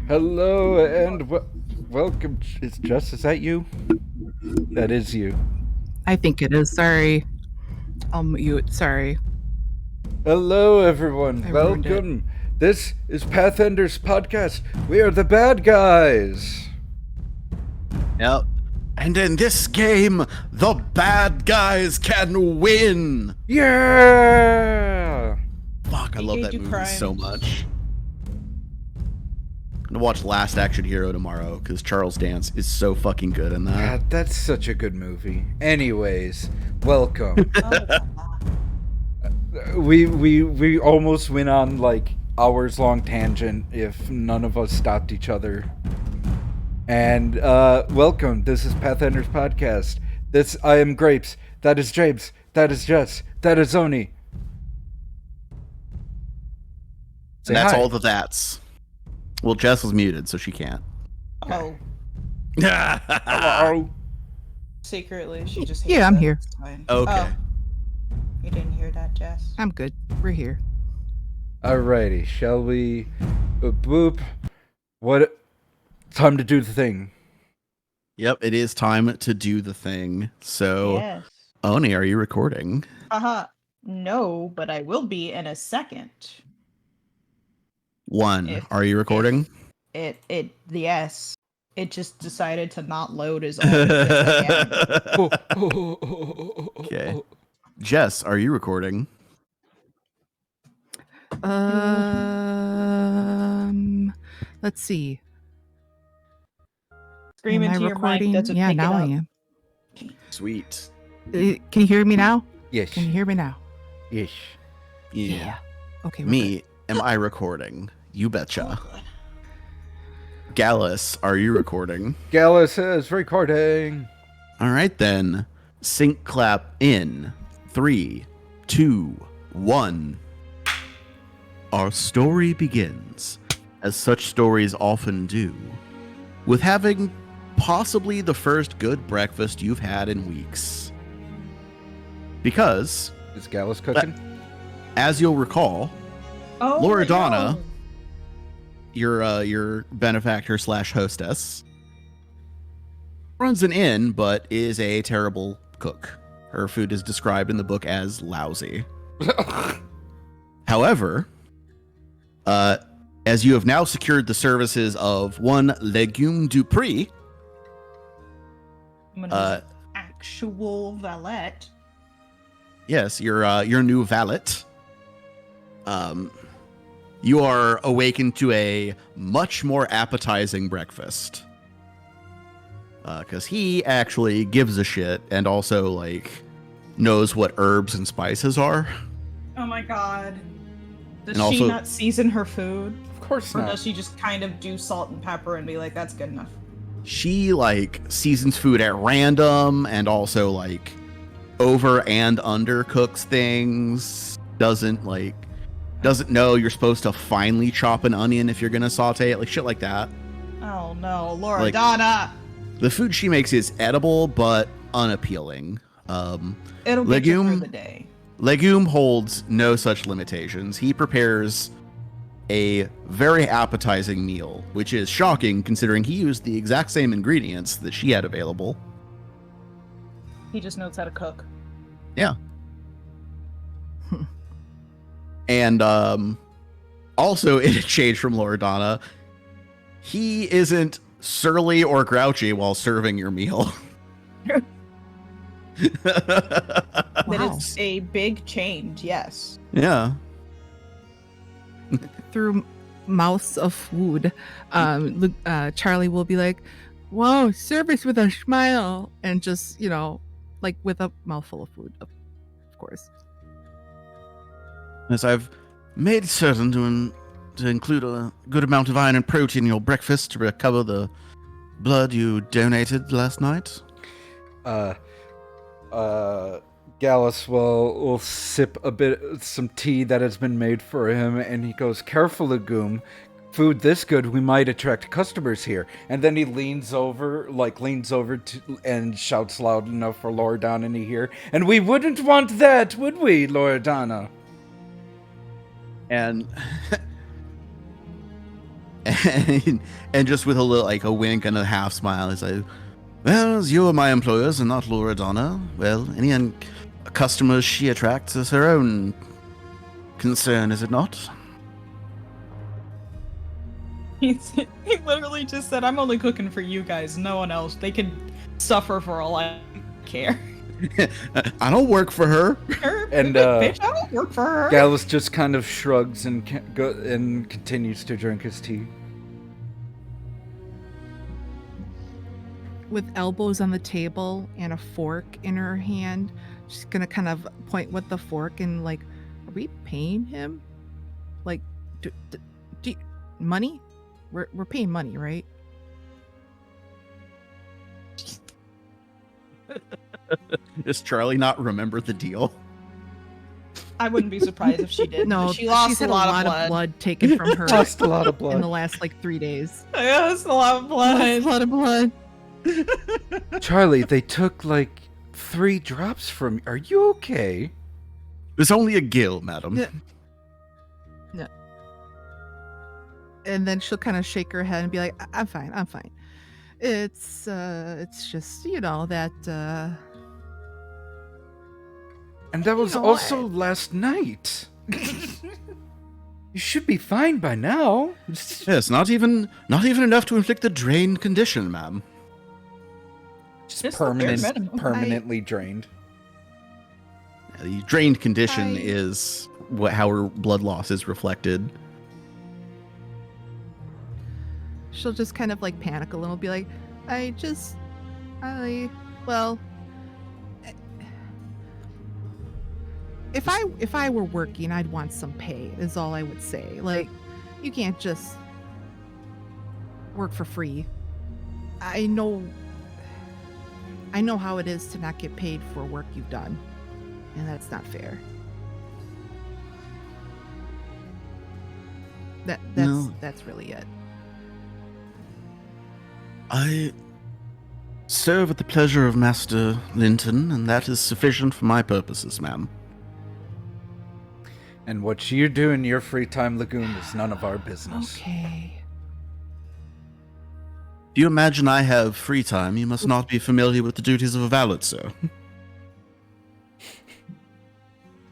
Hello and welcome. Is that you? That is you. I think it is. Sorry. I'll mute. Sorry. Hello, everyone. I ruined it. Welcome. This is Pathenders podcast. We are the bad guys. Yep. And in this game, the bad guys can win. Yeah. Fuck, I love that movie so much. I'm gonna watch Last Action Hero tomorrow because Charles Dance is so fucking good in that. God, that's such a good movie. Anyways, welcome. we almost went on like hours long tangent if none of us stopped each other. And welcome. This is Pathenders podcast. I am Grapes. That is James. That is Jess. That is Oni. And that's hi. all the that's. Well, Jess was muted, so she can't. Oh, Hello. secretly, she just. Yeah, I'm here. It's fine. Okay. Oh, you didn't hear that, Jess? I'm good. We're here. Alrighty, shall we? Boop. What? Time to do the thing. Yep, it is time to do the thing. So, Yes. Oni, are you recording? No, but I will be in a second. Are you recording? Yes. It just decided to not load as all. Yes, I am. Okay. Jess, are you recording? Let's see. Scream Am I into your mic. recording? Doesn't Yeah, pick now it I up. am. Sweet. Can you hear me now? Yes. Can you hear me now? Yes. Yeah. Okay. we're Me, am I recording? You betcha. Oh, good. Gallus, are you recording? Gallus is recording. All right then. Sync clap in 3, 2, 1. Our story begins, as such stories often do, with having possibly the first good breakfast you've had in weeks. Because, Is Gallus cooking? as you'll recall, Oh, Loredana, no. your benefactor / hostess, runs an inn but is a terrible cook. Her food is described in the book as lousy. However, as you have now secured the services of one Legume Dupree, I'm gonna use actual valet. yes, your new valet, you are awakened to a much more appetizing breakfast. Because he actually gives a shit and also, like, knows what herbs and spices are. Oh my god. Does And she also- not season her food? Of course Or not. does she just kind of do salt and pepper and be like, that's good enough? She, like, seasons food at random and also, like, over and undercooks things. Doesn't know you're supposed to finely chop an onion if you're gonna saute it, like shit like that. Oh no, Loredana! The food she makes is edible but unappealing. It'll get you Legume? through the day. Legume holds no such limitations. He prepares a very appetizing meal, which is shocking considering he used the exact same ingredients that she had available. He just knows how to cook. Yeah. And also, in exchange from Loredana, he isn't surly or grouchy while serving your meal. That Wow. is a big change, yes. Yeah. Through mouths of food, Charlie will be like, "Whoa, service with a smile," and just like with a mouthful of food, of course. As I've made certain to include a good amount of iron and protein in your breakfast to recover the blood you donated last night. Gallus will sip some tea that has been made for him, and he goes, "Careful, Legume. Food this good, we might attract customers here." And then he leans over and shouts loud enough for Loredana to hear. "And we wouldn't want that, would we, Loredana?" And And just with a little, like a wink and a half smile, he's like, well, as you are my employers and not Loredana, well, any customers she attracts is her own concern, is it not? He literally just said, I'm only cooking for you guys, no one else. They could suffer for all I care. I don't work for her. And Bitch, I don't work for her. Gallus just kind of shrugs and and continues to drink his tea. With elbows on the table and a fork in her hand, she's gonna kind of point with the fork and like, are we paying him? Like, money? We're paying money, right? Does Charlie not remember the deal? I wouldn't be surprised if she did. No, she lost she's had a lot of blood. taken from her Lost a lot of in the blood. last like 3 days. Yeah, that's a lot of blood. Lost a lot of blood. Charlie, they took like 3 drops from. Are you okay? It's only a gill, madam. Yeah. No. And then she'll kind of shake her head and be like, I'm fine. It's just, you know, that And that was You know also what? last night. You should be fine by now. Yes, not even enough to inflict the drained condition, ma'am. Just Just the bare minimum. permanently drained. The drained condition I- is how her blood loss is reflected. she'll just kind of like panic a little, be like, well, if I were working, I'd want some pay, is all I would say. Like, you can't just work for free. I know how it is to not get paid for work you've done, and that's not fair. No. That's really it. I serve at the pleasure of Master Linton, and that is sufficient for my purposes, ma'am. And what you do in your free time, Lagoon, is none of our business. Okay. If you imagine I have free time, you must not be familiar with the duties of a valet, sir.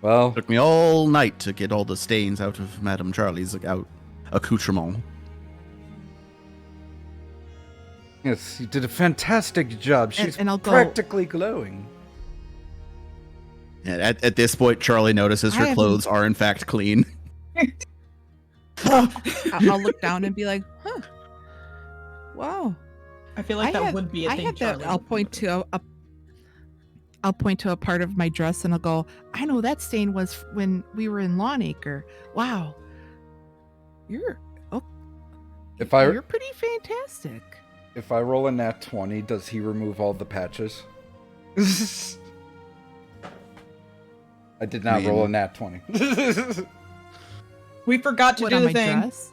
Well, Took me all night to get all the stains out of Madame Charlie's accoutrement. yes, you did a fantastic job. She's and I'll go- practically glowing. And at this point, Charlie notices I her haven't- clothes are in fact clean. I'll look down and be like, huh. Wow. I feel like that would be a I thing. had that. Charlie I'll would point do. to I'll point to a part of my dress and I'll go, I know that stain was when we were in Lawnaker. Wow. You're If I you're pretty fantastic. if I roll a nat 20, does he remove all the patches? I did not roll a nat 20. We forgot to What do on the my thing. dress?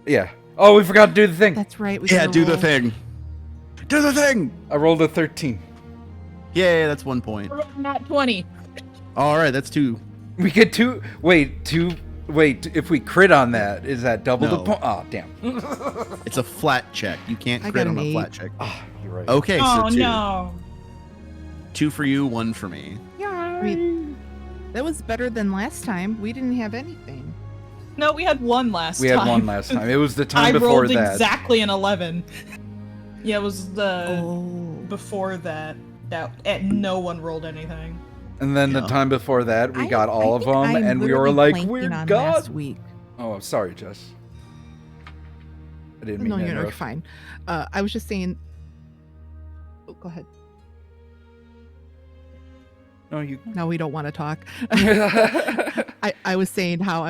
Yeah. Oh, we forgot to do the thing. That's right. We Yeah, gotta do the roll. thing. Do the thing! I rolled a 13. Yay, that's 1 point. Not 20. Alright, that's 2. We get two. Wait, if we crit on that, is that double the No. point? Oh, damn. It's a flat check. You can't I crit got on an a 8. flat check. Ah, you're right. Okay, Oh so 2. no. 2 for you, 1 for me. I mean, that was better than last time. We didn't have anything. No, we had one last We time. had one last time. It was the time I before rolled that. exactly an 11. Yeah, it was the Oh. before that. No one rolled anything. And then the Yeah. time before that, we got all of think them, I'm and we were literally like, blanking we're on God. last week. Oh, I'm sorry, Jess. I didn't mean No, to you're interrupt. fine. I was just saying. Oh, go ahead. No, you. No, we don't want to talk. I was saying how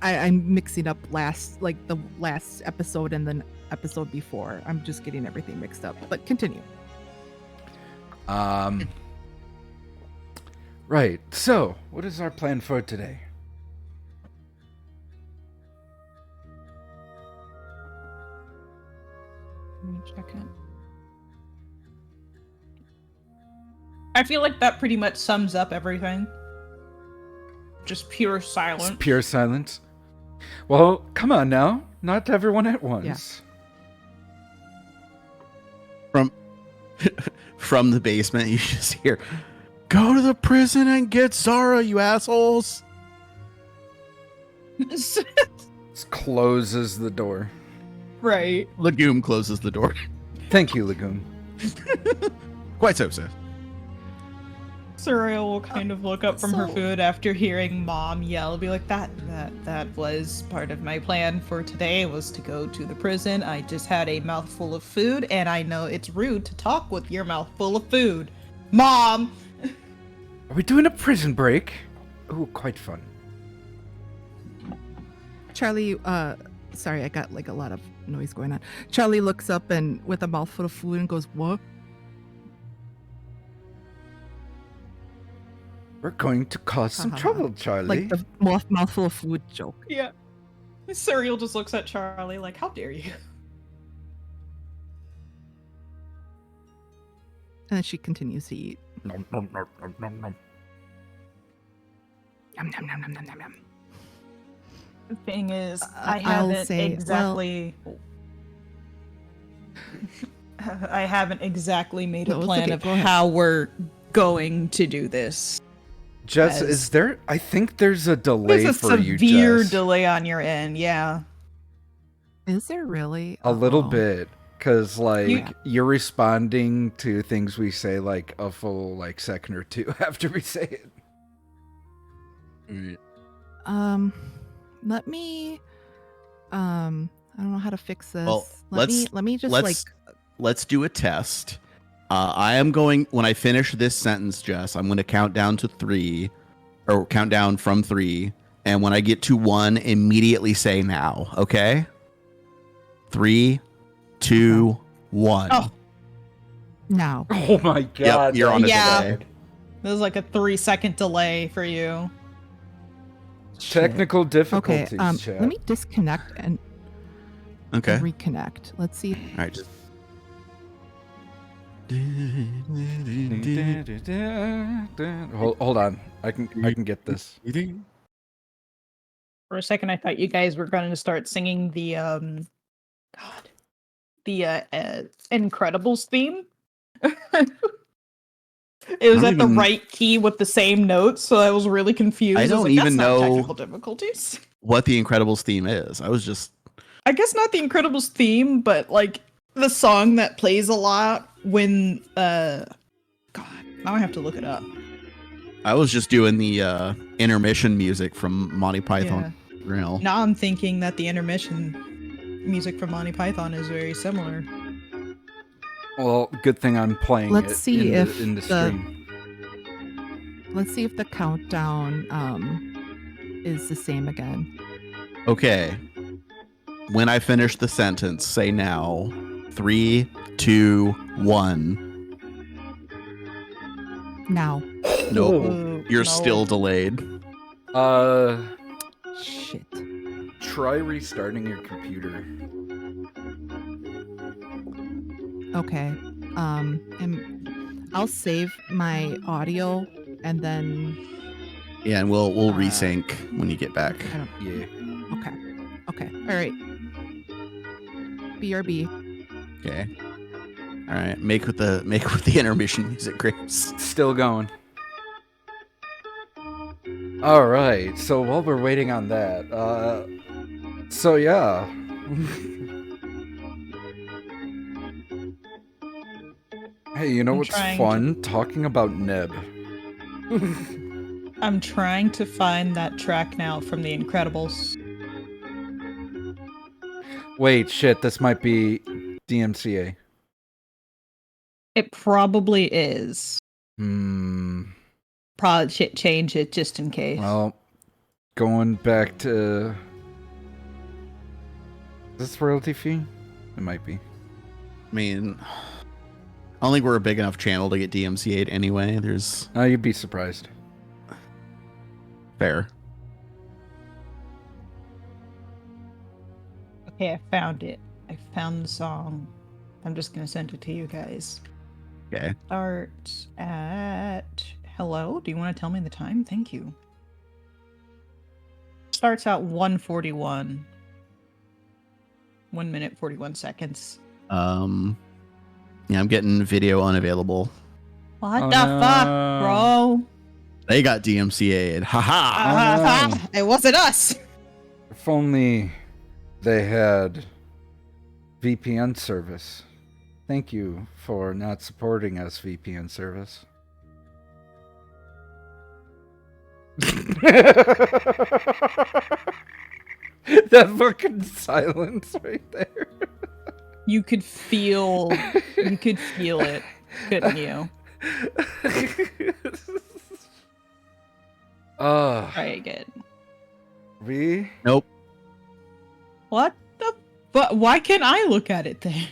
I'm mixing up the last episode and the episode before. I'm just getting everything mixed up. But continue. Right. So, what is our plan for today? Let me check it. I feel like that pretty much sums up everything. just pure It's silence. pure silence. Well, come on now. Not everyone at once. From the basement, you just hear, "Go to the prison and get Zara, you assholes!" Just closes the door. Right. Legume closes the door. Thank you, Legume. Quite so, sir. Suriel will kind of look up from her So- food after hearing Mom yell, be like, that was part of my plan for today, was to go to the prison. I just had a mouthful of food, and I know it's rude to talk with your mouth full of food. Mom! Are we doing a prison break? Ooh, quite fun. Charlie, sorry, I got like a lot of noise going on. Charlie looks up and with a mouthful of food and goes, "What?" We're going to cause some Ha, ha, ha. trouble, Charlie. Like the mouthful of food joke. Yeah. Suriel just looks at Charlie like, how dare you? And then she continues to eat. Nom, nom, nom, nom, nom, nom. Yum, yum, yum, yum, yum, yum, yum. The thing is, I'll I haven't say, exactly... I haven't exactly made a No, it's plan okay, of go ahead. how we're going to do this. Jess, As- is there? I think there's a delay There's a for you, severe Jess. delay on your end, yeah. Is there really? A little Uh-oh. bit, because like You- you're responding to things we say like a full like second or two after we say it. Let me. I don't know how to fix this. Well, let me just let's do a test. I am going, when I finish this sentence, Jess, I'm going to count down to 3, or count down from 3, and when I get to 1, immediately say now. Okay? 3, 2, 1. Oh. now. Oh my god! you're on a Yeah. delay. There's like a 3-second delay for you. Technical Okay. difficulties, chat. Let me disconnect and Okay. reconnect. Let's see. All right. Just... Hold on. I can get this. For a second, I thought you guys were going to start singing the Incredibles theme. It was I at don't the even- right key with the same notes, so I was really confused. I was don't like, even That's not know- technical difficulties. What the Incredibles theme is. I was just... I guess not the Incredibles theme, but like the song that plays a lot when God, now I have to look it up. I was just doing the intermission music from Monty Python. Real. Now I'm thinking that the intermission music from Monty Python is very similar. Well, good thing I'm playing Let's it see in if the the- stream. Let's see if the countdown is the same again. Okay. When I finish the sentence, say now. 3, 2, 1. Now. Nope. Ooh, You're no. still delayed. Shit. Try restarting your computer. Okay. And I'll save my audio and then Yeah, and we'll resync when you get back. I don't. Yeah. Okay. All right. BRB. Okay. All right. Make with the intermission music, Grapes. Still going. All right. So while we're waiting on that, so yeah. Hey, you know I'm what's trying fun? Talking about Neb. I'm trying to find that track now from The Incredibles. Wait, shit. This might be DMCA. It probably is. Probably change it just in case. Well, going back to... Is this royalty fee? It might be. I mean, I don't think we're a big enough channel to get DMCA'd anyway. There's Oh, you'd be surprised. fair. Okay, I found it. I found the song. I'm just gonna send it to you guys. Okay. Start at... Hello? Do you want to tell me the time? Thank you. starts at 1:41. 1 minute 41 seconds. Yeah, I'm getting video unavailable. What Oh, the fuck, no. bro? They got DMCA'd. Haha. Oh, no. It wasn't us. If only they had VPN service. Thank you for not supporting us, VPN service. That fucking silence right there. You could feel it, couldn't you? Try again. We? Nope. What the? But why can't I look at it then?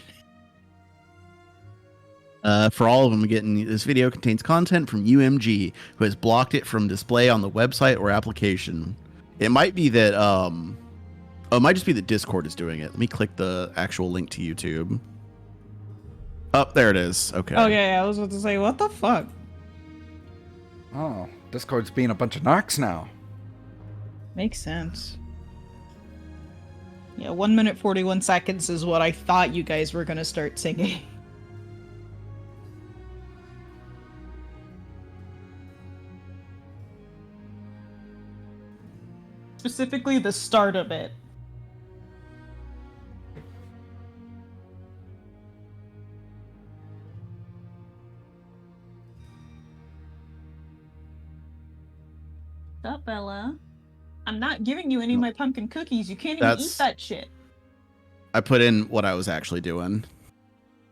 For all of them, getting this video contains content from UMG, who has blocked it from display on the website or application. It might be that it might just be that Discord is doing it. Let me click the actual link to YouTube. Oh, there it is. Okay. Okay, I was about to say, what the fuck? Oh, Discord's being a bunch of narcs now. Makes sense. Yeah, 1 minute 41 seconds is what I thought you guys were gonna start singing. Specifically the start of it. What's up, Bella? I'm not giving you any of my pumpkin cookies. You can't even eat that shit. I put in what I was actually doing.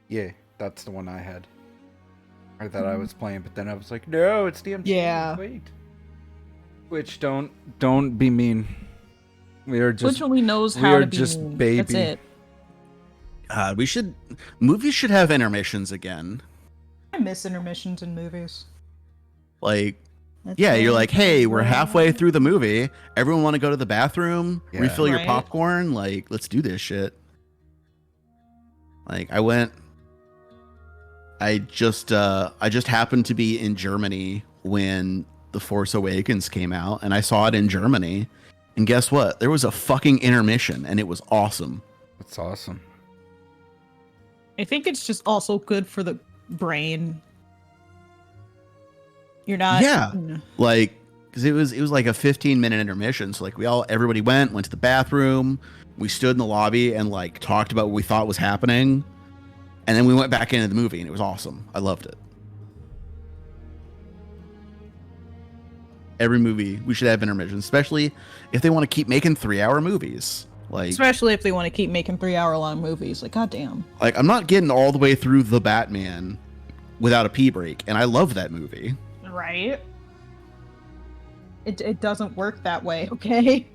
Yeah, that's the one I had. Or that I was playing, but then I was like, no, it's DMG. Yeah. Wait. Which don't be mean. We are just Which only knows how to be just mean. baby. That's it. Movies should have intermissions again. I miss intermissions in movies. Like, yeah, you're like, hey, we're halfway through the movie. Everyone want to go to the bathroom, Yeah. refill your Right. popcorn. Like, let's do this shit. Like, I just happened to be in Germany when The Force Awakens came out, and I saw it in Germany. And guess what? There was a fucking intermission, and it was awesome. That's awesome. I think it's just also good for the brain. You're not. Yeah. Like, because it was like a 15-minute intermission. So like everybody went to the bathroom. We stood in the lobby and like talked about what we thought was happening, and then we went back into the movie, and it was awesome. I loved it. Every movie we should have intermissions, especially if they want to keep making 3-hour movies. Like, Especially if they want to keep making 3-hour-long movies. Like, goddamn. like I'm not getting all the way through The Batman without a pee break, and I love that movie. Right? It doesn't work that way, okay?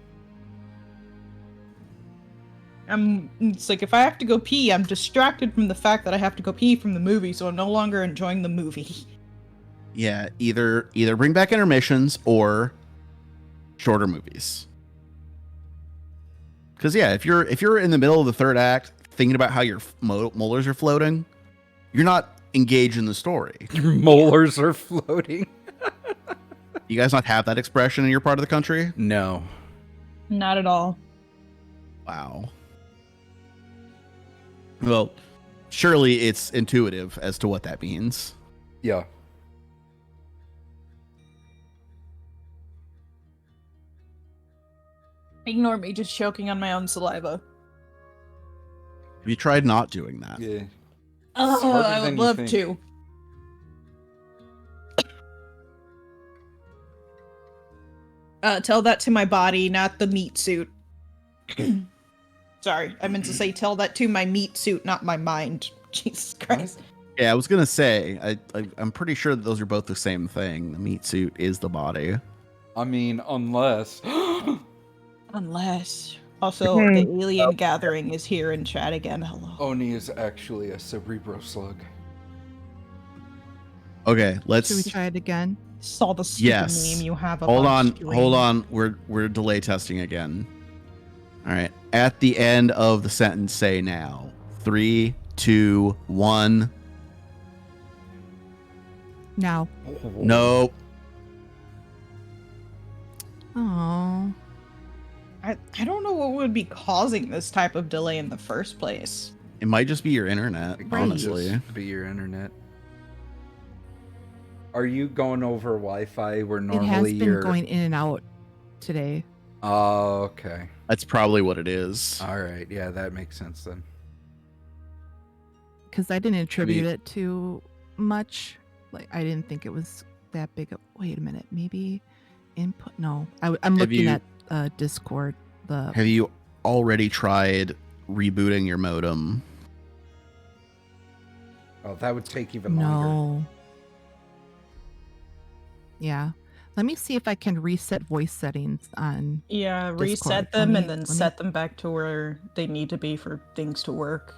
It's like if I have to go pee, I'm distracted from the fact that I have to go pee from the movie, so I'm no longer enjoying the movie. Yeah, either bring back intermissions or shorter movies. Because yeah, if you're in the middle of the third act thinking about how your molars are floating, you're not engaged in the story. Your molars are floating. You guys not have that expression in your part of the country? No. Not at all. Wow. Well, surely it's intuitive as to what that means. Yeah. Ignore me just choking on my own saliva. Have you tried not doing that? Yeah. Oh, harder I than would you love think. to. Tell that to my body, not the meat suit. Sorry, I meant to say tell that to my meat suit, not my mind. Jesus Christ. Yeah, I was gonna say I'm pretty sure that those are both the same thing. The meat suit is the body. I mean, unless. Unless. Also, the alien gathering is here in chat again. Hello. Oni is actually a cerebro slug. Okay, let's. Should we try it again? Saw the stupid Yes. name you have up Hold on on, screen. hold on. We're delay testing again. All right. At the end of the sentence, say now. 3, 2, 1. Now. No. Oh. I don't know what would be causing this type of delay in the first place. It might just be your internet, It could honestly. just be your internet. Are you going over Wi-Fi where It normally has been you're going in and out today. Oh, okay. That's probably what it is. All right. Yeah, that makes sense then. Because I didn't attribute Maybe- it to much. Like, I didn't think it was that big. Wait a minute. Maybe input. No, I'm looking you- at Discord. The Have you already tried rebooting your modem? Oh, that would take even longer. no. Yeah. Let me see if I can reset voice settings on. Yeah, Discord. reset them Let and me- then let me- set them back to where they need to be for things to work.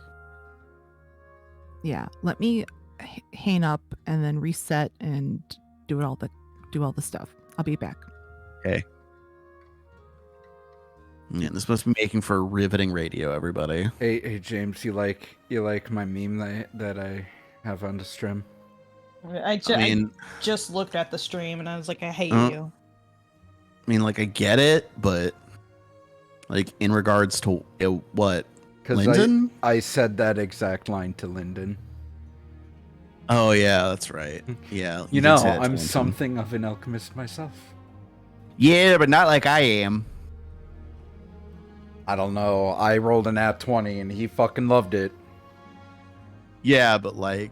Yeah. Let me hang up and then reset and do all the stuff. I'll be back. Yeah, this is supposed to be making for riveting radio, everybody. Hey, James, you like my meme that I have on the stream? I just looked at the stream and I was like, I hate you. I mean, like, I get it, but like in regards to what? Because Lyndon? I said that exact line to Lyndon. Oh yeah, that's right. Yeah, You did know, say that to I'm Lyndon. something of an alchemist myself. Yeah, but not like I am. I don't know. I rolled an at 20 and he fucking loved it. Yeah, but like,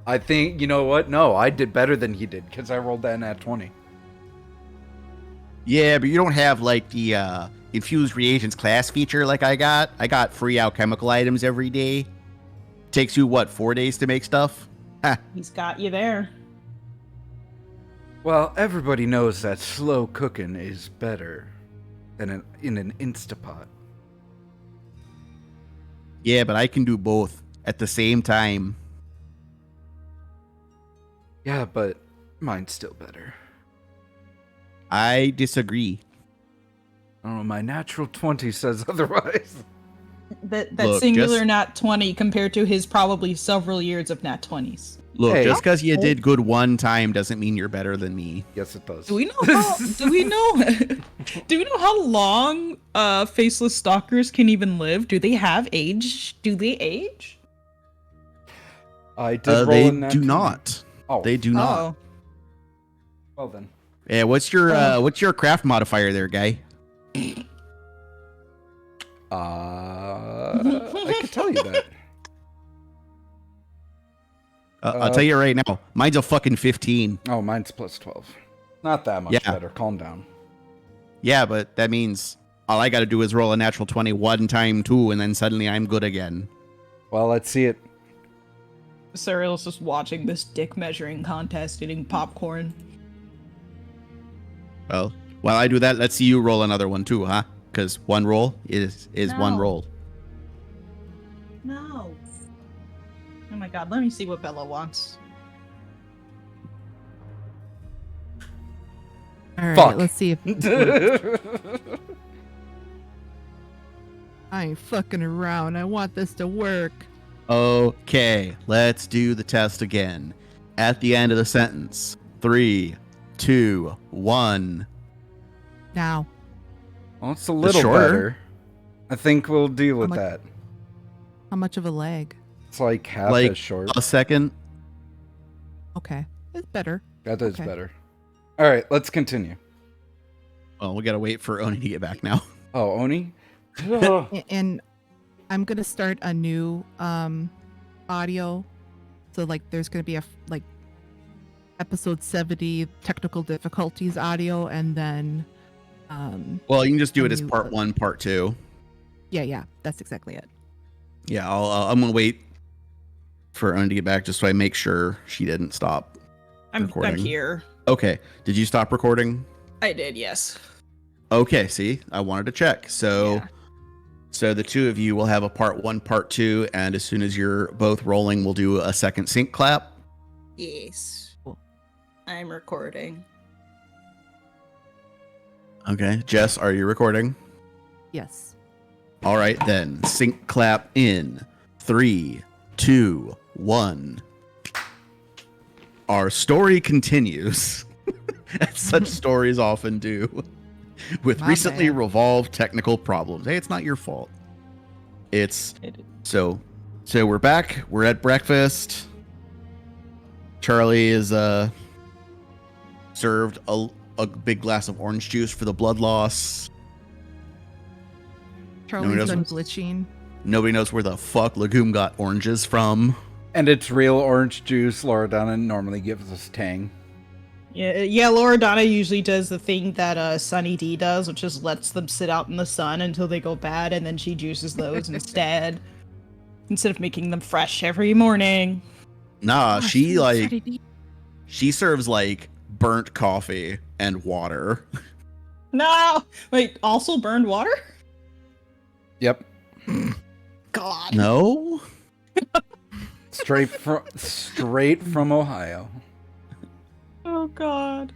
I think, you know what? No, I did better than he did because I rolled that at 20. yeah, but you don't have like the infused reagents class feature like I got. I got free alchemical items every day. Takes you what, 4 days to make stuff? He's got you there. Well, everybody knows that slow cooking is better than in an Instapot. Yeah, but I can do both at the same time. Yeah, but mine's still better. I disagree. I don't know, my natural 20 says otherwise. That Look, singular just- nat 20 compared to his probably several years of nat 20s. Look, Hey. just because you did good one time doesn't mean you're better than me. Yes, it does. Do we know how long faceless stalkers can even live? Do they have age? Do they age? I did roll They a nat do 20. not. Oh, They do not. Oh. well then. Yeah, what's your craft modifier there, guy? I could tell you that. I'll tell you right now. Mine's a fucking 15. Oh, mine's plus 12. Not that much Yeah. better. Calm down. Yeah, but that means all I got to do is roll a natural 20 one time, too, and then suddenly I'm good again. Well, let's see it. Cyril's just watching this dick measuring contest, eating popcorn. Well, while I do that, let's see you roll another one, too, huh? Because one roll is one No. roll. No. Oh my god, let me see what Bella wants. All right, Fuck. let's see if this works. I ain't fucking around. I want this to work. Okay, let's do the test again. At the end of the sentence, 3, 2, 1. Now, Well, it's a little shorter. better. I think we'll deal with much- that. how much of a lag? It's like half Like as short. a second. Okay, it's better. That is okay. better. All right, let's continue. Well, we got to wait for Oni to get back now. Oh, Oni? And I'm gonna start a new audio. So like, there's gonna be like episode 70 technical difficulties audio, and then Well, you can just do it as New- part 1, part 2. yeah, that's exactly it. Yeah, I'm going to wait for Oni to get back just so I make sure she didn't stop. I'm Recording. here. Okay, did you stop recording? I did, yes. Okay, see, I wanted to check. So, Yeah. so the two of you will have a part 1, part 2, and as soon as you're both rolling, we'll do a second sync clap. Yes. Cool. I'm recording. Okay, Jess, are you recording? Yes. All right, then sync clap in 3, 2, 1. Our story continues, as such stories often do. with My recently bad. revolved technical problems. Hey, it's not your fault. It's It- so we're back. We're at breakfast. Charlie is served a big glass of orange juice for the blood loss. Charlie's knows done what- glitching. Nobody knows where the fuck Legume got oranges from. And it's real orange juice. Loredana normally gives us Tang. Yeah, Loredana usually does the thing that Sunny D does, which is lets them sit out in the sun until they go bad, and then she juices those instead of making them fresh every morning. Nah, Gosh, she so like excited. she serves like burnt coffee and water. No, wait, also burned water? Yep. God. No? Straight from Ohio. Oh God.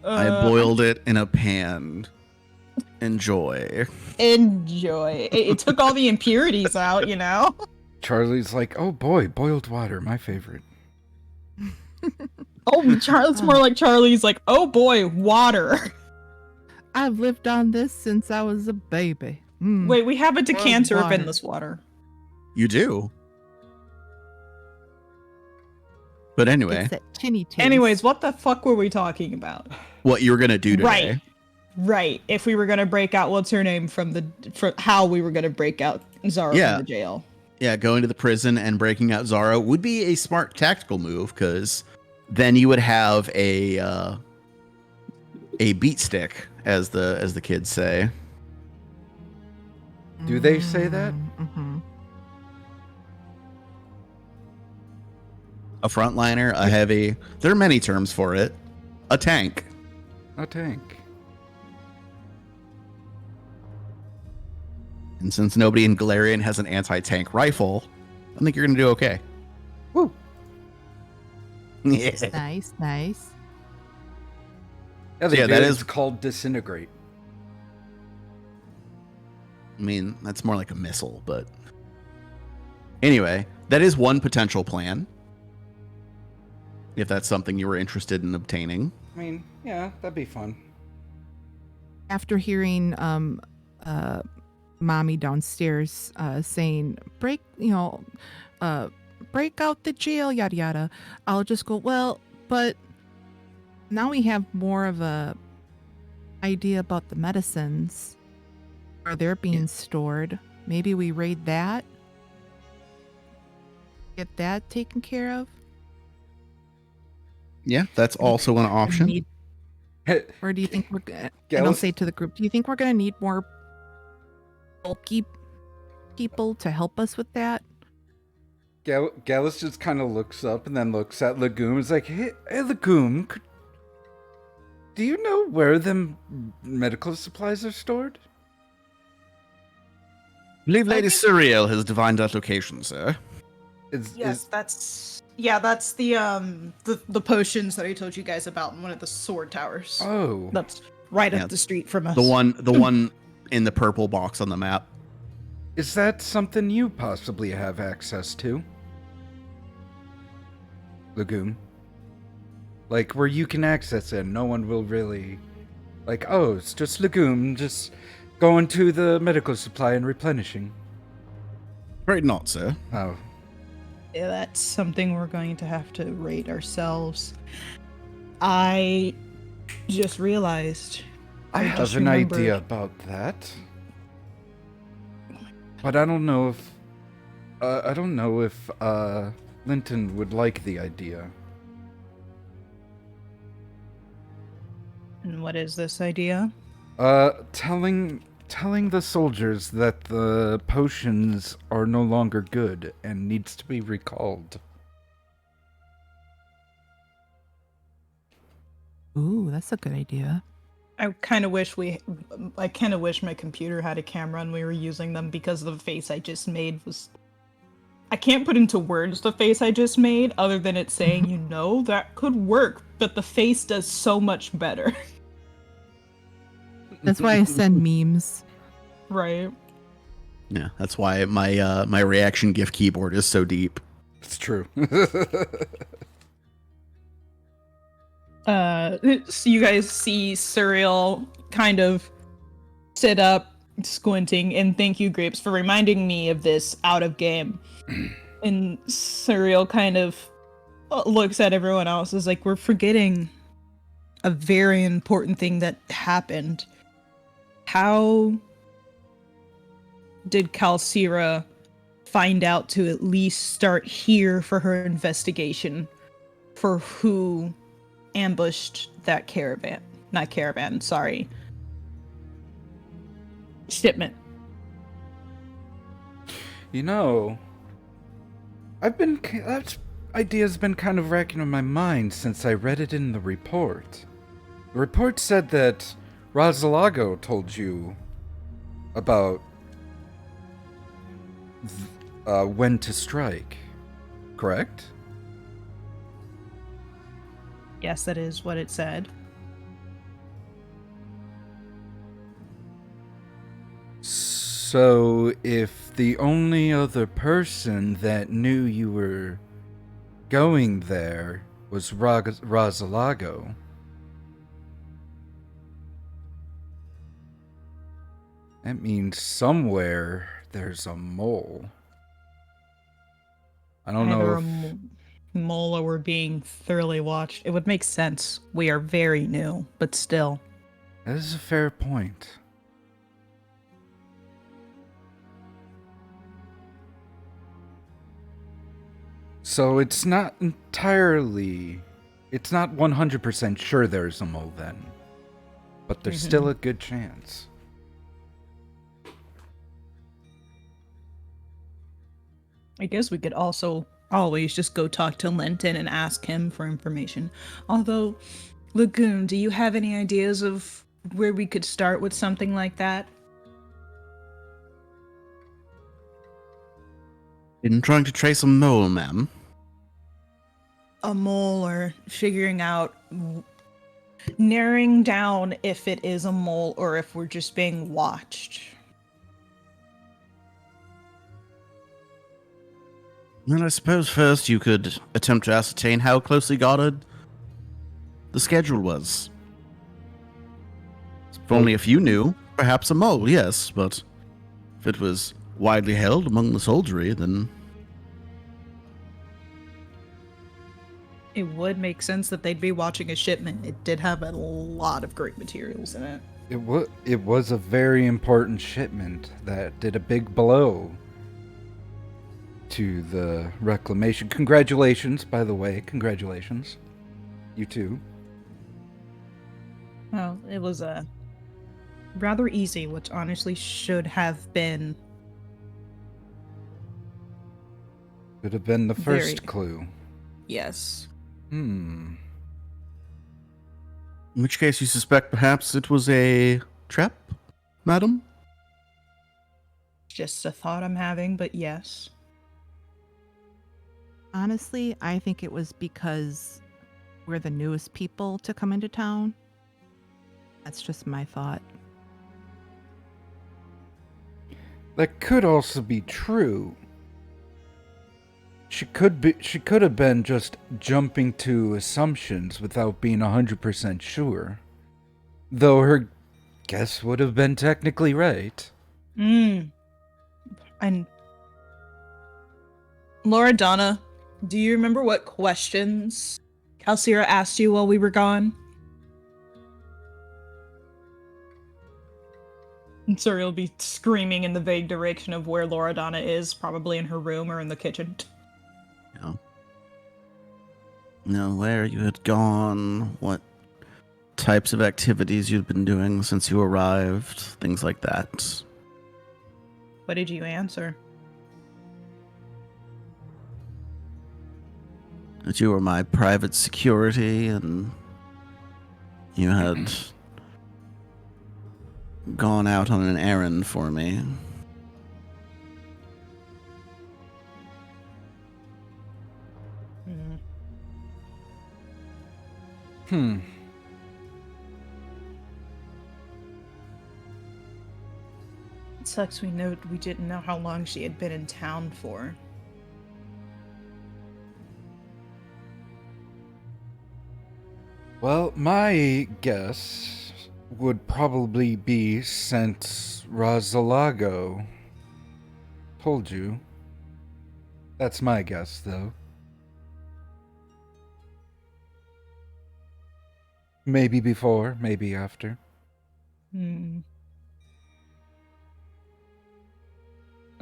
I boiled it in a pan. Enjoy. Enjoy. It took all the impurities out, you know. Charlie's like, oh boy, boiled water, my favorite. Oh, it's more like Charlie's like, oh boy, water. I've lived on this since I was a baby. Mm. Wait, we have a decanter of water. endless water. You do. But anyway, It's that tinny taste. Anyways, what the fuck were we talking about? what you're gonna do today? Right. If we were gonna break out, what's her name from how we were gonna break out Zara Yeah. from the jail. Yeah, going to the prison and breaking out Zara would be a smart tactical move because then you would have a beat stick, as the kids say. Do they say that? Mm-hmm. A frontliner, a heavy. There are many terms for it. A tank. A tank. And since nobody in Galarian has an anti-tank rifle, I think you're gonna do okay. Woo. Yeah. Nice, nice. Yeah, they Yeah, do. that It's is- called disintegrate. I mean, that's more like a missile, but anyway, that is one potential plan. If that's something you were interested in obtaining. I mean, yeah, that'd be fun. After hearing mommy downstairs saying break out the jail, yada yada, I'll just go, well, but now we have more of a idea about the medicines, where they're being stored. Maybe we raid that, get that taken care of. Yeah, that's also an option. Need- or do you think we're gonna, and I'll Gallus, say to the group, do you think we're gonna need more bulky people to help us with that? Gallus just kind of looks up and then looks at Legume. It's like, hey Legume, do you know where them medical supplies are stored? I believe Lady Suriel has divined that location, sir. That's the potions that I told you guys about in one of the sword towers. Oh, That's right Yeah. up the street from us. The one in the purple box on the map. is that something you possibly have access to? Legume? Like, where you can access it, no one will really... Like, oh, it's just Legume, just going to the medical supply and replenishing. Right, not, sir. Oh, Yeah, that's something we're going to have to rate ourselves. I just realized. I just have an remembered- idea about that. But I don't know if Linton would like the idea. And what is this idea? Telling the soldiers that the potions are no longer good and needs to be recalled. Ooh, that's a good idea. I kind of wish my computer had a camera and we were using them because the face I just made was. I can't put into words the face I just made, other than it saying, that could work, but the face does so much better. That's why I send memes. Right. Yeah, that's why my reaction GIF keyboard is so deep. It's true. So you guys see Surreal kind of sit up, squinting, and thank you, Grapes, for reminding me of this out of game. And Surreal kind of looks at everyone else as like, we're forgetting a very important thing that happened. How did Calcira find out to at least start here for her investigation for who ambushed that caravan? Not caravan, sorry. Shipment. You know, that idea's been kind of racking in my mind since I read it in the report. The report said that Rosalago told you about when to strike, correct? Yes, that is what it said. So, if the only other person that knew you were going there was Rosalago, that means somewhere there's a mole. I don't know Either if... a mole or we're being thoroughly watched. It would make sense. We are very new, but still. That is a fair point. So it's not 100% sure there's a mole then. But there's still a good chance. I guess we could also always just go talk to Linton and ask him for information. Although, Lagoon, do you have any ideas of where we could start with something like that? In trying to trace a mole, ma'am. A mole, or figuring out, narrowing down if it is a mole or if we're just being watched. Well, I suppose first you could attempt to ascertain how closely guarded the schedule was. If only if you knew, perhaps a mole, yes, but if it was widely held among the soldiery, then... It would make sense that they'd be watching a shipment. It did have a lot of great materials in it. It was a very important shipment that did a big blow to the reclamation. Congratulations, by the way. Congratulations. You too. Well, it was rather easy, which honestly should have been Could have been the first Very. clue. yes. In which case you suspect perhaps it was a trap, madam? Just a thought I'm having, but yes. Honestly, I think it was because we're the newest people to come into town. That's just my thought. That could also be true. She could have been just jumping to assumptions without being 100% sure. Though her guess would have been technically right. And Laura Donna, do you remember what questions Calcira asked you while we were gone? And Suri will be screaming in the vague direction of where Laura Donna is, probably in her room or in the kitchen. Where you had gone, what types of activities you'd been doing since you arrived, things like that. What did you answer? That you were my private security and you had gone out on an errand for me. It sucks we didn't know how long she had been in town for. Well, my guess would probably be Saint Rosalago. Told you. That's my guess, though. Maybe before, maybe after. Hmm.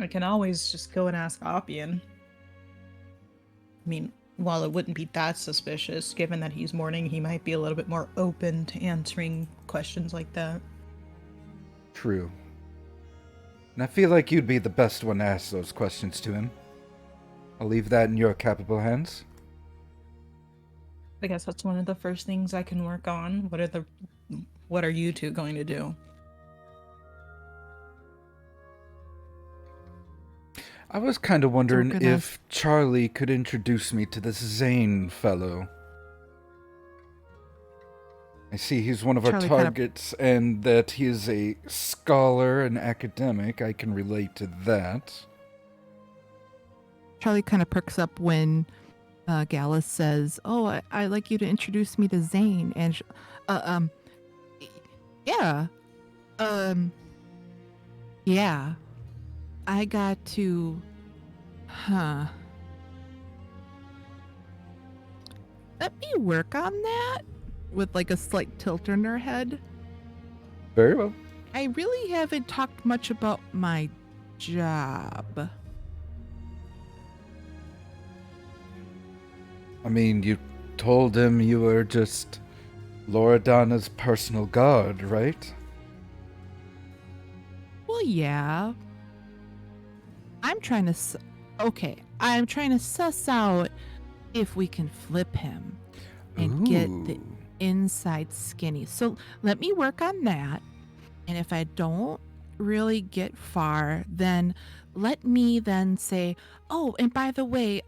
I can always just go and ask Oppian. I mean, while it wouldn't be that suspicious, given that he's mourning, he might be a little bit more open to answering questions like that. True. And I feel like you'd be the best one to ask those questions to him. I'll leave that in your capable hands. I guess that's one of the first things I can work on. What are you two going to do? I was kind of wondering gonna- if Charlie could introduce me to this Zane fellow. I see he's one of our Charlie kinda- targets, and that he is a scholar and academic. I can relate to that. Charlie kind of perks up when Gallus says, "Oh, I'd like you to introduce me to Zane." And yeah, yeah, I got to, let me work on that, with like a slight tilt in her head. Very well. I really haven't talked much about my job. I mean, you told him you were just Loredana's personal guard, right? Well, yeah. I'm trying to I'm trying to suss out if we can flip him and get the Ooh. inside skinny. So let me work on that. And if I don't really get far, then let me then say, "Oh, and by the way,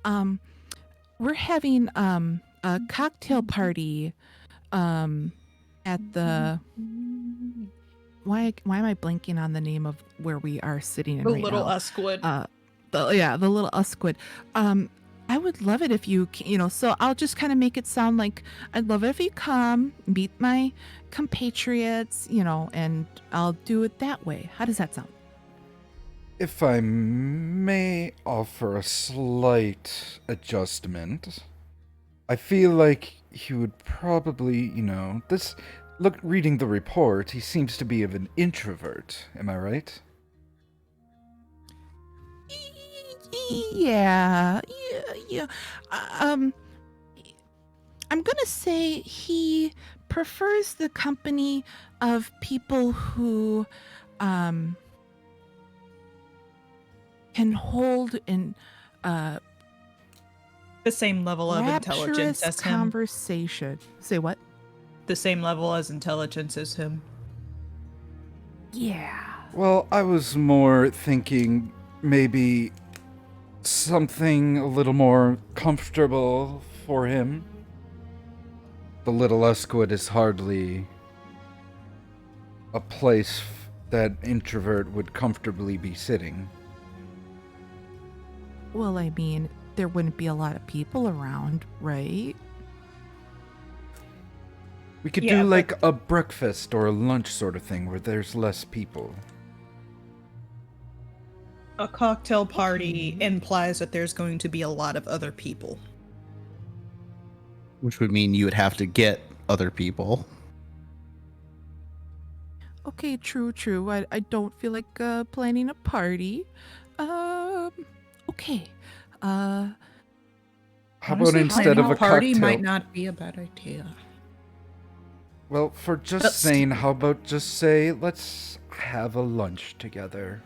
we're having a cocktail party at the why am I blanking on the name of where we are sitting in The right little now? Usquid. The little Usquid. I would love it if you, so I'll just kind of make it sound like I'd love it if you come, meet my compatriots, and I'll do it that way. How does that sound? If I may offer a slight adjustment, I feel like he would probably, reading the report, he seems to be of an introvert. Am I right? Yeah. I'm gonna say he prefers the company of people who can hold in The same level of intelligence rapturous as him. conversation. Say what? The same level as intelligence as him. Yeah. Well, I was more thinking maybe something a little more comfortable for him. The Little Usquid is hardly a place that introvert would comfortably be sitting. Well, I mean, there wouldn't be a lot of people around, right? We could Yeah, do but- like a breakfast or a lunch sort of thing where there's less people. A cocktail party implies that there's going to be a lot of other people. Which would mean you would have to get other people. Okay, true. I don't feel like planning a party. Okay. How Honestly, about instead of having a party cocktail? might not be a bad idea. Well, for just That's- saying, how about just say, let's have a lunch together?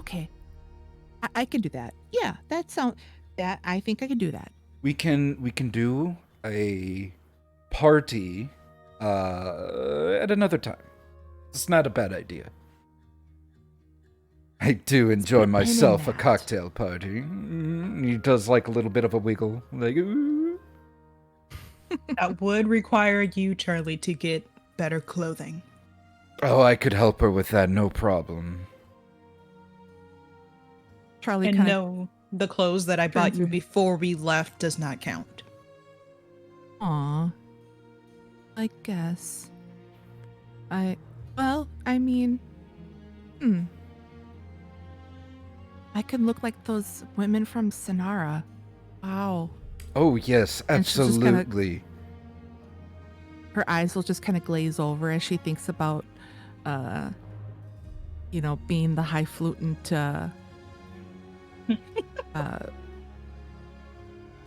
Okay. I can do that. Yeah, I think I can do that. We can do a party at another time. It's not a bad idea. I do enjoy put a pin in myself a that. cocktail party. He does like a little bit of a wiggle, like ooh. That would require you, Charlie, to get better clothing. Oh, I could help her with that, no problem. Charlie And kind of no, the clothes that I bought you before we left does not count. Aw. I guess. Well, I mean, I could look like those women from Sonara. Wow. Oh, yes, And she'll just kinda- absolutely. Her eyes will just kind of glaze over as she thinks about, being the highfalutin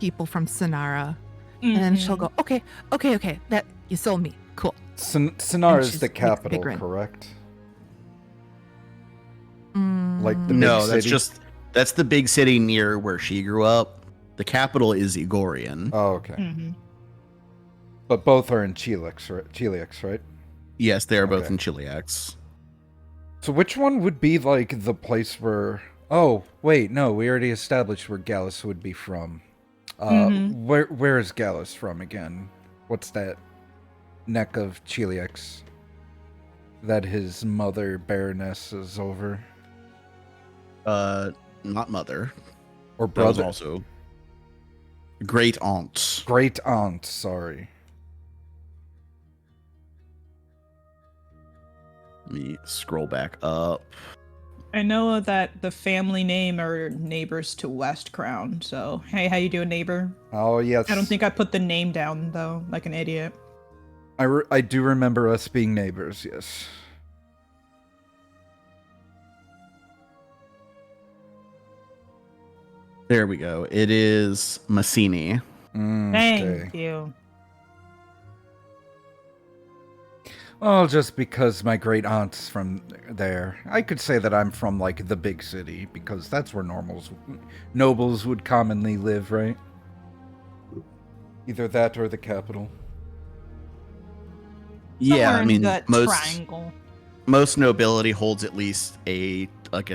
people from Sonara. And then she'll go, okay, that you sold me. Cool. Sonar And is she's the makes a big capital, grin. correct? Mm, Like the big No, that's city? that's the big city near where she grew up. The capital is Igorian. Oh, okay. Mhm. But both are in Cheliax, right? Yes, they are both Okay. in Chiliax. So which one would be like the place where... Oh, wait, no, we already established where Gallus would be from. Where is Gallus from again? What's that neck of Cheliax that his mother Baroness is over? Not mother. Or That was brother? also great aunt. Great aunt, sorry. Let me scroll back up. I know that the family name are neighbors to West Crown. So hey, how you doing, neighbor? Oh, yes. I don't think I put the name down though, like an idiot. I do remember us being neighbors, yes. There we go. It is Massini. Okay. Thank you. Well, just because my great aunt's from there, I could say that I'm from, like, the big city, because that's where nobles would commonly live, right? Either that or the capital. Yeah, Somewhere I in mean that triangle. most nobility holds at least a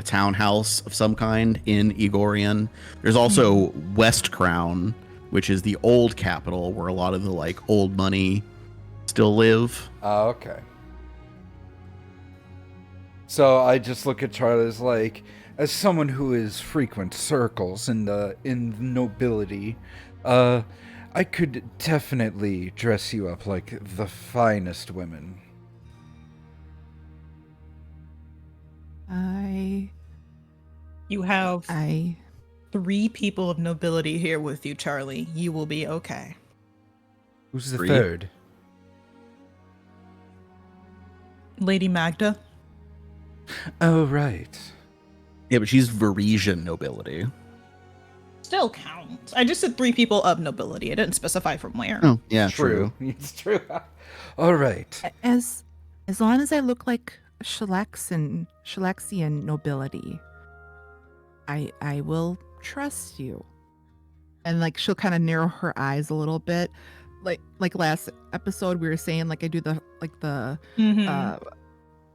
townhouse of some kind in Igorian. There's also West Crown, which is the old capital where a lot of the like old money still live. Oh, okay. So I just look at Charlie as someone who is frequent circles in the nobility, I could definitely dress you up like the finest women. You have I 3 people of nobility here with you, Charlie. You will be okay. Who's the 3? third? Lady Magda. Oh, right. Yeah, but she's Varesian nobility. Still counts. I just said 3 people of nobility. I didn't specify from where. Oh, yeah, true. It's true. All right. as long as I look like Shalaxian nobility, I will trust you. And like she'll kind of narrow her eyes a little bit, like last episode we were saying, like I do the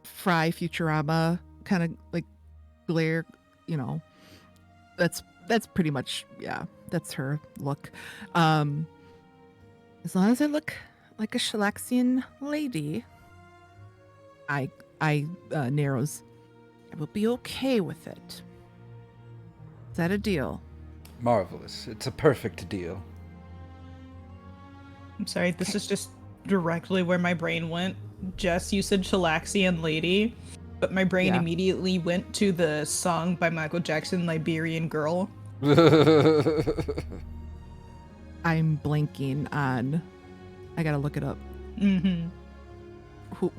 Fry Futurama kind of like glare, that's pretty much, yeah, that's her look. As long as I look like a Shalaxian lady, I narrows, I will be okay with it. Is that a deal? Marvelous. It's a perfect deal. I'm sorry, this is just directly where my brain went. Jess, you said Shalaxian lady, but my brain Yeah. immediately went to the song by Michael Jackson, Liberian Girl. I'm blanking on. I gotta look it up. Mm-hmm.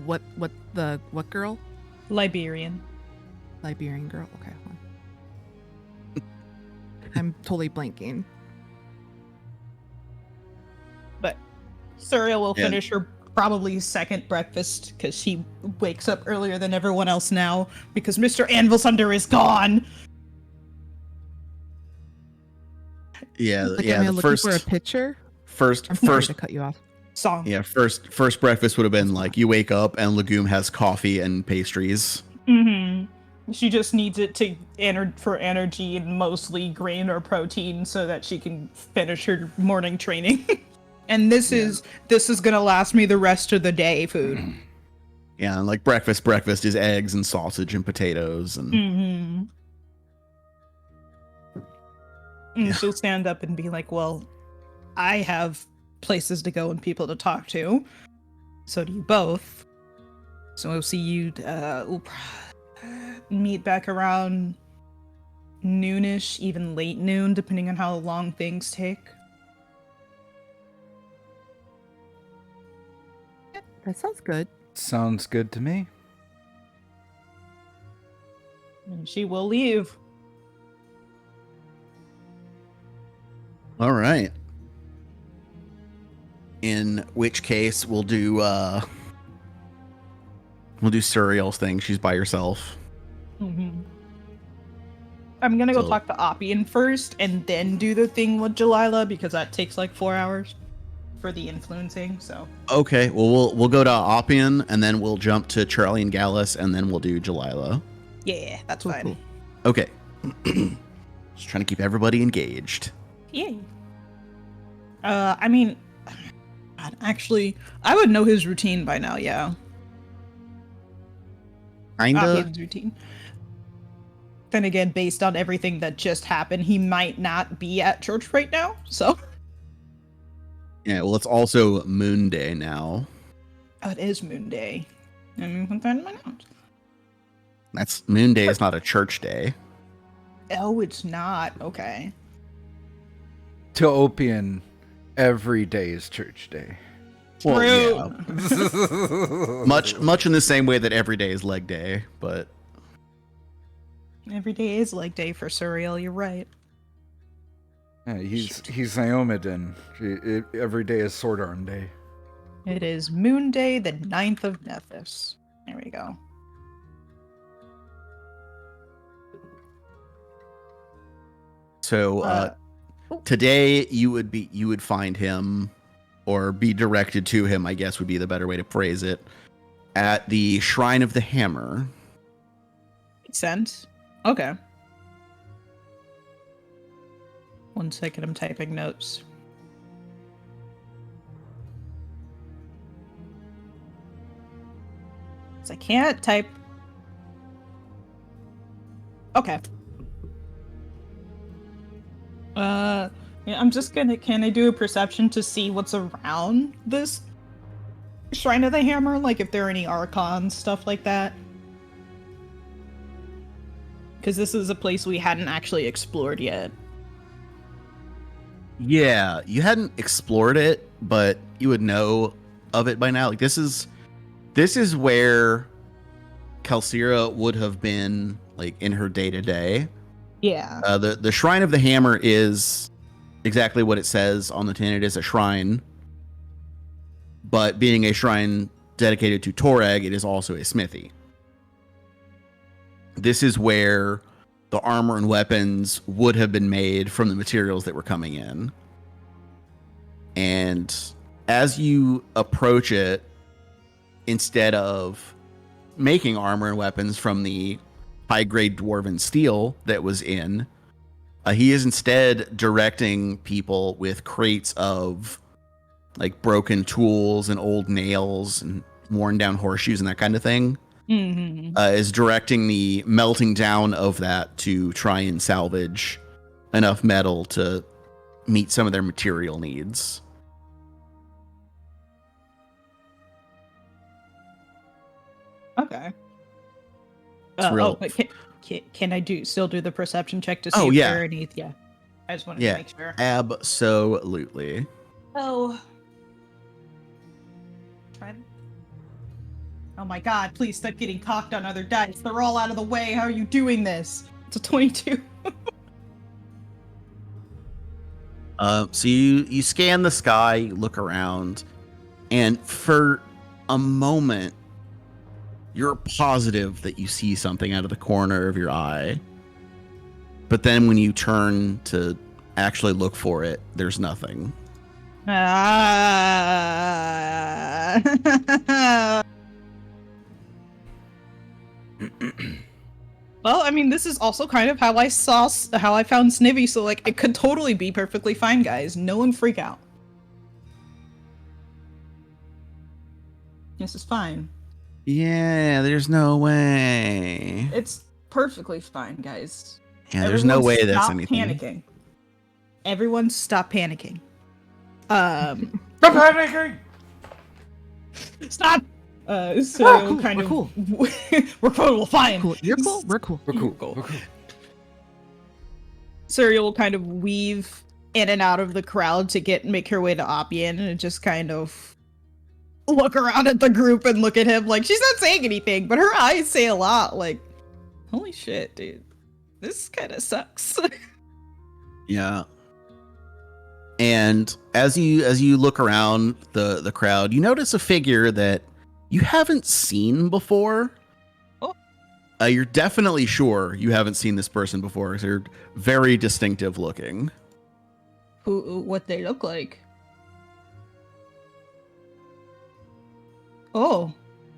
What girl? Liberian. Liberian girl. Okay. Hold on. I'm totally blanking. But Surya will Yeah. finish her probably second breakfast because she wakes up earlier than everyone else now because Mr. Anvil Sunder is gone. Yeah, Like, yeah. am I The looking for a picture? first I'm sorry to cut you off. Song. Yeah, first breakfast would have been like you wake up and Legume has coffee and pastries. Mm-hmm. She just needs it to for energy and mostly grain or protein so that she can finish her morning training. And this is gonna last me the rest of the day. Food. Yeah, and like breakfast is eggs and sausage and potatoes and Mm-hmm. And she'll stand up and be like, "Well, I have places to go and people to talk to. So do you both. So we'll see you. We'll meet back around noonish, even late noon, depending on how long things take. That sounds good. Sounds good to me. And she will leave. All right. In which case, we'll do Suriel's thing. She's by herself. Mm-hmm. I'm gonna go So- talk to Oppian first, and then do the thing with Jalila because that takes like 4 hours for the influencing. So Okay. Well, we'll go to Oppian, and then we'll jump to Charlie and Gallus, and then we'll do Jalila. yeah, that's Cool, fine. cool. Okay. Just trying to keep everybody engaged. Yeah. I mean, God, actually, I would know his routine by now. Yeah, Kinda. Oppian's routine. Then again, based on everything that just happened, he might not be at church right now. So Yeah. Well, it's also Moon Day now. oh, it is Moon Day. Let me put that in my notes. That's Moon Day is not a church day. Oh, it's not. Okay. To Opian, every day is church day. Well, True. yeah. Much in the same way that every day is leg day, but Every day is leg day for Suriel. You're right. Yeah, he's Iomedan. Every day is sword arm day. It is Moon Day, the 9th of Nephis. There we go. so today you would find him or be directed to him, I guess would be the better way to phrase it, at the Shrine of the Hammer. Makes sense. Okay. 1 second, I'm typing notes. So I can't type. Okay. Yeah, I'm just gonna. Can I do a perception to see what's around this Shrine of the Hammer? Like if there are any archons, stuff like that? Because this is a place we hadn't actually explored yet. Yeah, you hadn't explored it, but you would know of it by now. Like this is where Calcira would have been like in her day to day. Yeah. The Shrine of the Hammer is exactly what it says on the tin. It is a shrine, but being a shrine dedicated to Torag, it is also a smithy. This is where the armor and weapons would have been made from the materials that were coming in. And as you approach it, instead of making armor and weapons from the high-grade dwarven steel that was in, he is instead directing people with crates of like broken tools and old nails and worn down horseshoes and that kind of thing. Mm-hmm. Is directing the melting down of that to try and salvage enough metal to meet some of their material needs. Okay. It's real. But can I still do the perception check to see Oh, if yeah. there are any? Yeah. I just wanted Yeah. to make sure. Absolutely. Oh. Oh my god, please stop getting cocked on other dice. They're all out of the way. How are you doing this? It's a 22. So you scan the sky, you look around, and for a moment, you're positive that you see something out of the corner of your eye. But then when you turn to actually look for it, there's nothing. Well, I mean, this is also kind of how I found Snivy, so like it could totally be perfectly fine, guys. No one freak out. This is fine. Yeah, there's no way. It's perfectly fine, guys. Yeah, there's no way that's stop anything. panicking. Everyone stop panicking. Stop panicking! Stop! Serial cool, kind we're of. cool. We're cool. We're fine. Cool. You're cool. We're cool. We're cool. Cool. We're cool. Serial will kind of weave in and out of the crowd to make her way to Oppian and just kind of look around at the group and look at him like she's not saying anything, but her eyes say a lot. Like, holy shit, dude, this kind of sucks. Yeah. And as you look around the crowd, you notice a figure that you haven't seen before. Oh. You're definitely sure you haven't seen this person before, because they're very distinctive looking. What they look like? Oh,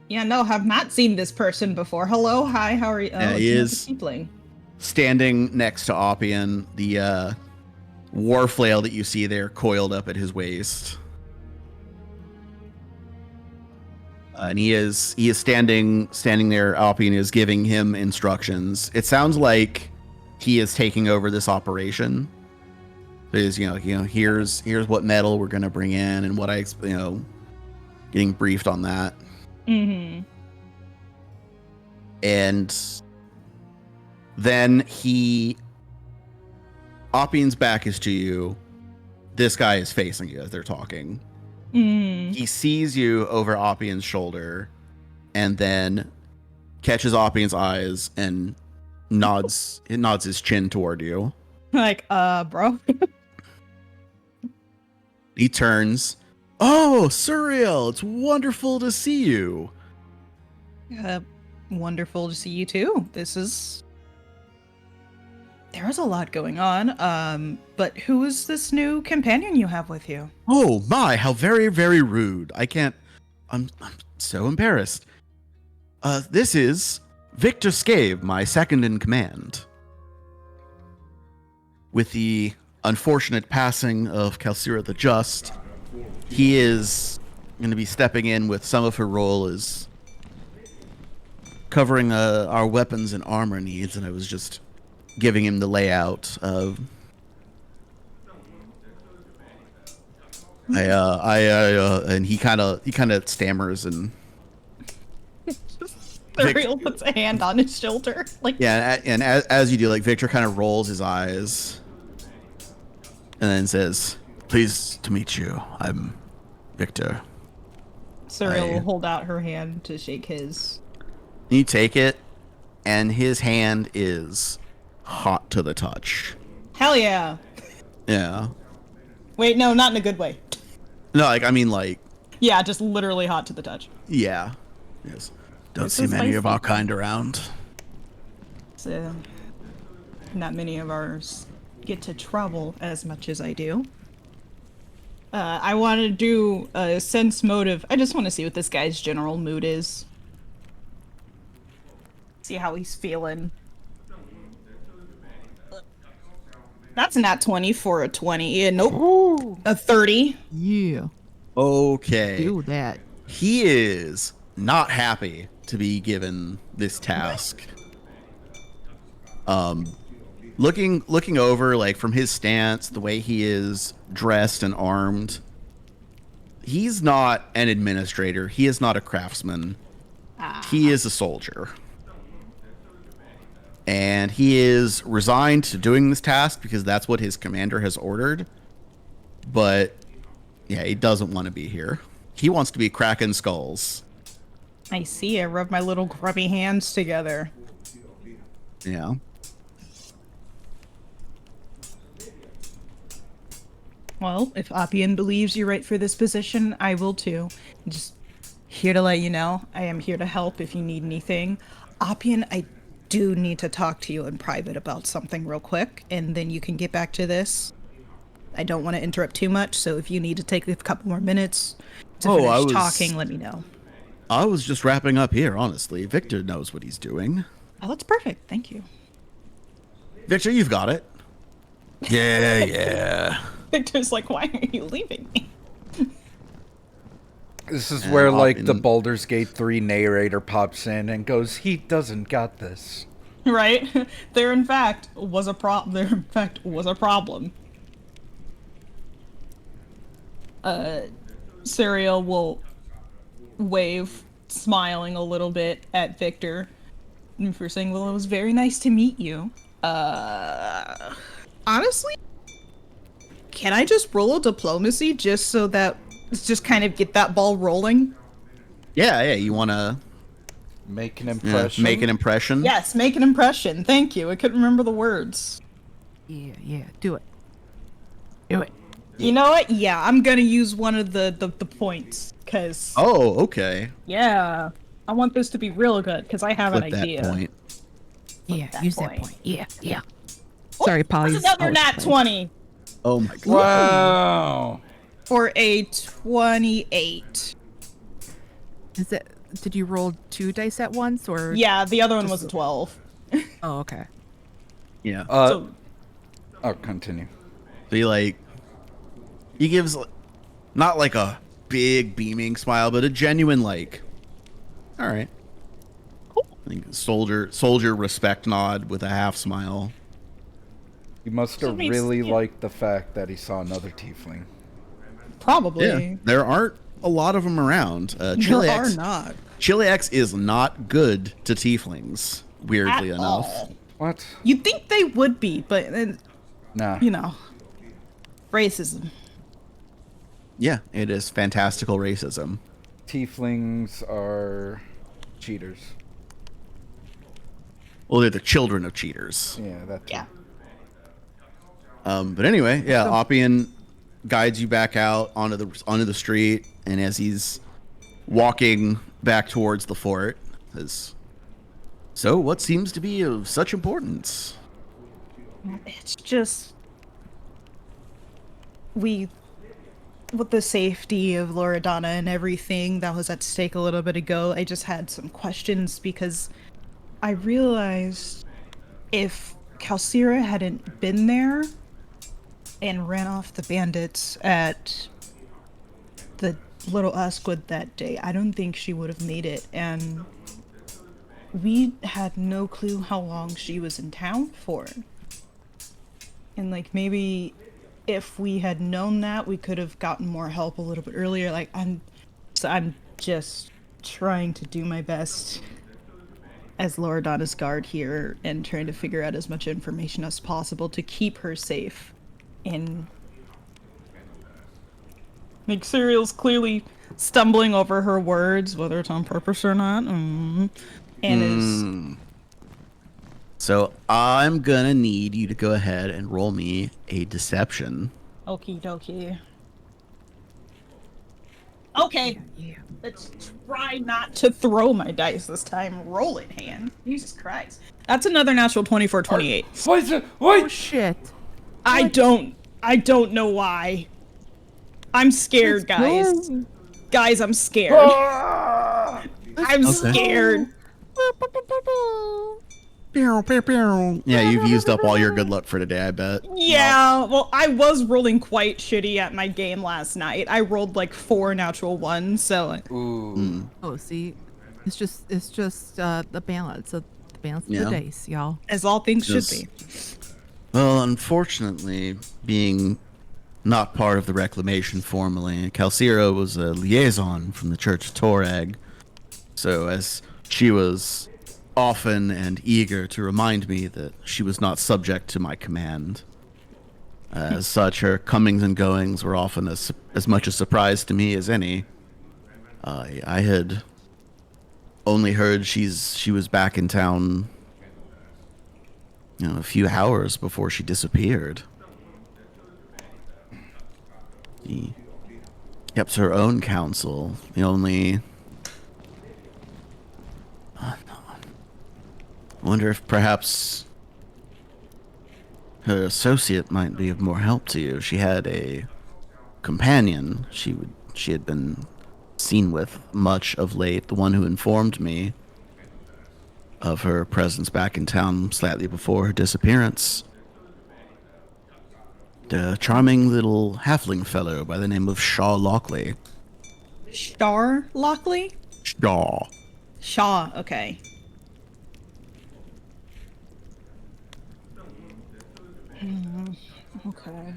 yeah, no, have not seen this person before. Hello, hi, how are you? Oh, Yeah, he it's is. another Tiefling. Standing next to Oppian, the war flail that you see there coiled up at his waist. And he is standing there. Oppian is giving him instructions. It sounds like he is taking over this operation. Is here's what metal we're gonna bring in and what getting briefed on that. Mm-hmm. And then Oppian's back is to you. This guy is facing you as they're talking. Mm. He sees you over Oppian's shoulder and then catches Oppian's eyes and nods his chin toward you. Like, bro. He turns. Oh, Surreal, it's wonderful to see you. Wonderful to see you too. There's a lot going on. But who is this new companion you have with you? Oh my, how very, very rude. I'm so embarrassed. This is Victor Scave, my second in command. With the unfortunate passing of Kalsira the Just, he is going to be stepping in with some of her role as covering our weapons and armor needs, and I was just giving him the layout of and he kind of stammers and Ariel puts a hand on his shoulder. Like, yeah, and as you do, like, Victor kind of rolls his eyes and then says, "Pleased to meet you. I'm Victor." Cyril will hold out her hand to shake his. You take it, and his hand is hot to the touch. Hell yeah. Yeah. Wait, no, not in a good way. No, I mean, Yeah, just literally hot to the touch. yeah. Yes. Don't This see is many of spicy. our kind around. So, not many of ours get to travel as much as I do. I want to do a sense motive. I just want to see what this guy's general mood is. See how he's feeling. That's not 20 for a 20. Yeah, nope. Ooh. A 30. Yeah. Okay. Do that. He is not happy to be given this task. Looking over, like, from his stance, the way he is dressed and armed, he's not an administrator. He is not a craftsman. He is a soldier. And he is resigned to doing this task because that's what his commander has ordered. But yeah, he doesn't want to be here. He wants to be cracking skulls. I see. I rub my little grubby hands together. Yeah. Well, if Oppian believes you're right for this position, I will too. Just here to let you know, I am here to help if you need anything. Oppian, I do need to talk to you in private about something real quick, and then you can get back to this. I don't want to interrupt too much, so if you need to take a couple more minutes to finish talking, let me know. I was just wrapping up here, honestly. Victor knows what he's doing. Oh, that's perfect. Thank you. Victor, you've got it. Yeah. Victor's like, why are you leaving me? This is And where, like, the Oppian- Baldur's Gate 3 narrator pops in and goes, "He doesn't got this." Right? There, in fact, was a problem. Serial will wave, smiling a little bit at Victor. And for saying, well, it was very nice to meet you. Honestly, can I just roll a diplomacy just so that let's just kind of get that ball rolling? Yeah, you want to Make an impression. make an impression? Yes, make an impression. Thank you. I couldn't remember the words. Yeah, do it. Do it. You know what? Yeah, I'm gonna use one of the points, cause Oh, okay. yeah, I want this to be real good, because I have Flip an that idea. point. Yeah, that use point. that point. Yeah. Sorry, Polly. That's another nat 20 Oh my god. Wow. for a 28. Is it? Did you roll 2 dice at once, or? Yeah, the other one was a 12. Oh, okay. Yeah. So Oh, continue. So he gives not like a big beaming smile, but a genuine like, all right. Like soldier respect nod with a half smile. He must have means- really yeah. liked the fact that he saw another tiefling. probably There aren't a lot of them around. there Chile are X, not Chile X is not good to tieflings, weirdly at enough. all. What? You'd think they would be, but Nah. you know, racism. Yeah, it is fantastical racism. Tieflings are cheaters. Well, they're the children of cheaters. Yeah, that's Yeah. But anyway, yeah, Oppian guides you back out onto the street, and as he's walking back towards the fort, says, "So, what seems to be of such importance?" It's just with the safety of Loredana and everything that was at stake a little bit ago, I just had some questions because I realized if Calcira hadn't been there and ran off the bandits at the Little Asquith that day, I don't think she would have made it, and we had no clue how long she was in town for. And like maybe if we had known that, we could have gotten more help a little bit earlier. Like I'm just trying to do my best as Loredana's guard here and trying to figure out as much information as possible to keep her safe. And like Serial's clearly stumbling over her words, whether it's on purpose or not. And is So I'm gonna need you to go ahead and roll me a deception. okie dokie. Okay. Yeah. Let's try not to throw my dice this time. Roll it, hand. Jesus Christ. That's another natural 24, 28. Wait! Oh shit. I don't know why. I'm scared, guys. Guys, I'm scared. I'm scared. Yeah, you've used up all your good luck for today, I bet. Yeah, well, I was rolling quite shitty at my game last night. I rolled like 4 natural ones, so Ooh. Oh, see, it's just the balance of Yeah. the dice, y'all. as all things should Just- be. Well, unfortunately, being not part of the reclamation formally, Calcira was a liaison from the Church of Torag. So as she was often and eager to remind me that she was not subject to my command. As such, her comings and goings were often as much a surprise to me as any. I had only heard she was back in town, a few hours before she disappeared. She kept her own counsel. The only... I wonder if perhaps her associate might be of more help to you. She had a companion she had been seen with much of late, the one who informed me of her presence back in town slightly before her disappearance. The charming little halfling fellow by the name of Shaw Lockley. Star Lockley? Shaw. Shaw, okay. Okay.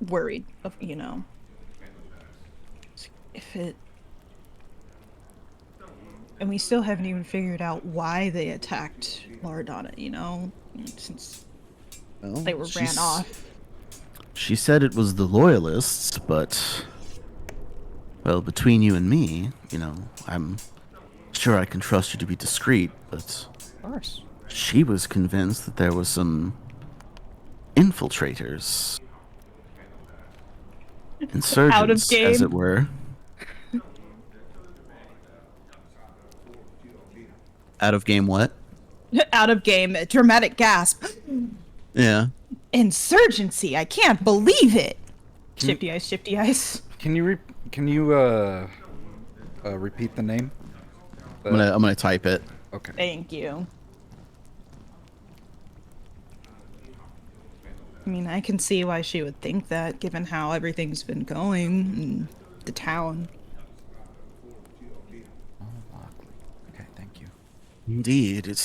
worried of, if it. And we still haven't even figured out why they attacked Loredana, since Well, they were ran off. She said it was the loyalists, but well, between you and me, I'm sure I can trust you to be discreet, but Of course. she was convinced that there was some infiltrators, insurgents, game. as it were. Out of game what? Out of game, dramatic gasp. Yeah. Insurgency, I can't believe it. Shifty eyes, shifty eyes. Can you repeat the name? I'm gonna type it. Okay. Thank you. I mean, I can see why she would think that, given how everything's been going in the town. Okay, thank you. Indeed,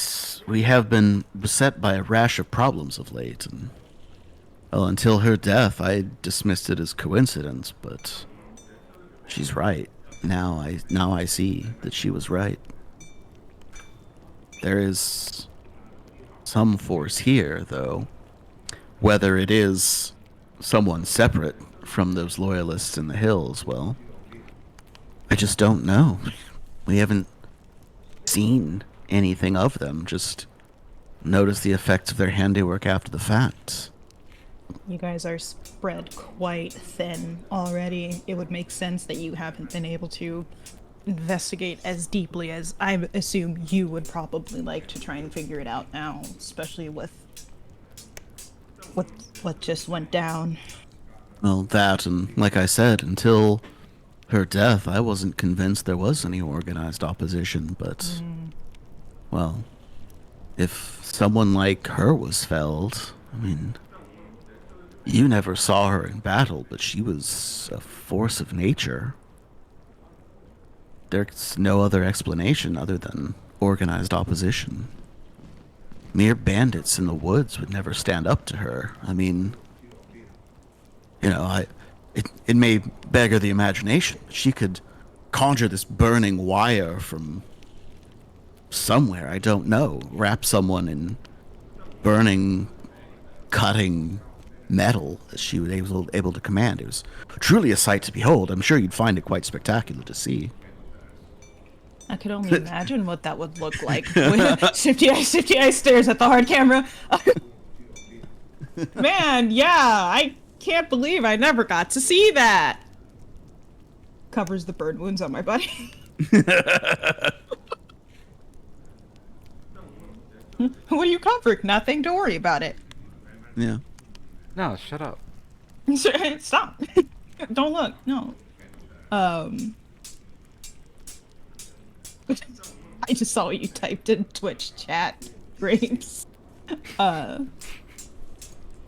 we have been beset by a rash of problems of late, and well, until her death, I dismissed it as coincidence. But she's right. Now I see that she was right. There is some force here, though. Whether it is someone separate from those loyalists in the hills, well, I just don't know. We haven't seen anything of them, just noticed the effects of their handiwork after the fact. You guys are spread quite thin already. It would make sense that you haven't been able to investigate as deeply as I assume you would probably like to try and figure it out now, especially with what just went down. Well, that, and like I said, until her death, I wasn't convinced there was any organized opposition, but, well, if someone like her was felled, I mean, you never saw her in battle, but she was a force of nature. There's no other explanation other than organized opposition. Mere bandits in the woods would never stand up to her. I mean, it may beggar the imagination. She could conjure this burning wire from somewhere, I don't know, wrap someone in burning, cutting metal that she was able to command. It was truly a sight to behold. I'm sure you'd find it quite spectacular to see. I could only imagine what that would look like. Shifty Eye stares at the hard camera. Man, yeah, I can't believe I never got to see that. Covers the burn wounds on my body. What do you cover? Nothing. Don't worry about it. Yeah. No, shut up. Stop. Don't look. No. I just saw what you typed in Twitch chat. Grapes. And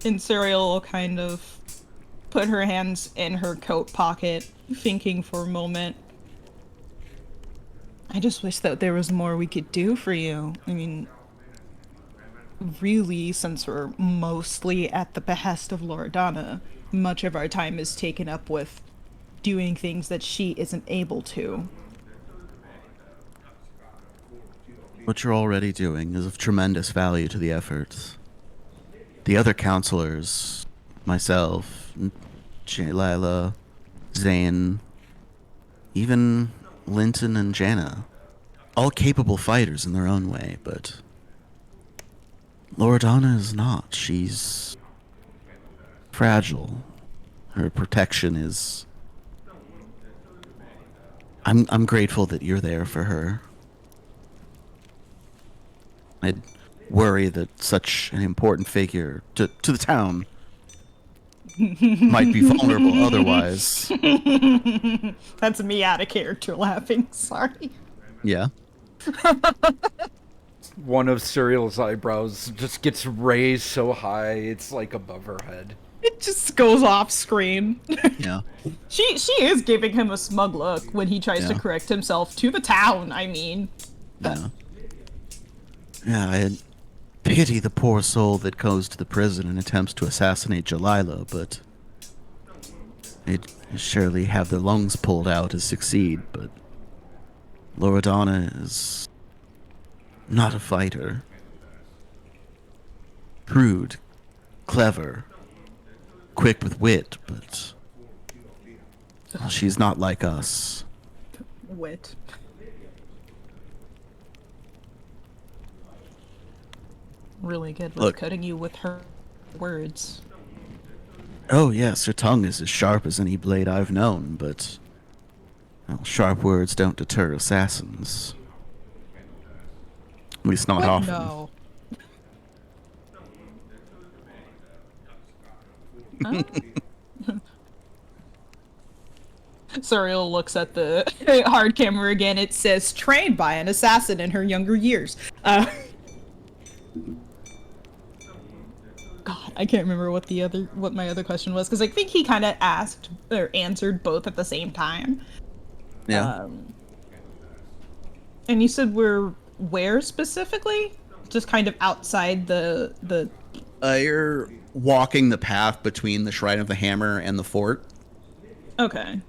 Serial will kind of put her hands in her coat pocket, thinking for a moment. I just wish that there was more we could do for you. I mean, really, since we're mostly at the behest of Loredana, much of our time is taken up with doing things that she isn't able to. What you're already doing is of tremendous value to the efforts. The other counselors, myself, Lila, Zane, even Linton and Jana, all capable fighters in their own way, but Loredana is not. She's fragile. Her protection is... I'm grateful that you're there for her. I'd worry that such an important figure to the town might be vulnerable otherwise. That's me out of character laughing. Sorry. Yeah. One of Serial's eyebrows just gets raised so high it's like above her head. It just goes off screen. Yeah. She is giving him a smug look when he tries to Yeah. correct himself to the town, I mean. Yeah. Yeah, I pity the poor soul that goes to the prison and attempts to assassinate Jalila, but they'd surely have their lungs pulled out to succeed, but Loredana is not a fighter. Crude, clever, quick with wit, but well, she's not like us. Wit. Really good with Look. cutting you with her words. Oh yes, her tongue is as sharp as any blade I've known, but well, sharp words don't deter assassins. At least not What? often. No. Huh? Suriel looks at the hard camera again. It says trained by an assassin in her younger years. God, I can't remember what my other question was, because I think he kind of asked or answered both at the same time. Yeah. And you said we're where specifically? Just kind of outside the. You're walking the path between the Shrine of the Hammer and the fort. Okay.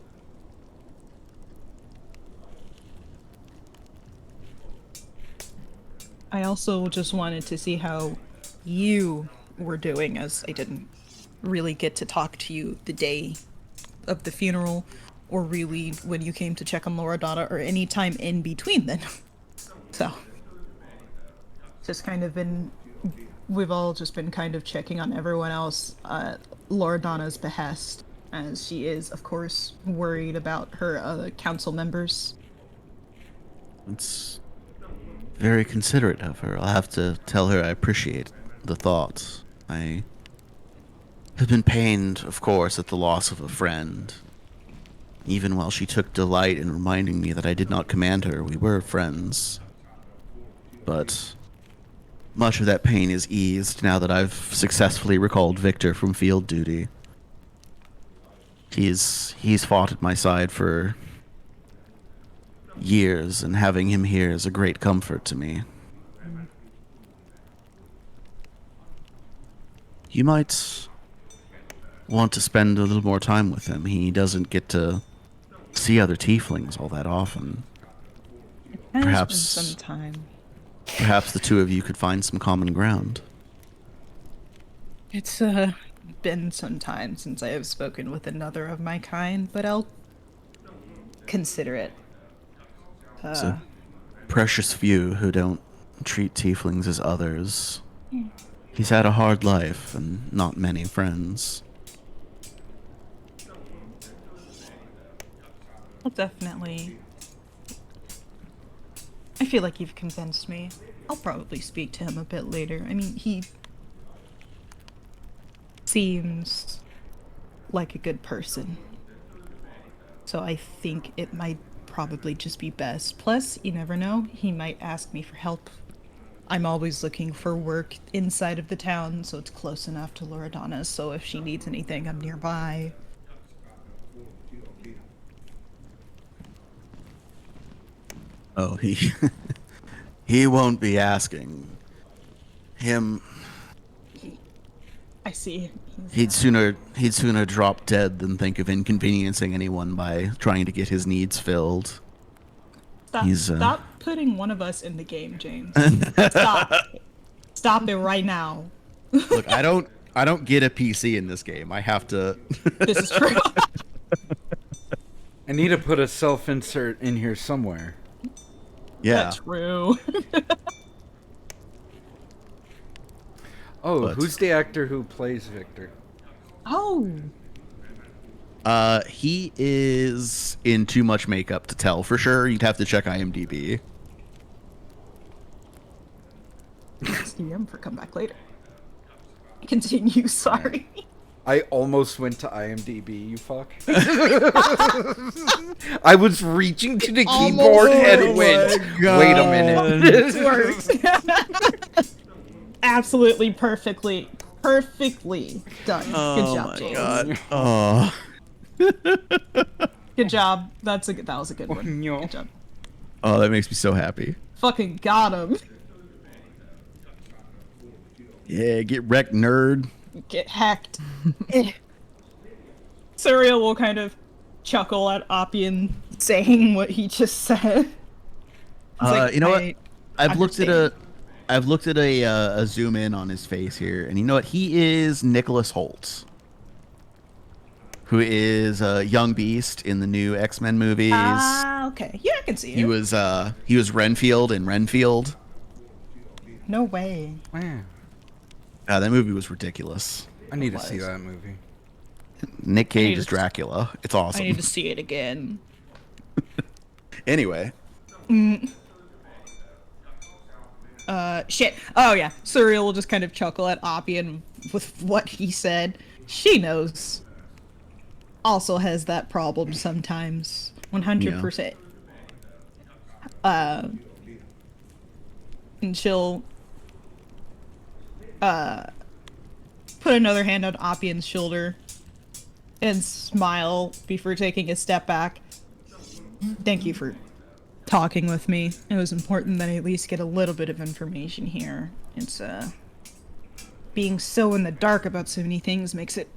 I also just wanted to see how you were doing, as I didn't really get to talk to you the day of the funeral, or really when you came to check on Loredana, or any time in between then. So, just kind of we've all just been kind of checking on everyone else at Loredana's behest, as she is, of course, worried about her council members. It's very considerate of her. I'll have to tell her I appreciate the thought. I have been pained, of course, at the loss of a friend. Even while she took delight in reminding me that I did not command her, we were friends. But much of that pain is eased now that I've successfully recalled Victor from field duty. He's fought at my side for years, and having him here is a great comfort to me. You might want to spend a little more time with him. He doesn't get to see other tieflings all that often. Perhaps some time. Perhaps the two of you could find some common ground. It's been some time since I have spoken with another of my kind, but I'll consider it. It's a precious few who don't treat tieflings as others. He's had a hard life and not many friends. I'll definitely. I feel like you've convinced me. I'll probably speak to him a bit later. I mean, he seems like a good person. So I think it might probably just be best. Plus, you never know, he might ask me for help. I'm always looking for work inside of the town, so it's close enough to Loredana, so if she needs anything, I'm nearby. Oh, he won't be asking. I see. He'd sooner drop dead than think of inconveniencing anyone by trying to get his needs filled. Stop putting one of us in the game, James. Stop it right now. Look, I don't get a PC in this game. I have to. This is true. I need to put a self-insert in here somewhere. Yeah. That's true. Oh, But- who's the actor who plays Victor? Oh. He is in too much makeup to tell for sure. You'd have to check IMDb. Ask DM for come back later. Continue, sorry. I almost went to IMDb, you fuck. I was reaching to the keyboard and went, wait a minute. Worked. Absolutely perfectly done. Good job, James. God. Oh. Good job. That was a good one. Good job. Oh, that makes me so happy. Fucking got him. Yeah, get wrecked, nerd. Get hacked. Suriel will kind of chuckle at Oppian saying what he just said. It's like, you know what? I I've looked at understand. a zoom in on his face here, and you know what? He is Nicholas Holt, who is young Beast in the new X-Men movies. Ah, okay. Yeah, I can see He it. was Renfield in Renfield. No way. Man, That movie was ridiculous. I need to was. see that movie. Nick I need Cage to is Dracula. It's I awesome. need to see it again. Anyway, Shit. Oh yeah. Suriel will just kind of chuckle at Oppian with what he said. She knows. Also has that problem sometimes. 100%. And she'll put another hand on Oppian's shoulder and smile before taking a step back. Thank you for talking with me. It was important that I at least get a little bit of information here. It's being so in the dark about so many things makes it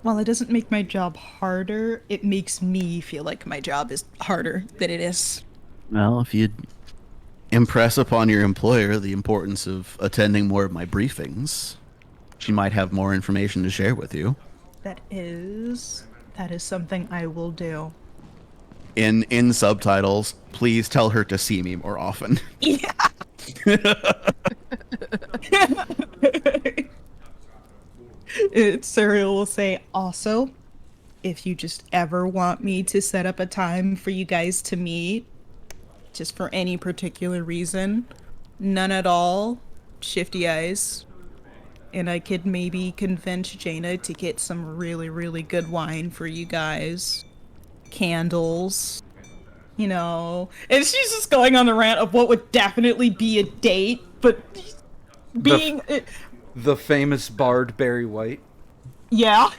while it doesn't make my job harder, it makes me feel like my job is harder than it is. well, if you'd impress upon your employer the importance of attending more of my briefings, she might have more information to share with you. That is something I will do. In subtitles, please tell her to see me more often. Yeah. Suriel will say, also, if you just ever want me to set up a time for you guys to meet, just for any particular reason, none at all, shifty eyes, and I could maybe convince Jaina to get some really, really good wine for you guys. Candles. You know. And she's just going on the rant of what would definitely be a date, but being... The famous bard Barry White. yeah.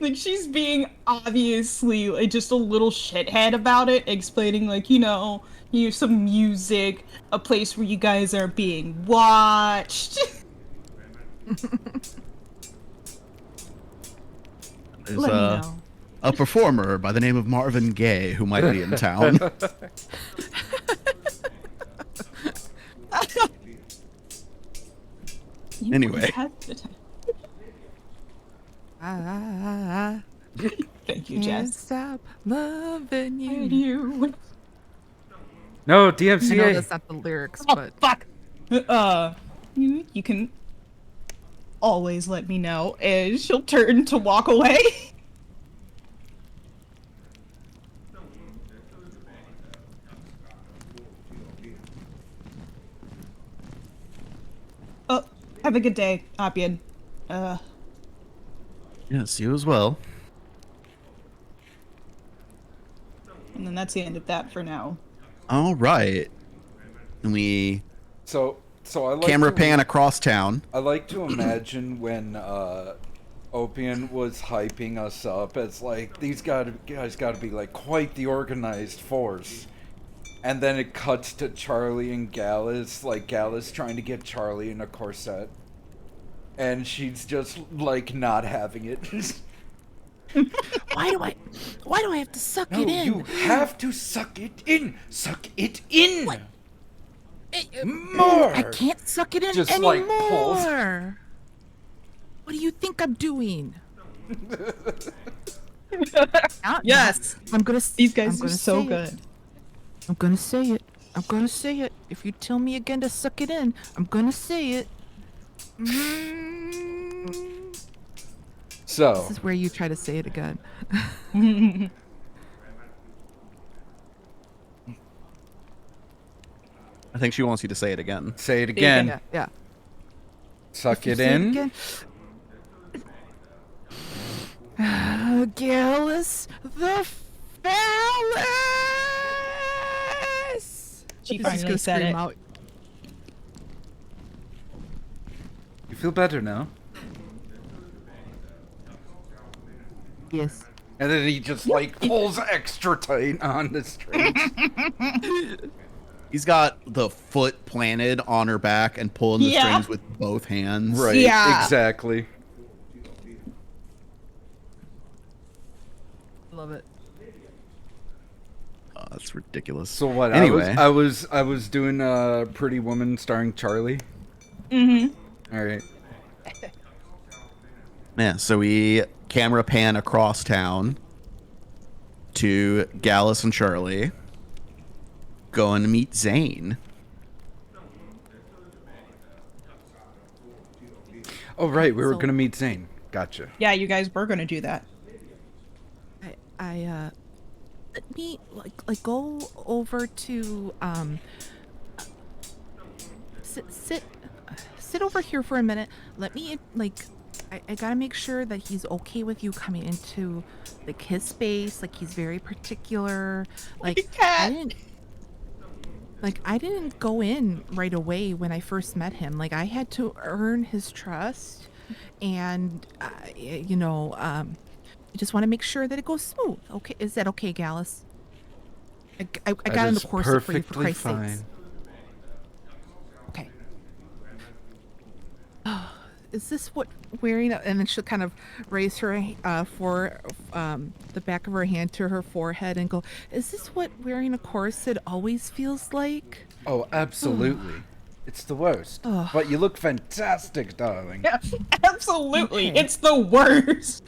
Like, she's being obviously like, just a little shithead about it, explaining, like, you know, some music, a place where you guys are being watched. There's Let me know. a performer by the name of Marvin Gaye who might be in town. You Anyway. guys have the time. Thank you, Can't Jess. stop loving you. You. No, I know DMCA. that's not the lyrics, Oh, but fuck. You can always let me know, and she'll turn to walk away. Oh, have a good day, Oppian. Yes, you as well. And then that's the end of that for now. All right. And we So I like camera to, pan across town. I like to imagine when Opian was hyping us up as like these guys got to be like quite the organized force, and then it cuts to Charlie and Gallus, like Gallus trying to get Charlie in a corset, and she's just like not having it. why do I have to suck No, it in? you have to suck it in. Suck it in. What? More. I can't suck it in Just, anymore. like, pulls. What do you think I'm doing? Yes, I'm gonna. these I'm guys are gonna so say it. good. I'm gonna say it. I'm gonna say it. If you tell me again to suck it in, I'm gonna say it. So This is where you try to say it again. I think she wants you to say it again. say it again. Yeah. Suck You it say in. again. Gallus the phallus. She He's just finally gonna said scream it. out. You feel better now. Yes. And then he just like pulls extra tight on the string. He's got the foot planted on her back and pulling the Yeah. strings with both hands. Right. Yeah. Exactly. Love it. Oh, that's ridiculous. So what? Anyway. I was doing Pretty Woman starring Charlie. Mm-hmm. All right. Yeah, so we camera pan across town to Gallus and Charlie going to meet Zane. Oh right, we were So- gonna meet Zane. Gotcha. Yeah, you guys were gonna do that. I let me like go over to sit over here for a minute. Let me I gotta make sure that he's okay with you coming into like his space. Like he's very particular. Like a cat. I didn't go in right away when I first met him. Like I had to earn his trust, and I just want to make sure that it goes smooth. Okay, is that okay, Gallus? I That got in the is course for you, for perfectly Christ's sakes. fine. Okay. Is this what wearing? And then she'll kind of raise her the back of her hand to her forehead and go, "Is this what wearing a corset always feels like?" Oh, absolutely. It's the worst. Ugh. But you look fantastic, darling. Yeah, absolutely. Okay. It's the worst.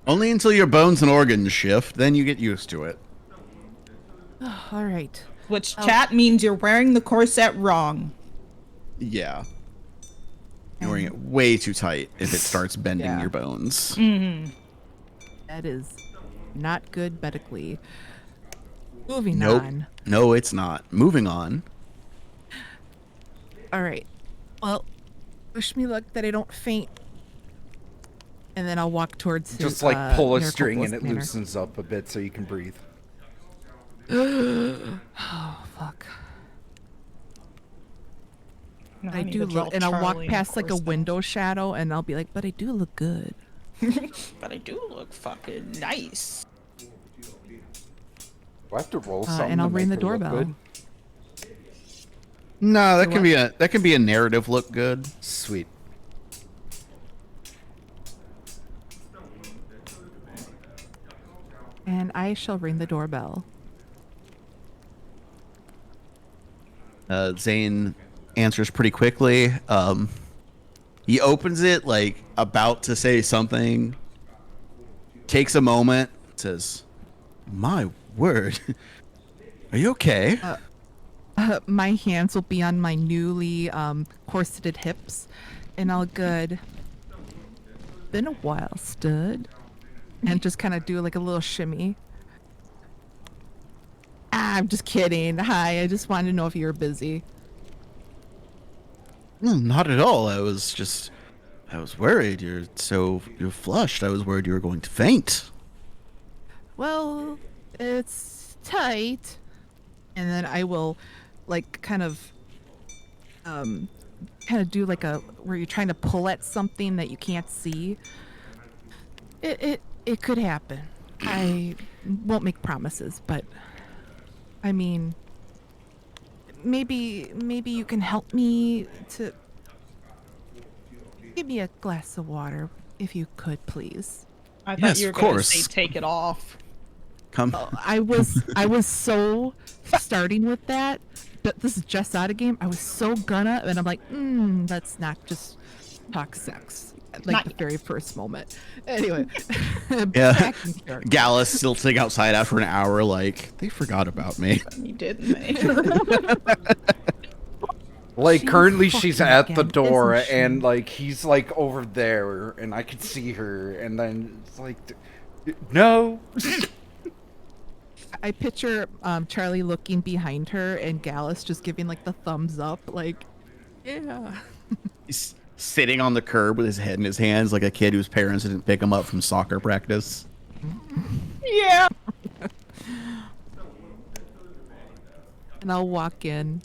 Only until your bones and organs shift, then you get used to it. All right. Which chat means you're wearing the corset wrong. Yeah. You're wearing it way too tight if it starts bending Yeah. your bones. That is not good medically. Moving Nope. on. No, it's not. Moving on. All right. Well, wish me luck that I don't faint. And then I'll walk towards his, Just like pull a Maricopa string and it manor. loosens up a bit so you can breathe. Oh, fuck. No, I need do to draw look, and I'll walk Charlie in past like a corset. window shadow, and I'll be like, but I do look good. But I do look fucking nice. Do I have to roll something And I'll to ring the make her look doorbell. good? No, that So can be a narrative look good. Sweet. And I shall ring the doorbell. Zane answers pretty quickly. He opens it like about to say something, takes a moment, says, "My word, are you okay?" My hands will be on my newly corseted hips, and I'll good. Been a while, stud. And just kind of do like a little shimmy. I'm just kidding. Hi, I just wanted to know if you were busy. Not at all. I was worried. You're flushed. I was worried you were going to faint. Well, it's tight. And then I will like kind of do like a where you're trying to pull at something that you can't see. It could happen. I won't make promises, but I mean, maybe you can help me to give me a glass of water if you could, please. I thought Yes, you were of going to course. say take it off. Come. I was so starting with that, but this is just out of game. I was so gonna, and I'm like, let's not just talk sex at like Not the yet. very first moment. Anyway, Yeah. back in character. Gallus still sitting outside after an hour, like they forgot about me. You didn't they? Like She's currently she's fucking at the again, door isn't she? and like he's like over there and I can see her and then it's like no. I picture Charlie looking behind her and Gallus just giving like the thumbs up, like, yeah. He's sitting on the curb with his head in his hands, like a kid whose parents didn't pick him up from soccer practice. Yeah. And I'll walk in.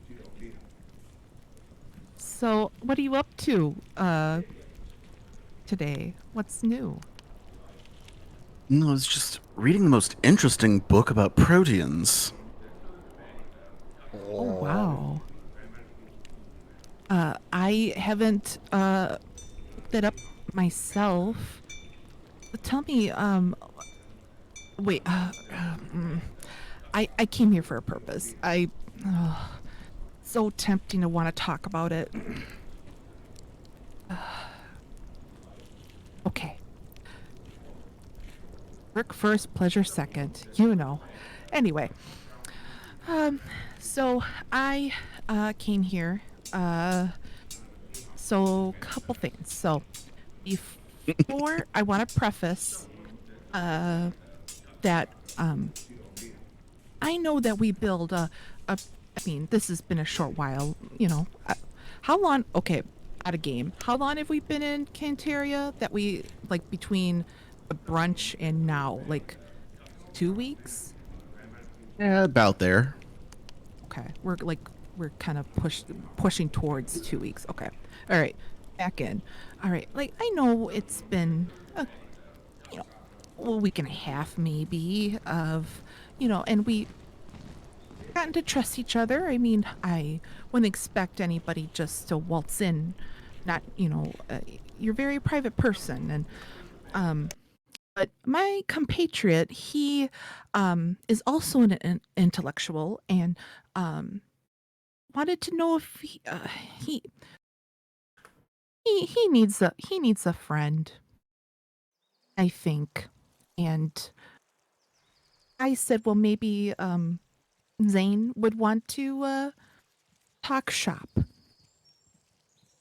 So, what are you up to today? What's new? No, I was just reading the most interesting book about proteans. I haven't looked it up myself. Tell me, wait, I came here for a purpose. So tempting to want to talk about it. Okay. Work first, pleasure second. You know. Anyway, um, so I came here. So couple things. So before I want to preface that I know that we build a I mean, this has been a short while, you know. How long? Okay, out of game. How long have we been in Cantaria? That we like between the brunch and now, like 2 weeks? Yeah, about there. Okay, we're kind of pushing towards 2 weeks. Okay, all right, back in. All right, like I know it's been you know a week and a half maybe of and we gotten to trust each other. I mean, I wouldn't expect anybody just to waltz in. Not, you're a very private person, and but my compatriot, he is also an intellectual, and um, wanted to know if he he needs a friend. I think, and I said, well, maybe Zane would want to talk shop.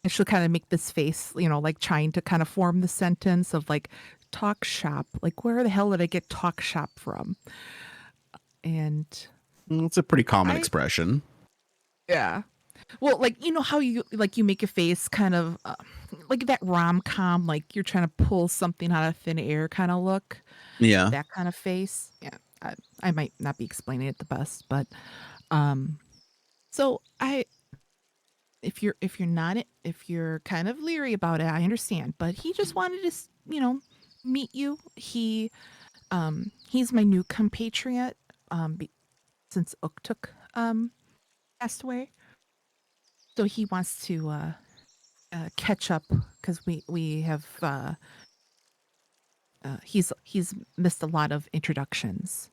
And she'll kind of make this face, like trying to kind of form the sentence of like talk shop. Like, where the hell did I get talk shop from? And It's a pretty common I, expression. yeah. Well, like, how you make a face kind of like that rom com, like you're trying to pull something out of thin air kind of look, Yeah. that kind of face. Yeah. I might not be explaining it the best, but um, so if you're kind of leery about it, I understand. But he just wanted to, meet you. He's my new compatriot. Since Uktuk passed away, so he wants to catch up because we have he's missed a lot of introductions.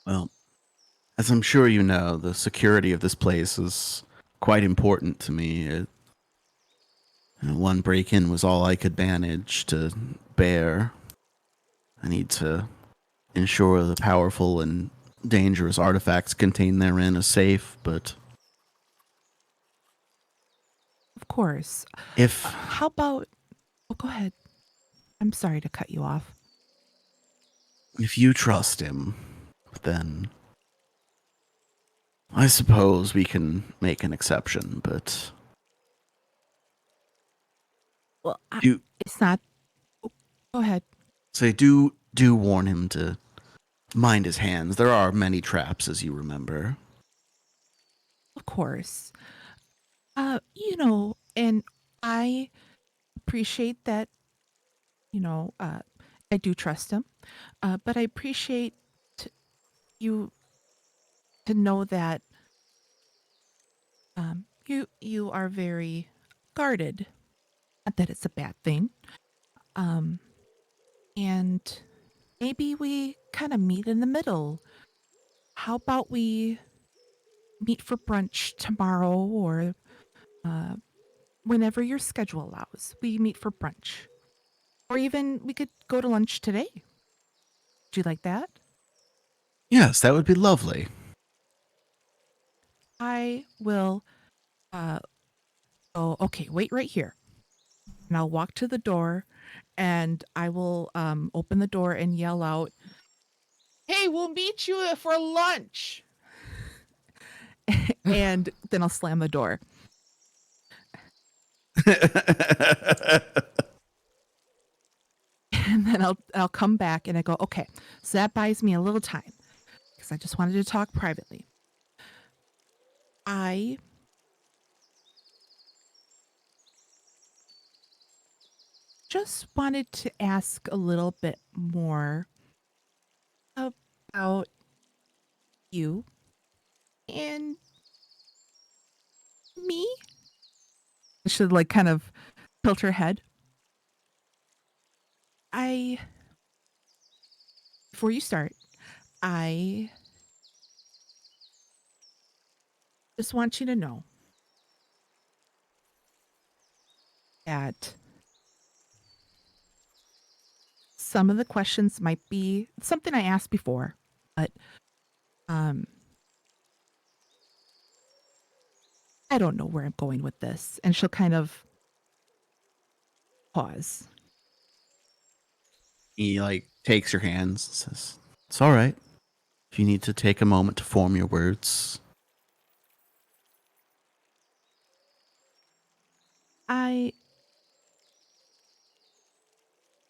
Well, as I'm sure you know, the security of this place is quite important to me. One break-in was all I could manage to bear. I need to ensure the powerful and dangerous artifacts contained therein are safe, but Of course. if How about? Oh, go ahead. I'm sorry to cut you off. you trust him, then I suppose we can make an exception, but Well, do it's not. Oh, go ahead. say do warn him to mind his hands. There are many traps, as you remember. Of course. And I appreciate that, I do trust him. But I appreciate you to know that you are very guarded. Not that it's a bad thing. Um, and maybe we kind of meet in the middle. How about we meet for brunch tomorrow or uh, whenever your schedule allows? We meet for brunch. Or even we could go to lunch today. Do you like that? Yes, that would be lovely. I will uh okay, wait right here. And I'll walk to the door and I will open the door and yell out, "Hey, we'll meet you for lunch." And then I'll slam the door. And then I'll come back and I go, "Okay, so that buys me a little time because I just wanted to talk privately. I just wanted to ask a little bit more about you And me? Should like kind of tilt her head. I Before you start, I just want you to know that some of the questions might be something I asked before, but um I don't know where I'm going with this. And she'll kind of pause. He like takes your hands and says, "It's all right. If you need to take a moment to form your words." I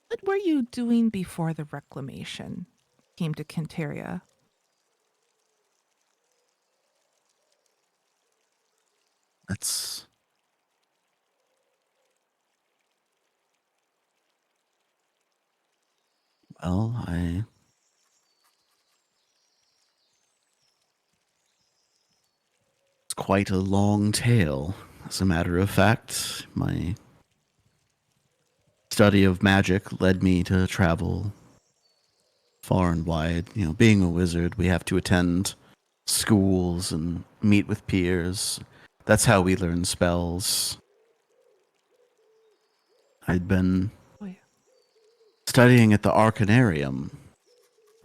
What were you doing before the reclamation came to Kinteria? That's well, I it's quite a long tale. As a matter of fact, my study of magic led me to travel far and wide. You know, being a wizard, we have to attend schools and meet with peers. That's how we learn spells. I'd been Oh yeah. studying at the Arcanarium.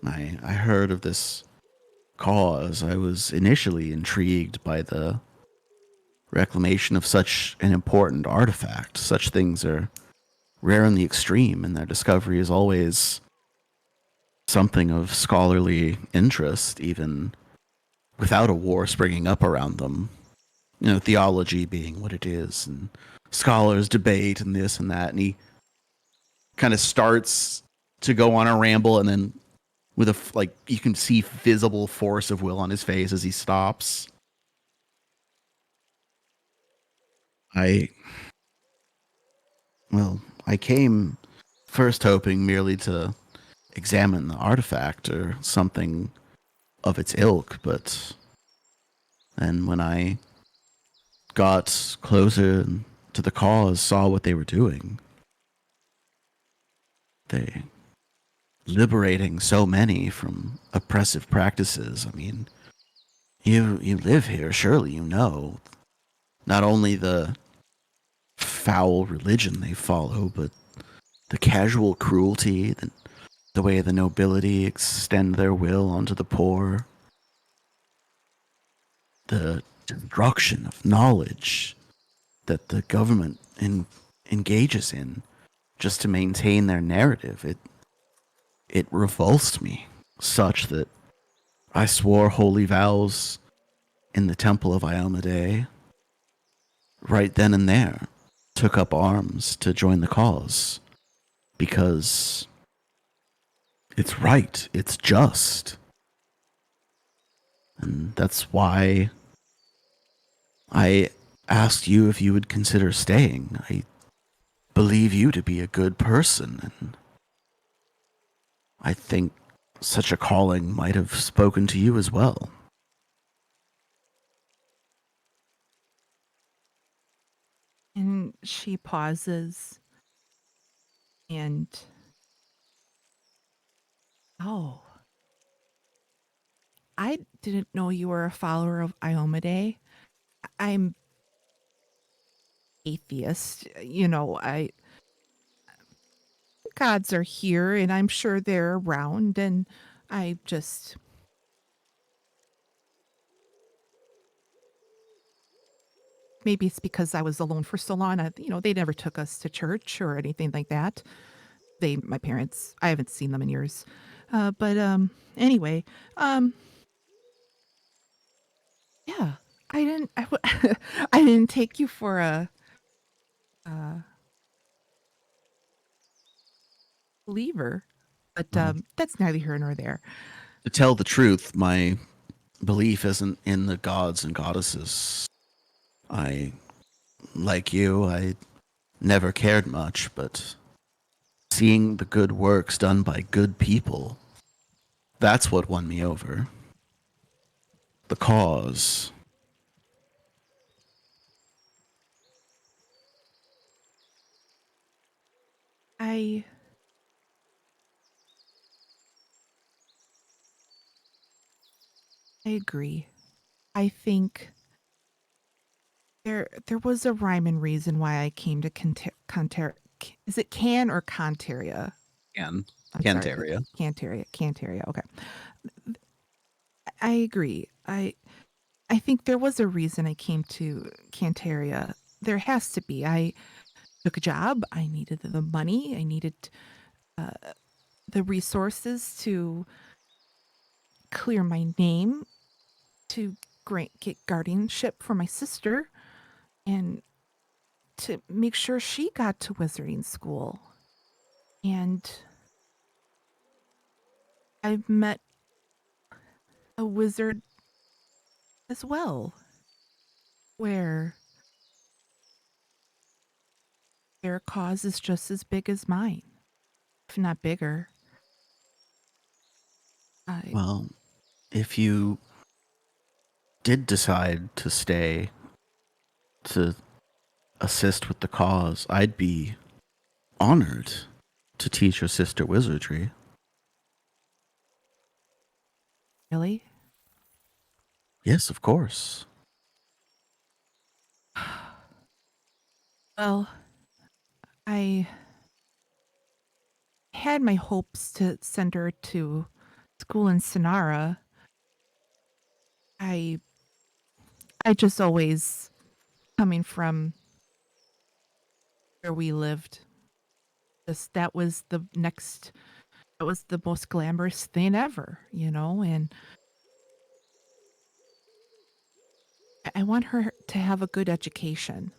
I heard of this cause. I was initially intrigued by the reclamation of such an important artifact. Such things are rare in the extreme, and their discovery is always something of scholarly interest, even without a war springing up around them. You know, theology being what it is, and scholars debate and this and that, and he kind of starts to go on a ramble, and then with like you can see visible force of will on his face as he stops. I well, I came first hoping merely to examine the artifact or something of its ilk, but then when I got closer to the cause, saw what they were doing, they liberating so many from oppressive practices. I mean, you live here, surely you know not only the foul religion they follow, but the casual cruelty, the way the nobility extend their will onto the poor, the destruction of knowledge that the government engages in just to maintain their narrative. It revolts me such that I swore holy vows in the temple of Iomade right then and there, took up arms to join the cause because it's right, it's just. And that's why I asked you if you would consider staying. I believe you to be a good person, and I think such a calling might have spoken to you as well. And she pauses and oh, I didn't know you were a follower of Iomade. I'm atheist. You know, I gods are here and I'm sure they're around and I just maybe it's because I was alone for so long. They never took us to church or anything like that. My parents, I haven't seen them in years. But anyway, um, yeah, I didn't take you for a uh, believer, but Well, that's neither here nor there. to tell the truth, my belief isn't in the gods and goddesses. I, like you, I never cared much, but seeing the good works done by good people, that's what won me over. the cause. I agree. I think there was a rhyme and reason why I came to is it Can or Cantaria? And I'm sorry, Cantaria. Okay, I agree. I think there was a reason I came to Cantaria. There has to be. I took a job. I needed the money. I needed uh, the resources to clear my name, to get guardianship for my sister, and to make sure she got to wizarding school. And I've met a wizard as well, where their cause is just as big as mine, if not bigger. I Well, if you did decide to stay to assist with the cause, I'd be honored to teach your sister wizardry. really, Yes, of course. well, I had my hopes to send her to school in Sonara. I I just always coming from where we lived. Just that was the most glamorous thing ever, and I want her to have a good education.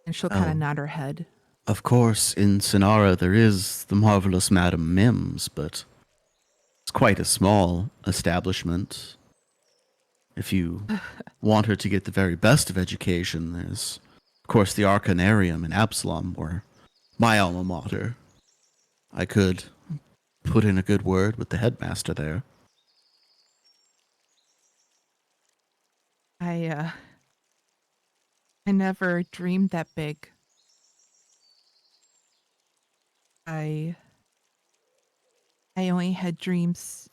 And she'll kind of Oh, nod her head. of course, in Sonara there is the marvelous Madame Mims, but it's quite a small establishment. If you want her to get the very best of education, there's, of course, the Arcanarium in Absalom, or my alma mater. I could put in a good word with the headmaster there. I I never dreamed that big. I I only had dreams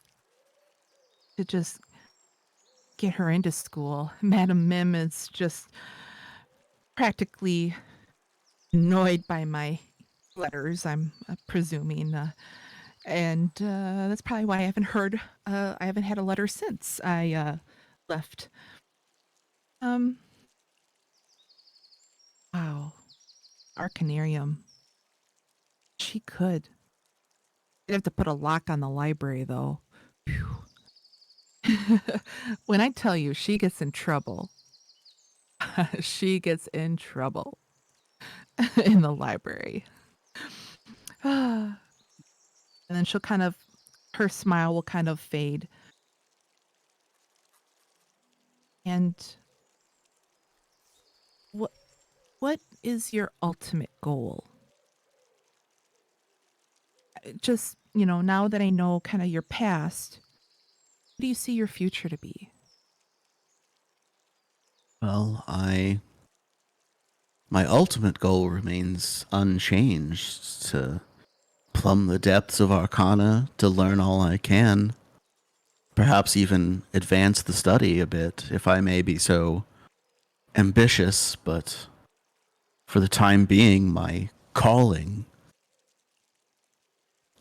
to just get her into school. Madam Mim is just practically annoyed by my letters, I'm presuming. And that's probably why I haven't had a letter since I left. Um, wow. Arcanarium. She could. I'd have to put a lock on the library, though. Phew. When I tell you she gets in trouble, she gets in trouble in the library. And then her smile will kind of fade. And what what is your ultimate goal? Just, now that I know kind of your past, what do you see your future to be? Well, my ultimate goal remains unchanged, to plumb the depths of Arcana, to learn all I can, perhaps even advance the study a bit, if I may be so ambitious, but for the time being, my calling,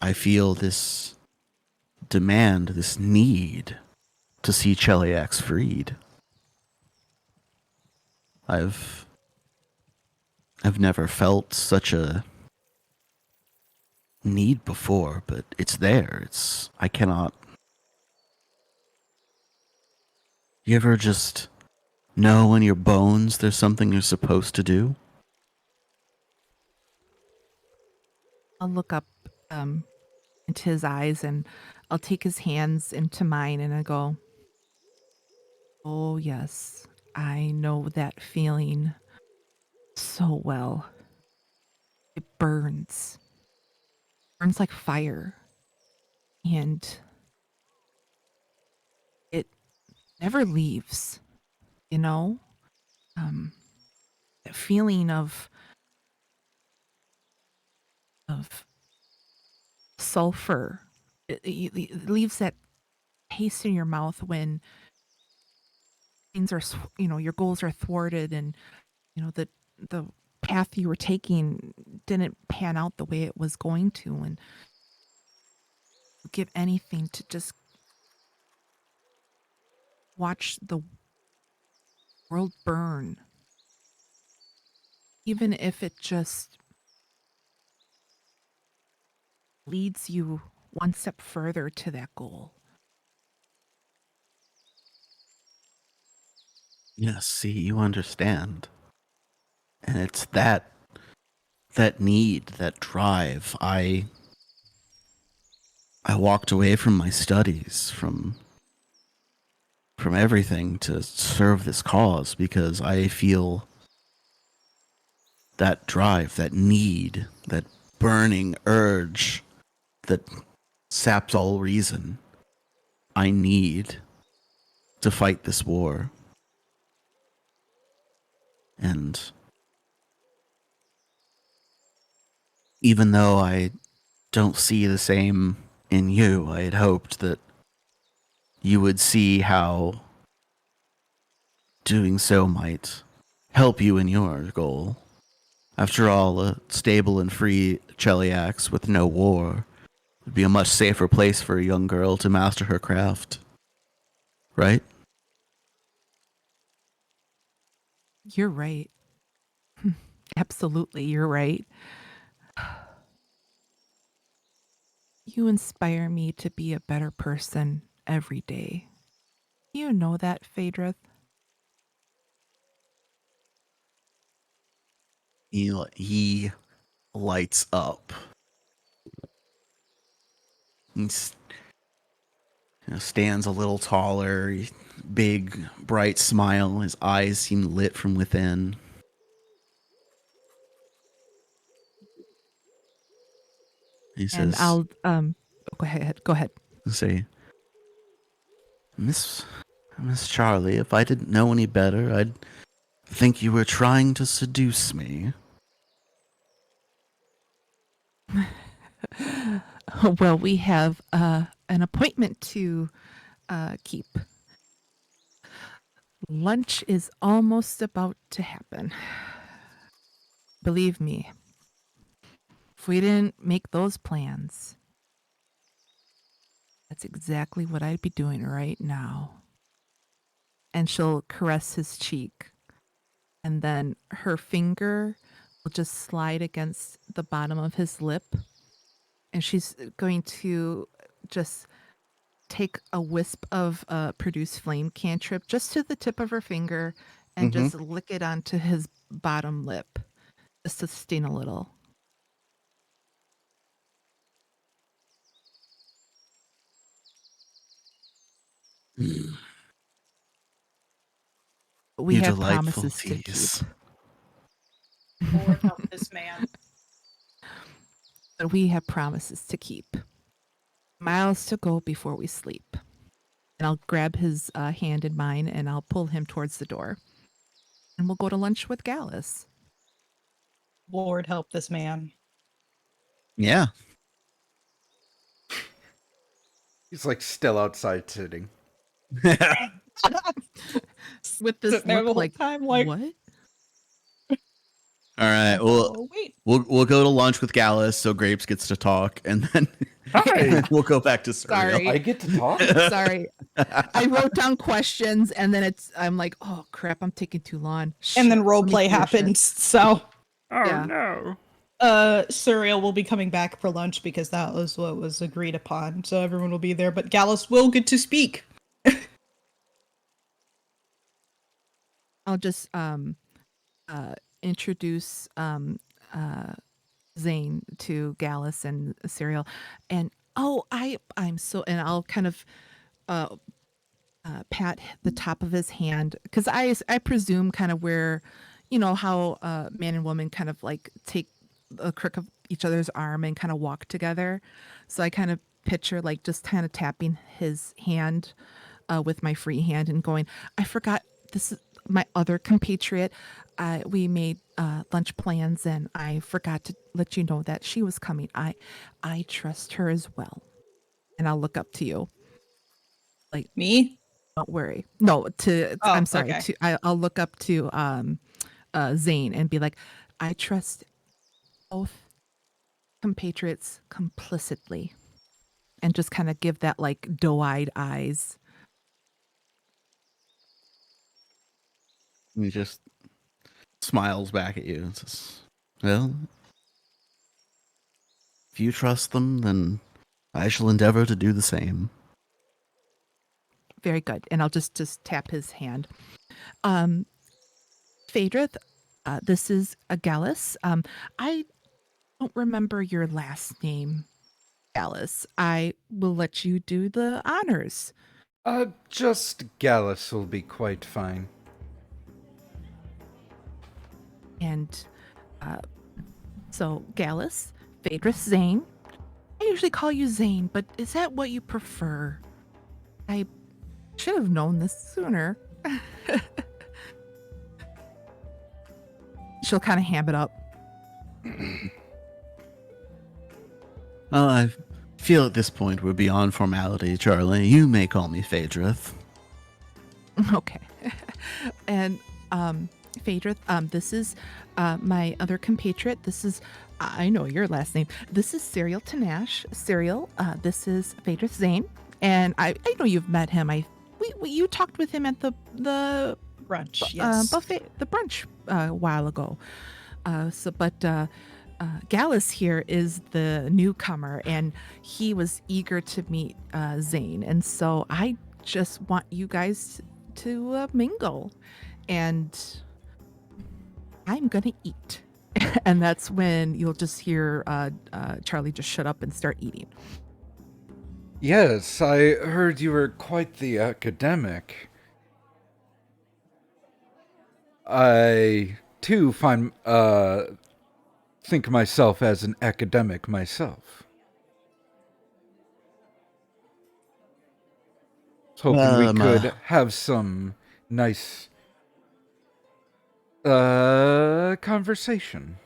I feel this demand, this need to see Cheliax freed. I've I've never felt such a need before, but it's there. I cannot. You ever just know in your bones there's something you're supposed to do? I'll look up into his eyes and I'll take his hands into mine and I go, "Oh, yes, I know that feeling so well. It burns like fire. And it never leaves, you know? That feeling of sulfur. It leaves that taste in your mouth when things are, your goals are thwarted, and the path you were taking didn't pan out the way it was going to, and you give anything to just watch the world burn, even if it just leads you one step further to that goal. Yes, see, you understand. And it's that need, that drive. I walked away from my studies, from everything to serve this cause because I feel that drive, that need, that burning urge that saps all reason. I need to fight this war. And even though I don't see the same in you, I had hoped that you would see how doing so might help you in your goal. After all, a stable and free Cheliax with no war would be a much safer place for a young girl to master her craft. Right? You're right. Absolutely, you're right. You inspire me to be a better person every day. You know that, Phaedrith? He lights up. He stands a little taller, big, bright smile. His eyes seem lit from within. He And says, I'll go ahead. Go ahead. say, Miss Charlie, if I didn't know any better, I'd think you were trying to seduce me. Well, we have an appointment to keep. Lunch is almost about to happen. Believe me, if we didn't make those plans, that's exactly what I'd be doing right now. And she'll caress his cheek, and then her finger will just slide against the bottom of his lip, and she's going to just take a wisp of produce flame cantrip just to the tip of her finger and Mhm. just lick it onto his bottom lip just to sting a little. We You have delightful promises to keep. tease. Lord help this man. But we have promises to keep. Miles to go before we sleep. And I'll grab his hand in mine and I'll pull him towards the door. And we'll go to lunch with Gallus. Lord help this man. Yeah. He's like still outside sitting. With this Sitting there the look whole like, time, like, what? All right. Well, oh wait. we'll go to lunch with Gallus so Grapes gets to talk, and then Hi. we'll go back to Surreal. Sorry. I get to talk? Sorry. I wrote down questions and then I'm like, oh crap, I'm taking too long. And then Shit, let me roleplay finish it. happens. So Oh Yeah. no. Surreal will be coming back for lunch because that was what was agreed upon. So everyone will be there, but Gallus will get to speak. I'll just introduce Zane to Gallus and Serial, and I'm so, and I'll kind of pat the top of his hand because I presume kind of where, how man and woman kind of like take a crook of each other's arm and kind of walk together. So I kind of picture like just kind of tapping his hand with my free hand and going, I forgot this is my other compatriot. We made lunch plans and I forgot to let you know that she was coming. I trust her as well. And I'll look up to you. Like, Me? don't worry. No, Oh, I'm sorry. okay. I'll look up to Zane and be like, I trust both compatriots complicitly, and just kind of give that like doe-eyed eyes. And he just smiles back at you and says, well, if you trust them, then I shall endeavor to do the same. Very good. And I'll just tap his hand. Phaedrith, this is Gallus. I don't remember your last name, Gallus. I will let you do the honors. Just Gallus will be quite fine. And so Gallus, Phaedrith Zane. I usually call you Zane, but is that what you prefer? I should have known this sooner. She'll kind of ham it up. Well, I feel at this point we're beyond formality, Charlie. You may call me Phaedrith. Okay. And Phaedrith, this is my other compatriot. This is, I know your last name. This is Serial Tanash. Serial, this is Phaedrith Zane. And I know you've met him. You talked with him at the Brunch, yes. buffet, the brunch a while ago. Gallus here is the newcomer, and he was eager to meet Zane. And so I just want you guys to mingle. And I'm going to eat. And that's when you'll just hear Charlie just shut up and start eating. Yes, I heard you were quite the academic. I, too, think myself as an academic myself. Was hoping we could have some nice conversation.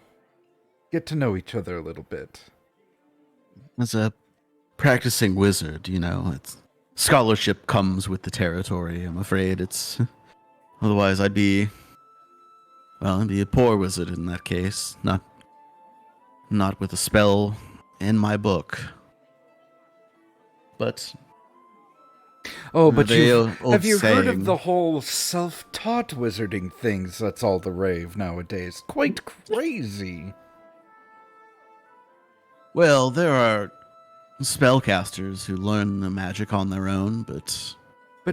Get to know each other a little bit. As a practicing wizard, it's scholarship comes with the territory, I'm afraid. Otherwise I'd be a poor wizard in that case, not with a spell in my book. But oh, but have you heard of saying. the whole self-taught wizarding things? That's all the rave nowadays. Quite crazy. Well, there are spellcasters who learn the magic on their own, but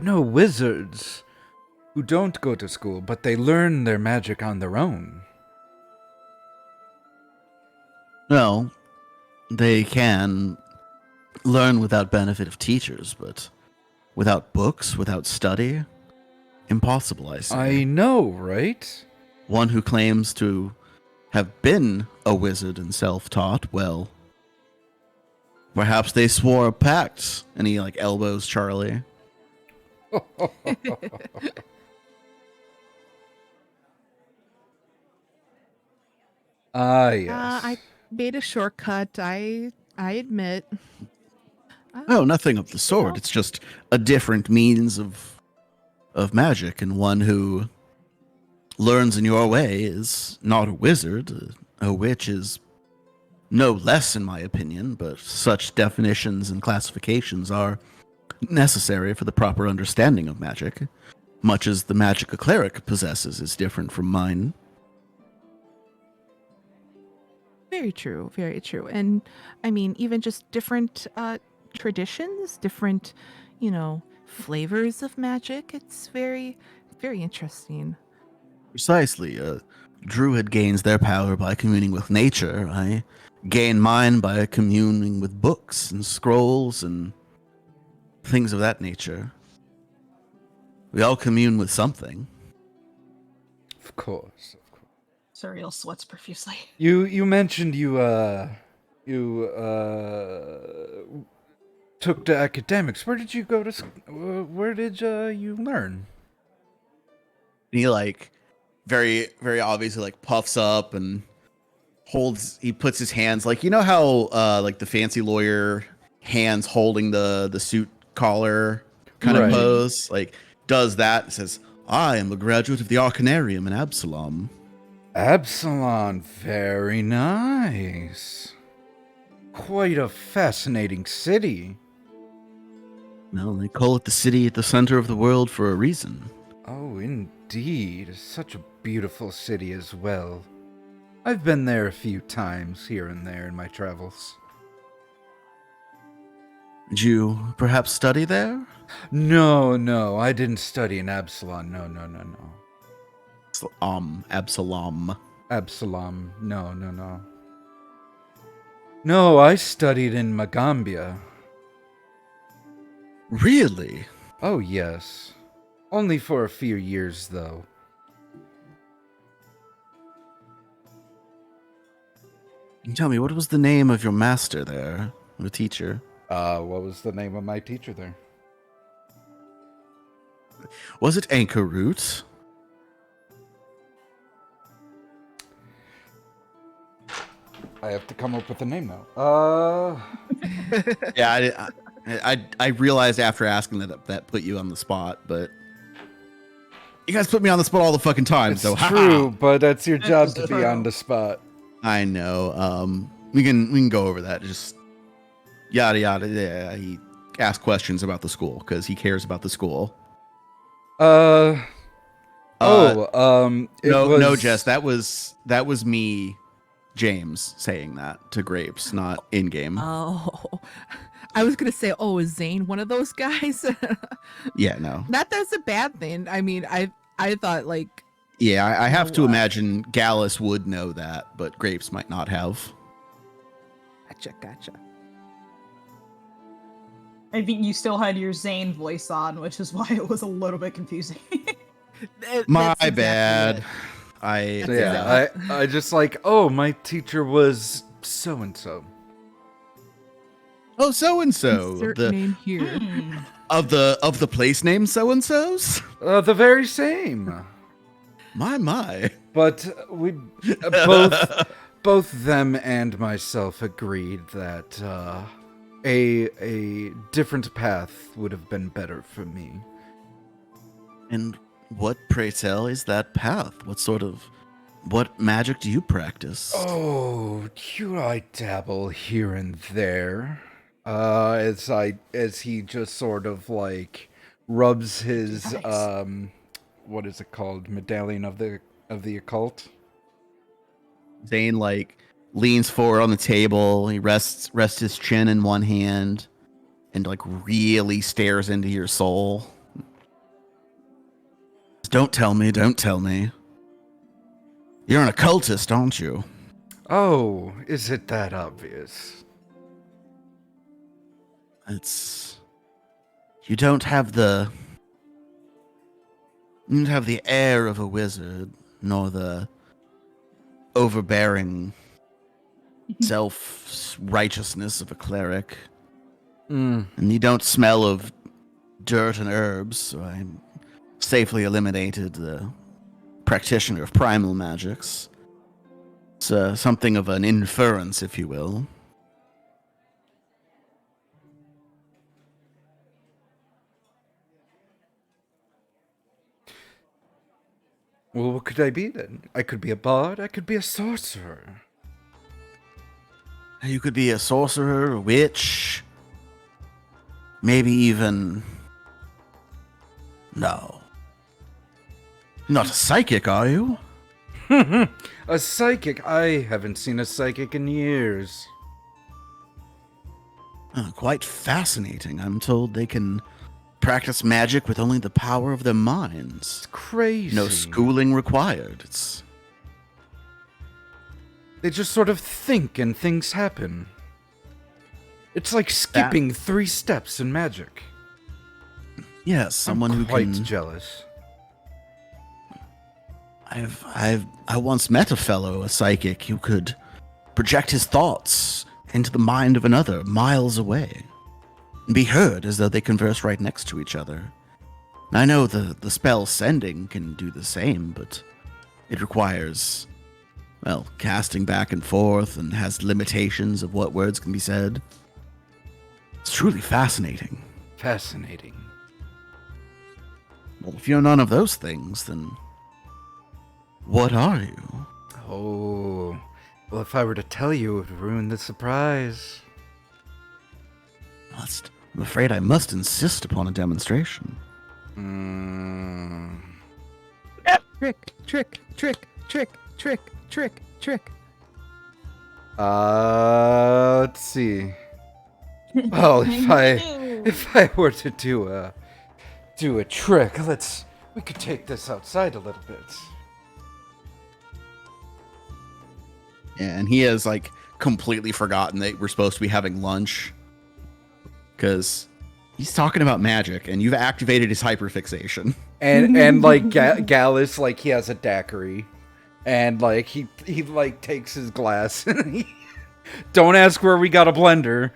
no, wizards who don't go to school, but they learn their magic on their own. well, they can learn without benefit of teachers, but without books, without study, impossible, I say. I know, right? One who claims to have been a wizard and self-taught, well, perhaps they swore a pact, and he elbows Charlie. Ah, yes. I made a shortcut. I admit. Oh, nothing of the sort. It's just a different means of magic, and one who learns in your way is not a wizard. A witch is no less, in my opinion, but such definitions and classifications are necessary for the proper understanding of magic, much as the magic a cleric possesses is different from mine. Very true, very true. And I mean, even just different traditions, different, flavors of magic. It's very, very interesting. Precisely. A druid gains their power by communing with nature. I gain mine by communing with books and scrolls and things of that nature. We all commune with something. Of course. Suriel sweats profusely. You mentioned you took to academics. Where did you go to? Where did you learn? He like very very obviously like puffs up and he puts his hands like, you know how like the fancy lawyer hands holding the suit collar kind of Right. pose, like does that, says, I am a graduate of the Arcanarium in Absalom. Absalom, very nice. Quite a fascinating city. No, they call it the city at the center of the world for a reason. Oh, indeed. Such a beautiful city as well. I've been there a few times here and there in my travels. Did you perhaps study there? No, I didn't study in Absalom. No. Absalom. Absalom, no. No, I studied in Magambia. Really? Oh, yes. Only for a few years, though. Can you tell me, what was the name of your master there, the teacher? What was the name of my teacher there? Was it Anchor Root? I have to come up with a name now. Yeah, I realized after asking that put you on the spot, but you guys put me on the spot all the fucking time. It's so true, but that's your job to be true. on the spot. I know. We can go over that. Just yada yada. Yeah, he asked questions about the school because he cares about the school. It No, was- Jess. That was me, James, saying that to Grapes, not in game. Oh, I was gonna say, oh, is Zane one of those guys? Yeah, no. Not that's a bad thing. I mean, I thought like, Yeah, I have to Oh, imagine Gallus would know that, but Grapes might not have. gotcha. I think you still had your Zane voice on, which is why it was a little bit confusing. My That's exactly bad. it. I That's Yeah, I just like, oh, my teacher was so and so. Oh, so and so Insert the name here. Hmm. of the place name so and so's. The very same. My. But we both them and myself agreed that a different path would have been better for me. And what, pray tell, is that path? What magic do you practice? Oh, I dabble here and there. As he just sort of like rubs his Nice. what is it called? Medallion of the occult. Zane like leans forward on the table. He rests his chin in one hand and like really stares into your soul. Don't tell me. You're an occultist, aren't you? Oh, is it that obvious? You don't have the air of a wizard, nor the overbearing self-righteousness of a cleric. Mm. And you don't smell of dirt and herbs, so I safely eliminated the practitioner of primal magics. It's something of an inference, if you will. Well, what could I be then? I could be a bard. I could be a sorcerer. You could be a sorcerer, a witch, maybe even... No. Not a psychic, are you? A psychic? I haven't seen a psychic in years. Quite fascinating. I'm told they can practice magic with only the power of their minds. It's crazy. No schooling required. They just sort of think and things happen. It's like skipping 3 steps in magic. Yes, someone I'm who quite can... jealous. I once met a fellow, a psychic, who could project his thoughts into the mind of another miles away. and be heard as though they converse right next to each other. I know the spell sending can do the same, but it requires, well, casting back and forth and has limitations of what words can be said. It's truly fascinating. Fascinating. Well, if you're none of those things, then what are you? Oh, well, if I were to tell you, it would ruin the surprise. I'm afraid I must insist upon a demonstration. Trick, trick, trick, trick, trick, trick, trick. Let's see. Well, if I were to do a trick, we could take this outside a little bit. Yeah, and he has like completely forgotten that we're supposed to be having lunch because he's talking about magic, and you've activated his hyperfixation. And like Gallus, like he has a daiquiri, and like he like takes his glass. Don't ask where we got a blender.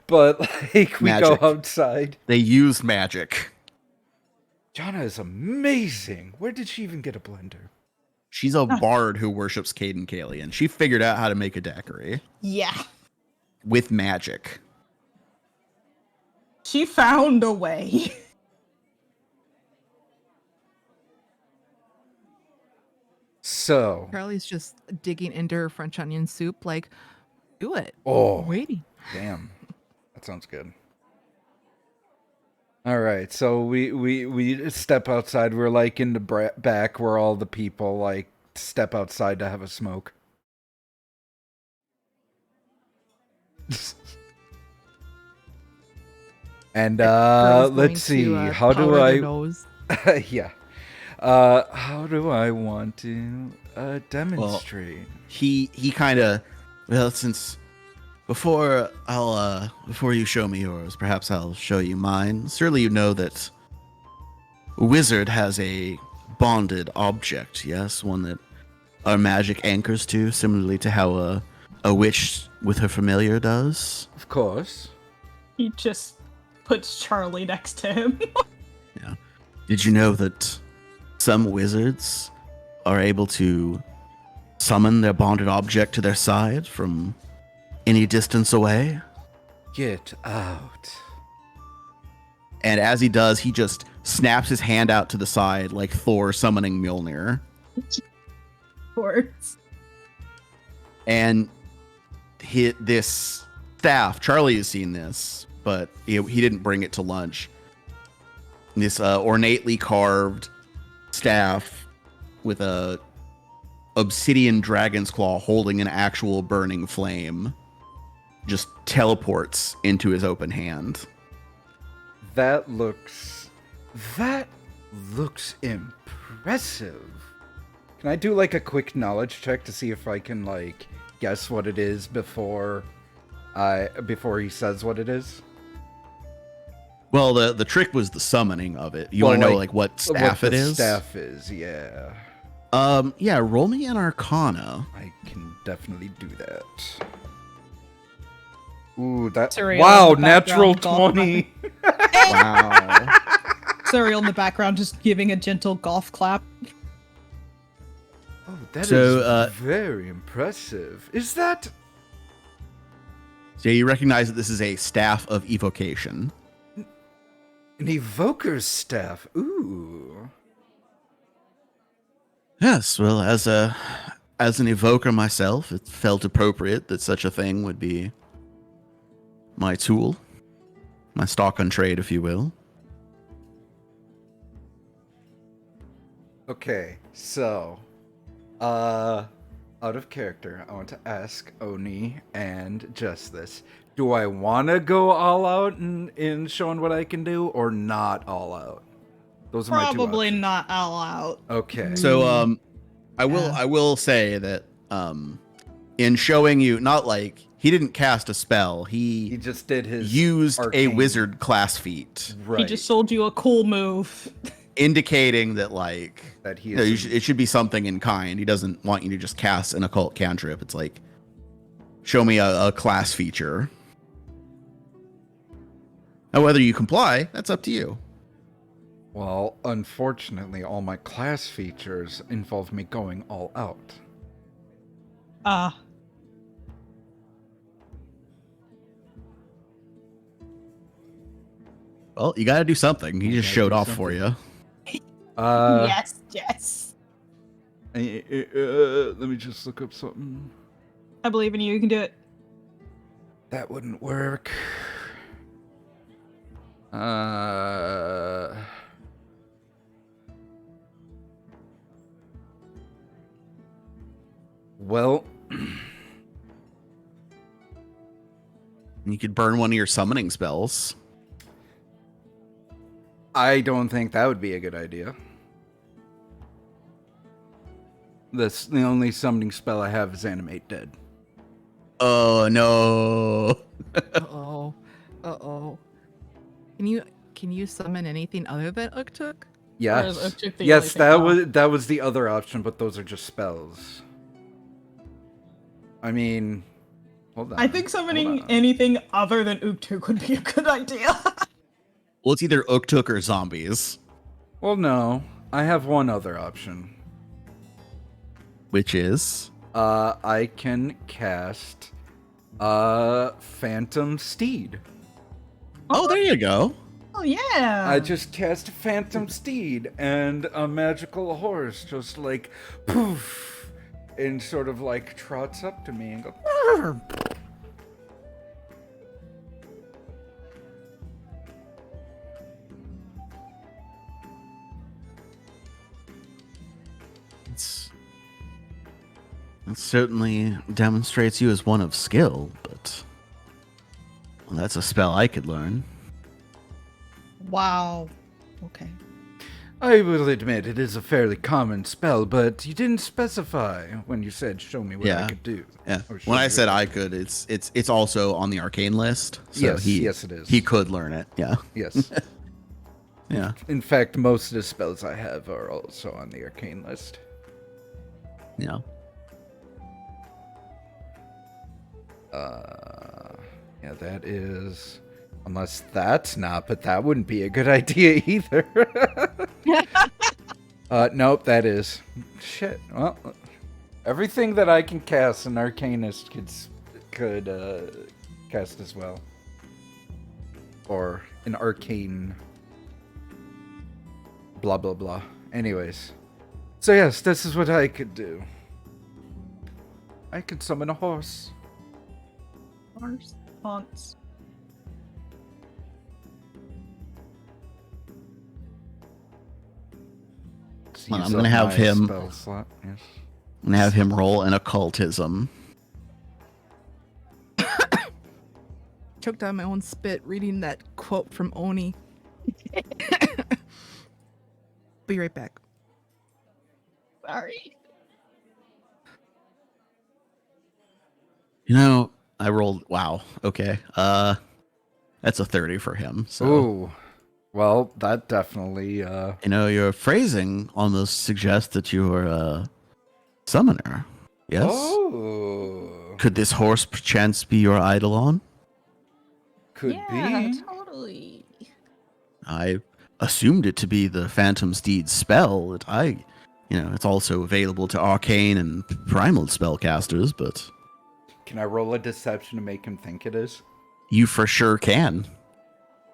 But like we Magic. go outside. They use magic. Jana is amazing. Where did she even get a blender? She's a bard who worships Caden Kalian. She figured out how to make a daiquiri Yeah. with magic. She found a way. So, Charlie's just digging into her French onion soup, like, do it. oh, Waiting. damn. That sounds good. All right, so we step outside. We're like in the back where all the people like step outside to have a smoke. And Girl's going let's see. to, How do powder their I? nose. Yeah. How do I want to demonstrate? He kind of, well, since before you show me yours, perhaps I'll show you mine. Surely you know that a wizard has a bonded object, yes, one that our magic anchors to, similarly to how a witch with her familiar does. Of course. He just puts Charlie next to him. Yeah. Did you know that some wizards are able to summon their bonded object to their side from any distance away? Get out. And as he does, he just snaps his hand out to the side like Thor summoning Mjolnir. Words. And hit this staff. Charlie has seen this, but he didn't bring it to lunch. This ornately carved staff with a obsidian dragon's claw holding an actual burning flame just teleports into his open hand. That looks impressive. Can I do like a quick knowledge check to see if I can like guess what it is before he says what it is? Well, the trick was the summoning of it. You want to know like what staff it is? Staff is, yeah. Yeah, roll me an Arcana. I can definitely do that. Ooh, that Surreal wow, in the natural background, 20. Wow. Serial in the background just giving a gentle golf clap. Oh, that is So, very impressive. Is that So you recognize that this is a staff of evocation. an evoker's staff? Ooh. Yes, well, as an evoker myself, it felt appropriate that such a thing would be my tool, my stock on trade, if you will. Okay, so, out of character, I want to ask Oni and Just this. Do I want to go all out in showing what I can do, or not all out? Those are my two Probably options. not all out. Okay. So, I Yeah. will say that in showing you, not like he didn't cast a spell, He he just did his used a arcane- wizard class feat, Right. He just sold you a cool move. indicating that like that he you know, is. it should be something in kind. He doesn't want you to just cast an occult cantrip. It's like, show me a class feature. Now, whether you comply, that's up to you. Well, unfortunately, all my class features involve me going all out. Ah. Well, you got to do something. He just gotta showed do off for something. you. Yes. Let me just look up something. I believe in you. You can do it. That wouldn't work. Well, You could burn one of your summoning spells. I don't think that would be a good idea. The only summoning spell I have is Animate Dead. Oh, no. Uh oh. Can you summon anything other than Uktuk? Yes. Or is Uktuk the Yes, only thing? that was the other option, but those are just spells. I mean, hold on. I think summoning hold on. anything other than Uktuk would be a good idea. Well, it's either Uktuk or zombies, Well, no. I have one other option. which is... I can cast Phantom Steed. Oh, there you go. Oh yeah. I just cast Phantom Steed, and a magical horse just like poof, and sort of like trots up to me and goes. "Brr." It certainly demonstrates you as one of skill, but... Well, that's a spell I could learn. Wow. Okay. I will admit it is a fairly common spell, but you didn't specify when you said show me what I Yeah. could do. Yeah. Or show When I me said what I could, it's also on the arcane list. So Yes, yes, it is. He could learn it. Yeah. Yes. Yeah. In fact, most of the spells I have are also on the arcane list. Yeah. Yeah, that is... Unless that's not, but that wouldn't be a good idea either. Nope, that is. Shit. Well, everything that I can cast, an arcanist could cast as well. Or an arcane... blah, blah, blah. Anyways. So yes, this is what I could do. I could summon a horse. Horse haunts. Well, I'm Use gonna up have my him- spell slot, yes. And have him roll an occultism. Choked on my own spit reading that quote from Oni. Be right back. Sorry. You know, I rolled... Wow. Okay. That's a 30 for him. So, Ooh. Well, that definitely, you know, your phrasing almost suggests that you're a summoner. Yes? Oh. Could this horse perchance be your eidolon? Could Yeah, be. totally. I assumed it to be the Phantom Steed spell. It's also available to arcane and primal spellcasters, but Can I roll a deception to make him think it is? you for sure can.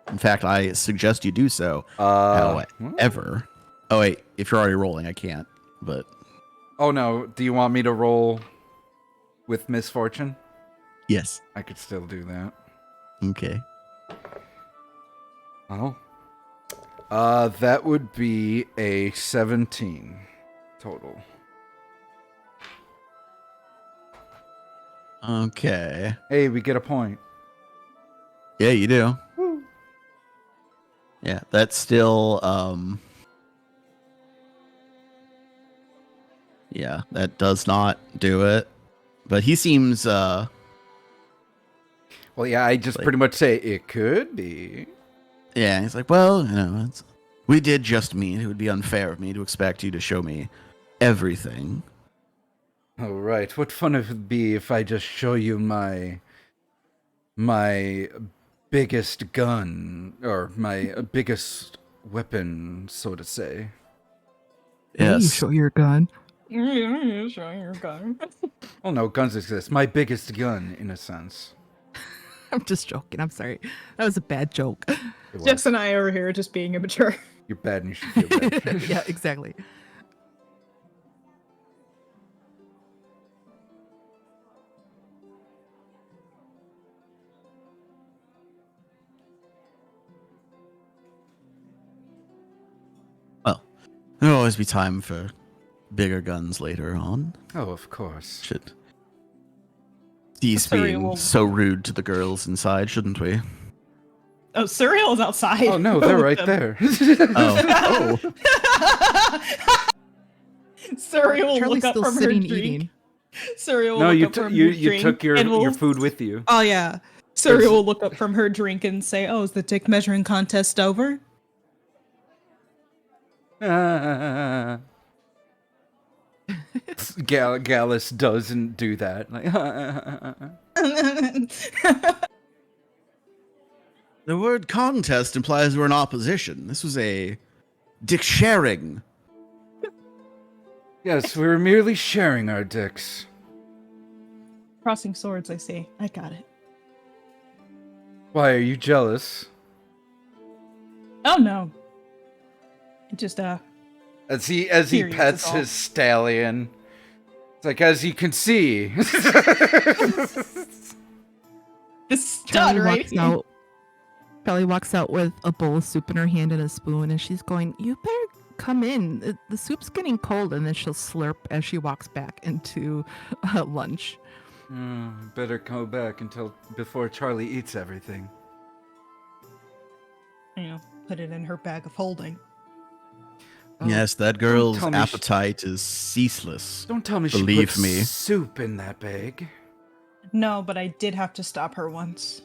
In fact, I suggest you do so. However, oh wait, if you're already rolling, I can't. But Oh no, do you want me to roll with misfortune? yes, I could still do that. okay. Oh. That would be a 17 total. Okay. Hey, we get a point. Yeah, you do. Yeah, that's still yeah, that does not do it. But he seems Well, yeah, I just Like- pretty much say it could be. yeah, he's like, well, we did just meet. It would be unfair of me to expect you to show me everything. Oh, right. What fun it would be if I just show you my biggest gun, or my biggest weapon, so to say. Hey, you Yes. show your gun. Show your gun. Oh no, guns exist. My biggest gun, in a sense. I'm just joking. I'm sorry. That was a bad joke. It was. Jess and I are here just being immature. You're bad and you should feel bad. Yeah, exactly. Well, there'll always be time for bigger guns later on. Oh, of course. Should cease Sorry, being well- so rude to the girls inside, shouldn't we? Oh, Cereal is outside. Oh no, they're right With there. Oh. them. Cereal will Charlie's look up still from her sitting drink. eating. Cereal will No, look you up from you her you drink took your and will- food with you. Oh yeah. Cereal will look up from her drink and say, "Oh, is the dick measuring contest over?" Gallus doesn't do that. Like, The word contest implies we're in opposition. This was a dick sharing. yes, we were merely sharing our dicks. Crossing swords, I see. I got it. Why are you jealous? Oh no. It just As he Curious pets is all. his stallion. It's like, as you can see. this stud Charlie right walks here. out. Charlie walks out with a bowl of soup in her hand and a spoon, and she's going, "You better come in. The soup's getting cold." And then she'll slurp as she walks back into lunch. Better go back before Charlie eats everything. You know, put it in her bag of holding. Oh, Yes, that girl's tell me she- appetite is ceaseless. Don't tell me she Believe put me. soup in that bag. No, but I did have to stop her once.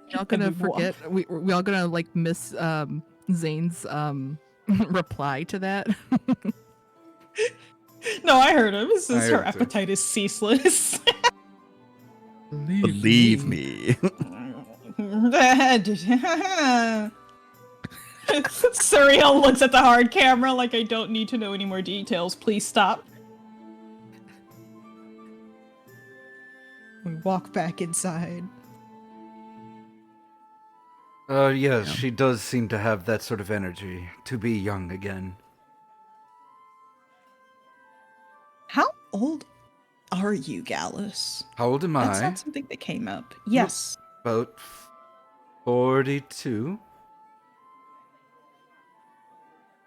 We all gonna And we walk- forget. We all gonna like miss Zane's reply to that. No, I heard him. This I is her heard too. appetite is ceaseless. Believe me. Surreal looks at the hard camera like I don't need to know any more details. Please stop. We walk back inside. Yes, Yeah. she does seem to have that sort of energy, to be young again. How old are you, Gallus? How old am That's I? not something that came up. Yes. About 42.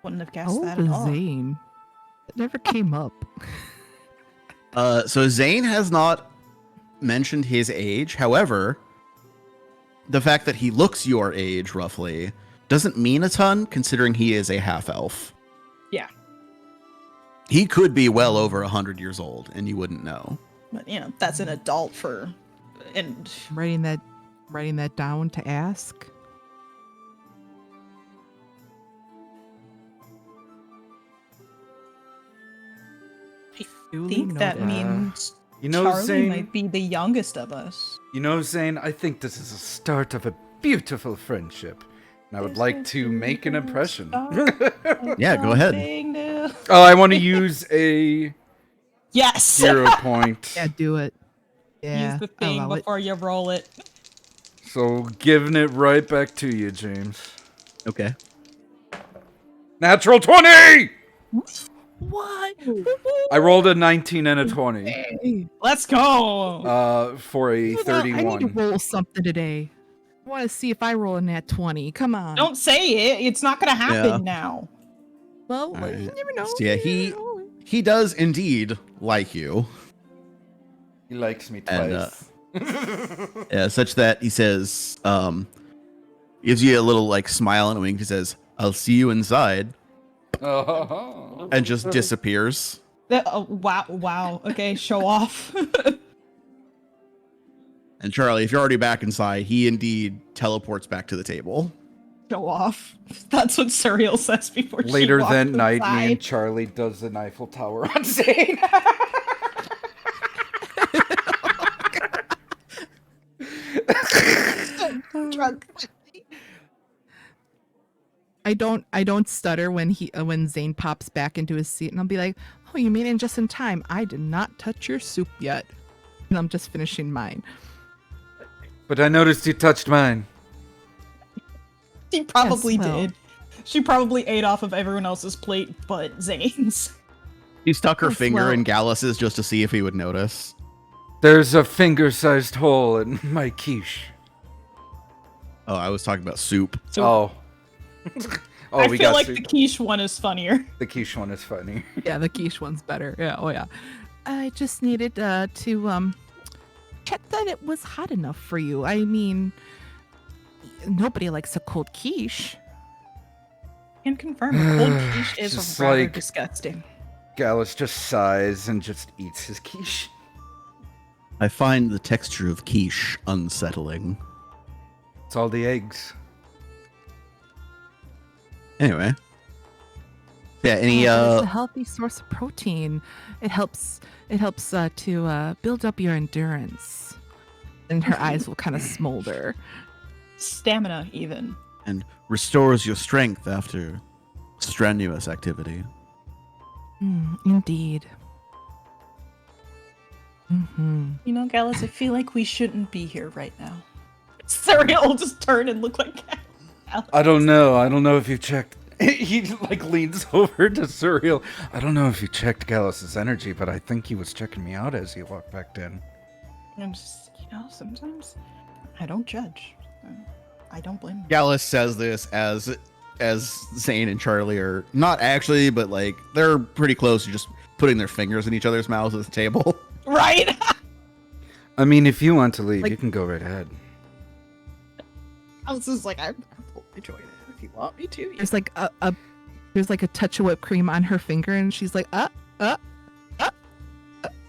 Wouldn't have How guessed old that at is all. Zane? It never came up. So Zane has not mentioned his age. However, the fact that he looks your age roughly doesn't mean a ton, considering he is a half elf. Yeah. He could be well over 100 years old, and you wouldn't know. But you know, that's an adult for and Writing that down to ask. I Duly think that noted. means You know, Charlie Zane. might be the youngest of us. You know, Zane. I think this is a start of a beautiful friendship, and I would like to make an impression. Yeah, go ahead. Oh, I want to use a Yes. hero point. Yeah, do it. Yeah, Use the I thing allow it. before you roll it. So giving it right back to you, James. Okay. Natural 20! What? I rolled a 19 and a 20. Let's go. For a Hold on, I need to 31. roll something today. I want to see if I roll a nat 20. Come on. Don't say it. It's not gonna happen Yeah. now. Well, Alright. you never know. So yeah, you never know. he does indeed like you. He likes me And, twice. Yeah, such that he says, gives you a little like smile and a wink. He says, "I'll see you inside," Oh. and just disappears. Wow. Okay, show off. And Charlie, if you're already back inside, he indeed teleports back to the table. Show off. That's what Surreal says before she Later walks that night, me and inside. Charlie does an Eiffel Tower on Zane. I don't stutter when Zane pops back into his seat, and I'll be like, "Oh, you made it just in time. I did not touch your soup yet, and I'm just finishing mine." But I noticed you touched mine. She probably Yes, well. did. She probably ate off of everyone else's plate but Zane's. She stuck her Yes, finger well- in Gallus's just to see if he would notice. There's a finger-sized hole in my quiche. Oh, I was talking about soup. Oh. Oh, I we feel got like soup. the quiche one is funnier. The quiche one is funny. Yeah, the quiche one's better. Yeah, oh yeah. I just needed to check that it was hot enough for you. I mean, nobody likes a cold quiche. Can confirm a cold quiche is Just rather like- disgusting. Gallus just sighs and just eats his quiche. I find the texture of quiche unsettling. It's all the eggs. Anyway. Yeah, any It's a healthy source of protein. It helps to build up your endurance. And her eyes will kind of smolder. Stamina, even. and restores your strength after strenuous activity. Indeed. Mm-hmm. You know, Gallus, I feel like we shouldn't be here right now. Suriel will just turn and look like Gallus. I don't know. I don't know if you checked. He like leans over to Suriel. I don't know if you checked Gallus's energy, but I think he was checking me out as he walked back in. I'm just, sometimes I don't judge. I don't blame him. Gallus says this as Zane and Charlie are not actually, but like they're pretty close to just putting their fingers in each other's mouths at the table. Right? I mean, if you want to leave, Like- you can go right ahead. I was just like, I'm totally join it if you want me to. There's like there's like a touch of whipped cream on her finger, and she's like,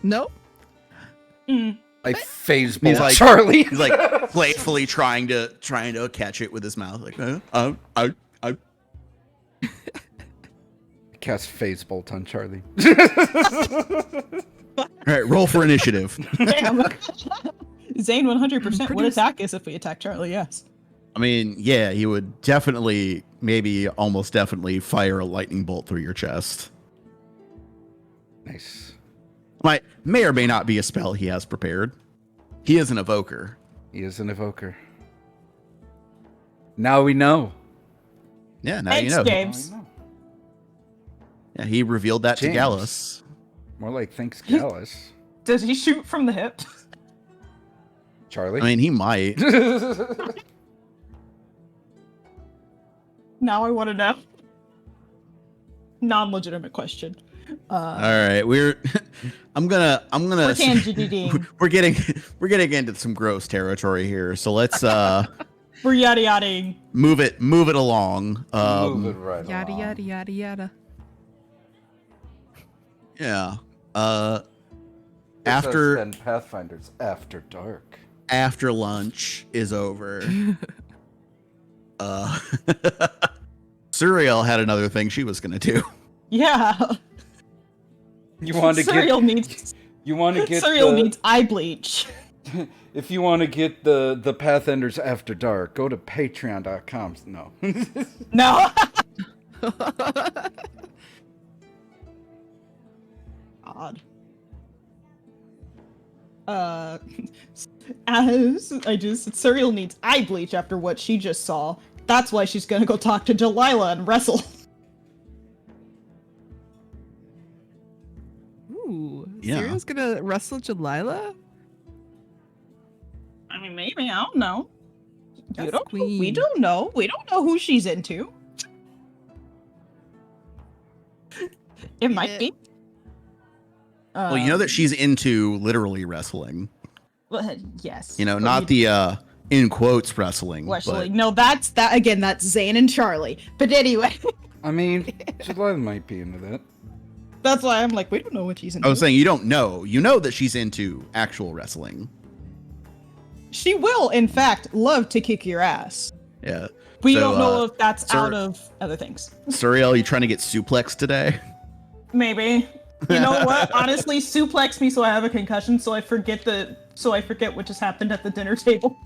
no. I phase He's bolt like- Charlie. He's like playfully trying to catch it with his mouth, like Cast phase bolt on Charlie. All right, roll for initiative. Damn. Zane 100% would Produce- attack us if we attack Charlie, yes. I mean, yeah, he would definitely, maybe almost definitely fire a lightning bolt through your chest. Nice. May or may not be a spell he has prepared. He is an evoker. He is an evoker. Now we know. Yeah, now Thanks, you know. James. Now we know. Yeah, he revealed that to James. Gallus. More like thanks, Gallus. Does he shoot from the hip? Charlie. I mean, he might. Now I want to know. Non-legitimate question. All right, we're. I'm gonna. We're tangent-ing. We're getting into some gross territory here. So let's We're yada-yadaing. move it along. Move it right Yada along. yada yada yada. Yeah. This has After been Pathfinders After Dark. after lunch is over, Suriel had another thing she was gonna do. Yeah. You want to Suriel get? needs. You want to get? Suriel the, needs eye bleach. If you want to get the Pathenders After Dark, go to Patreon.com. No. No. God. As I just Suriel needs eye bleach after what she just saw. That's why she's gonna go talk to Delilah and wrestle. Ooh, Yeah. Sirius gonna wrestle Delilah? I mean, maybe I don't know. Yes, We don't queen. know. We don't know who she's into. It might Yeah. be. Well, you know that she's into literally wrestling. Yes. You know, But not we- the in quotes wrestling. Wrestling. No, that's that again. That's Zane and Charlie. But anyway, I mean, Delilah might be into that. that's why I'm like, we don't know what she's into. I was saying you don't know. You know that she's into actual wrestling. She will, in fact, love to kick your ass. Yeah. We So, don't know if that's Sur- out of other things. Suriel, you trying to get suplexed today? Maybe. You know what? Honestly, suplex me so I have a concussion, so I forget what just happened at the dinner table.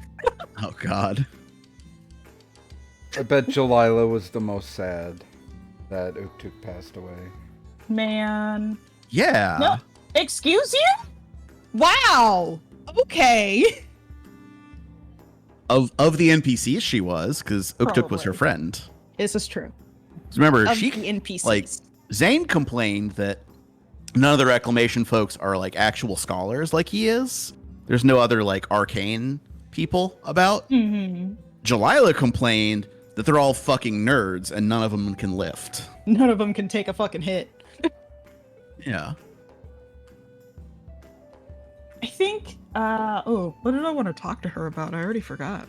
Oh God. I bet Jalila was the most sad that Uktuk passed away. Man. Yeah. No, excuse you? Wow. Okay. Of the NPCs she was, because Uktuk was her Probably. friend. This is true. 'Cause remember, Of she the NPCs. like Zane complained that none of the reclamation folks are like actual scholars like he is. There's no other like arcane people about. Mhm. Jalila complained that they're all fucking nerds and none of them can lift. None of them can take a fucking hit. Yeah. I think, what did I want to talk to her about? I already forgot.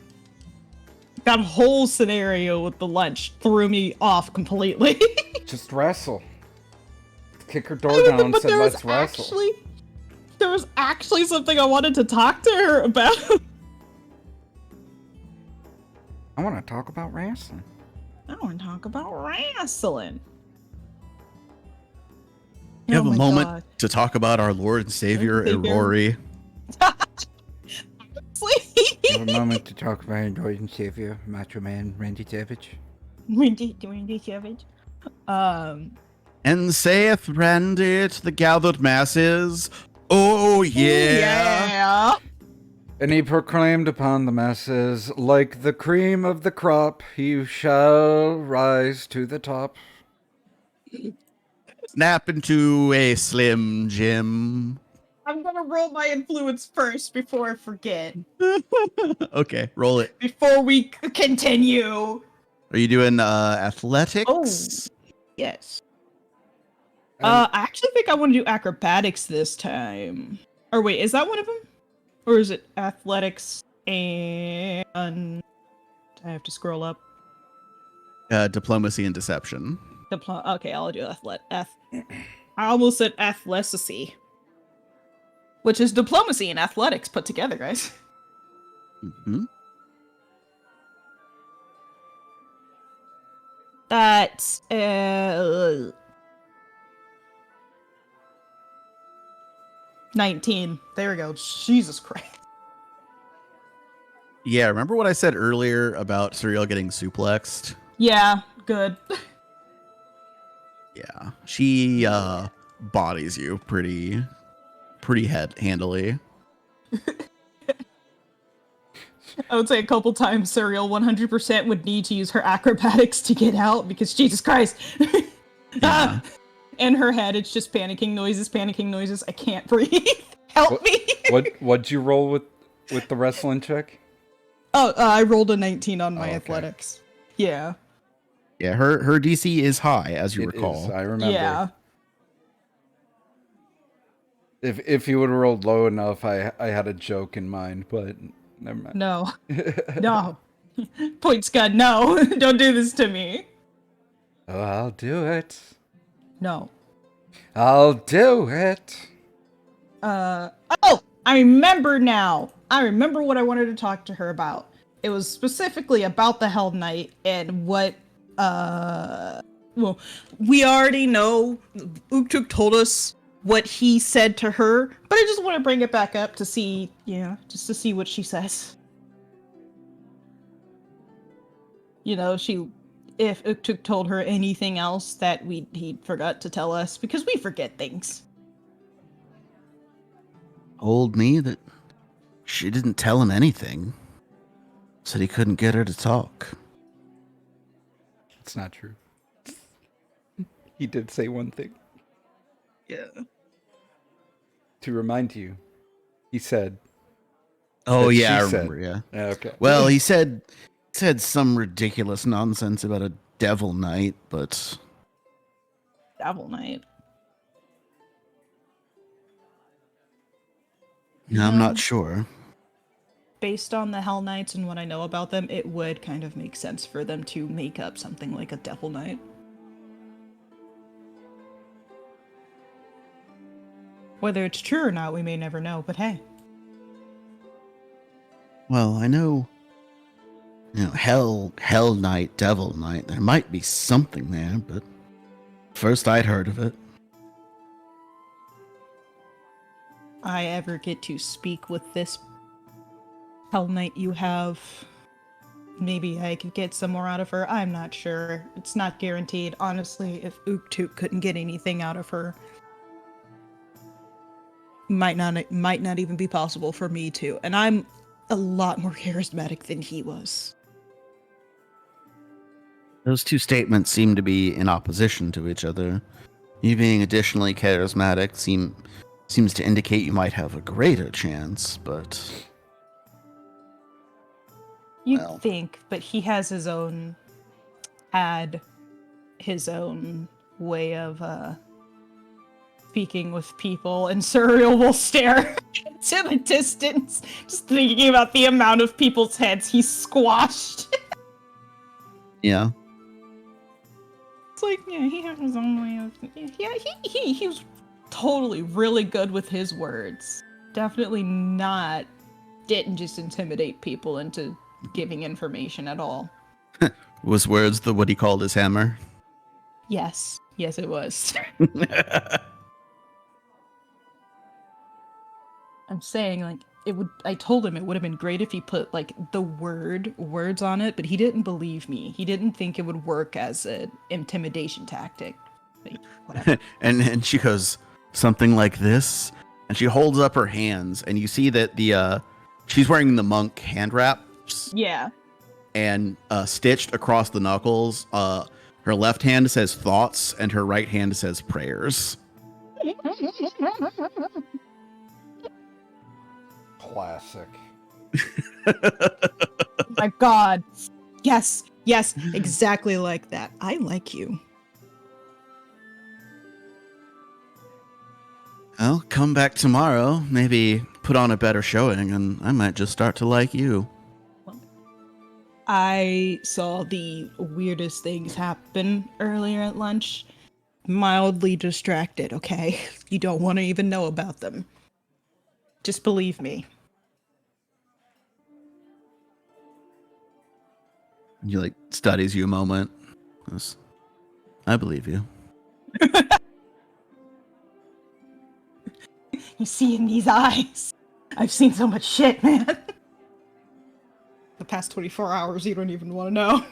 That whole scenario with the lunch threw me off completely. Just wrestle. Kick her door down and said, let's wrestle. There was actually something I wanted to talk to her about. I want to talk about wrestling. I want to talk about wrestling. You have Oh a my moment God. to talk about our Lord and Savior, Savior. Rory. You have a moment to talk about your Lord and Savior, Macho Man Randy Savage. Randy Savage. And saith Randy to the gathered masses, oh yeah. Yeah. And he proclaimed upon the masses, like the cream of the crop, he shall rise to the top. Snap into a Slim Jim. I'm gonna roll my influence first before I forget. Okay, roll it. Before we continue. Are you doing athletics? Oh. Yes. I actually think I want to do acrobatics this time. Or wait, is that one of them? Or is it athletics and... I have to scroll up. Diplomacy and deception. Okay, I'll do I almost said athleticy. Which is diplomacy and athletics put together, guys. Mm-hmm. That's 19. There we go. Jesus Christ. Yeah, remember what I said earlier about Serial getting suplexed? Yeah, good. Yeah, she bodies you pretty handily. I would say a couple times Serial 100% would need to use her acrobatics to get out because Jesus Christ. Yeah. In her head, it's just panicking noises. I can't breathe. Help me. What'd you roll with the wrestling check? Oh, I rolled a 19 on my okay. athletics. Yeah. Yeah, her DC is high, as you It recall. is, I remember. Yeah. If you would have rolled low enough, I had a joke in mind, but never mind. No. No. Point Scud, no. Don't do this to me. Oh, I'll do it. No. I'll do it. Oh, I remember now. I remember what I wanted to talk to her about. It was specifically about the Hell Knight and what, well, we already know Uktuk told us what he said to her, but I just want to bring it back up to see, just to see what she says. You know, if Uktuk told her anything else that he forgot to tell us, because we forget things. Told me that she didn't tell him anything. Said he couldn't get her to talk. It's not true. He did say one thing. Yeah. To remind you, he said. Oh that yeah, I she remember. said. Yeah. Okay. Well, he said some ridiculous nonsense about a devil knight, but Devil Knight. I'm not sure. Based on the Hell Knights and what I know about them, it would kind of make sense for them to make up something like a Devil Knight. Whether it's true or not, we may never know, but hey. Well, I know, Hell Knight, Devil Knight. There might be something there, but first I'd heard of it. I ever get to speak with this Hell Knight you have, maybe I could get some more out of her. I'm not sure. It's not guaranteed. Honestly, if Uktuk couldn't get anything out of her, might not even be possible for me to. And I'm a lot more charismatic than he was. Those two statements seem to be in opposition to each other. You being additionally charismatic seems to indicate you might have a greater chance, but... You'd Well. think, but he has his own way of speaking with people, and Suriel will stare into the distance, just thinking about the amount of people's heads he squashed. Yeah. It's like, yeah, he has his own way of... Yeah, he was totally really good with his words. Definitely didn't just intimidate people into giving information at all. Was words what he called his hammer? Yes, it was. I'm saying, like, I told him it would have been great if he put, like, the words on it, but he didn't believe me. He didn't think it would work as an intimidation tactic. Like, whatever. and she goes, something like this? And she holds up her hands, and you see that she's wearing the monk hand wraps. Yeah. And stitched across the knuckles, her left hand says thoughts, and her right hand says prayers. Classic. My God. Yes, exactly like that. I like you. Well, come back tomorrow, maybe put on a better showing, and I might just start to like you. I saw the weirdest things happen earlier at lunch. Mildly distracted, okay? You don't want to even know about them. Just believe me. He like studies you a moment. Goes, I believe you. You see in these eyes. I've seen so much shit, man. The past 24 hours, you don't even want to know.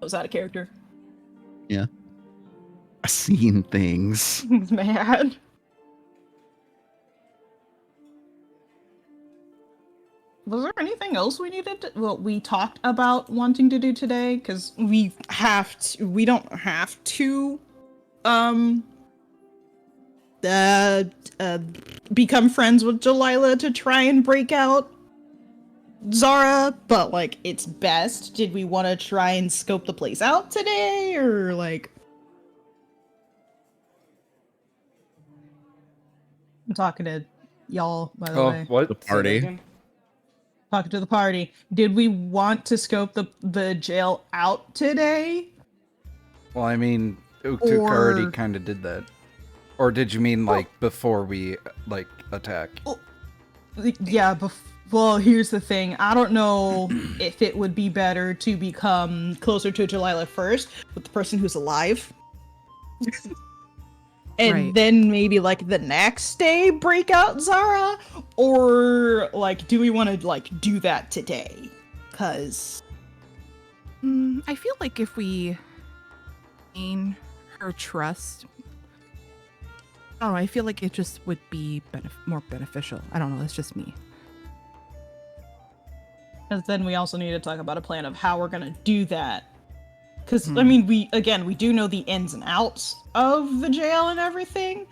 Was that a character? Yeah. I've seen things. Man. Was there anything else we we talked about wanting to do today? Because we don't have to, become friends with Delilah to try and break out Zara, but, like, it's best. Did we want to try and scope the place out today, or, like... I'm talking to y'all, by the way. What? The Say that party. again? Talking to the party. Did we want to scope the jail out today? Well, I mean, Uktuk already Or- kind of did that. Or did you mean, like, before we, like, attack? Yeah, well, here's the thing. I don't know if it would be better to become closer to Delilah first with the person who's alive. And Right. then maybe, like, the next day break out Zara? Or, like, do we want to, like, do that today? Because... I feel like if we gain her trust, I don't know, I feel like it just would be more beneficial. I don't know, that's just me. Because then we also need to talk about a plan of how we're going to do that. Because, I mean, we do know the ins and outs of the jail and everything.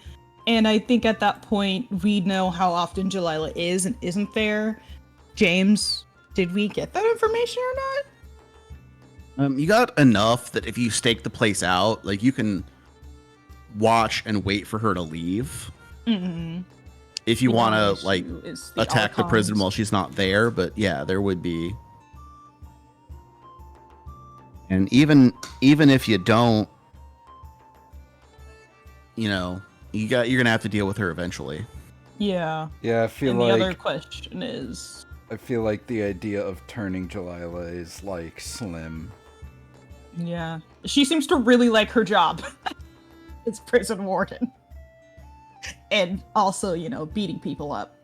And I think at that point, we know how often Delilah is and isn't there. James, did we get that information or not? You got enough that if you stake the place out, like, you can watch and wait for her to leave. Mm-hmm. If you want to, like, Is attack the prison Archons. while she's not there, but yeah, there would be. And even if you don't, you know, you're gonna have to deal with her eventually. Yeah. Yeah, I feel And like the other question is... I feel like the idea of turning Delilah is, like, slim. Yeah. She seems to really like her job. It's prison warden. And also, you know, beating people up.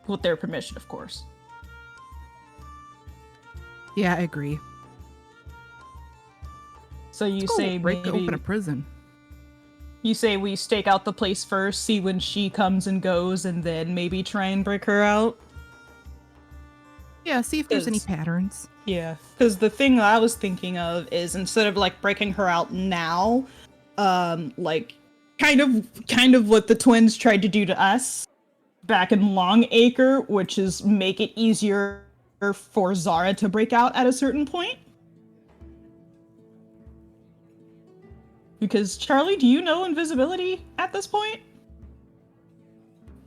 With their permission, of course. Yeah, I agree. So you Let's go say break maybe open a prison. you say we stake out the place first, see when she comes and goes, and then maybe try and break her out? Yeah, see if there's any Is- patterns. Yeah, because the thing that I was thinking of is instead of like breaking her out now, like kind of what the twins tried to do to us back in Longacre, which is make it easier for Zara to break out at a certain point. Because Charlie, do you know invisibility at this point?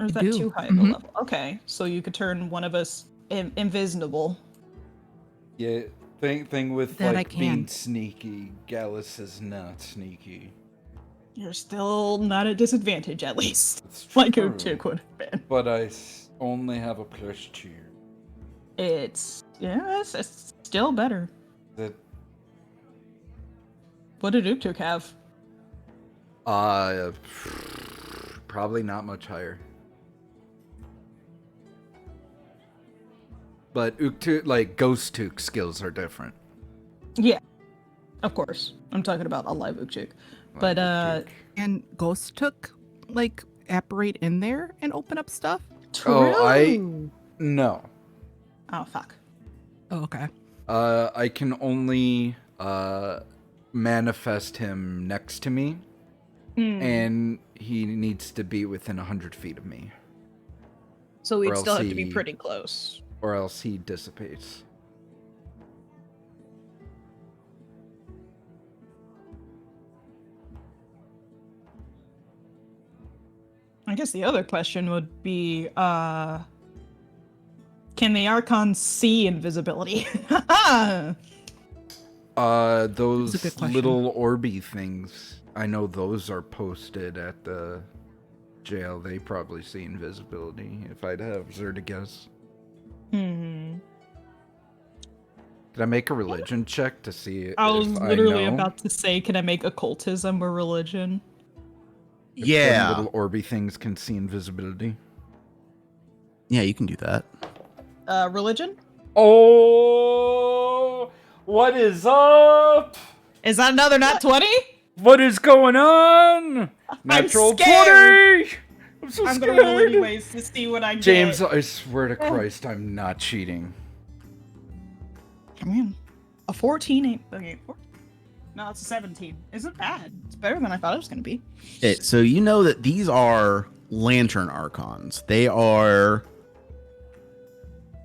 Or is I that do. too high of a Mhm. level? Okay, so you could turn one of us invisible. Yeah, thing with That I like being can. sneaky. Gallus is not sneaky. You're still not at disadvantage, at least. It's Like true. Oakchick would have been. But only have a +2. It's still better. That What did Oakchick have? probably not much higher. But Uktuk, like Ghost Tuk skills are different. Yeah, of course. I'm talking about a live Oakchick. But Uktuk. And Ghost took like apparate in there and open up stuff. true. No. Oh fuck. Oh, okay. I can only manifest him next to me, and he needs to be within 100 feet of me, So or we'd else still have to be he- pretty close. or else he dissipates. I guess the other question would be, can the Archons see invisibility? Those good question. little orby things, I know those are posted at the jail. They probably see invisibility, if I'd hazard a guess. Did I make a religion check to see if I was literally I know about to say, can I make occultism a religion? if them Yeah. little orby things can see invisibility? Yeah, you can do that. Religion? Oh, what is up? Is that another nat 20? What is going on? Natural scared. 20! I'm so I'm scared. gonna roll anyways to see what I get. James, I swear to Christ, I'm not cheating. Come in. A 14 ain't... Okay, no, it's a 17. Isn't bad. It's better than I thought it was gonna be. Okay, so you know that these are lantern archons. They are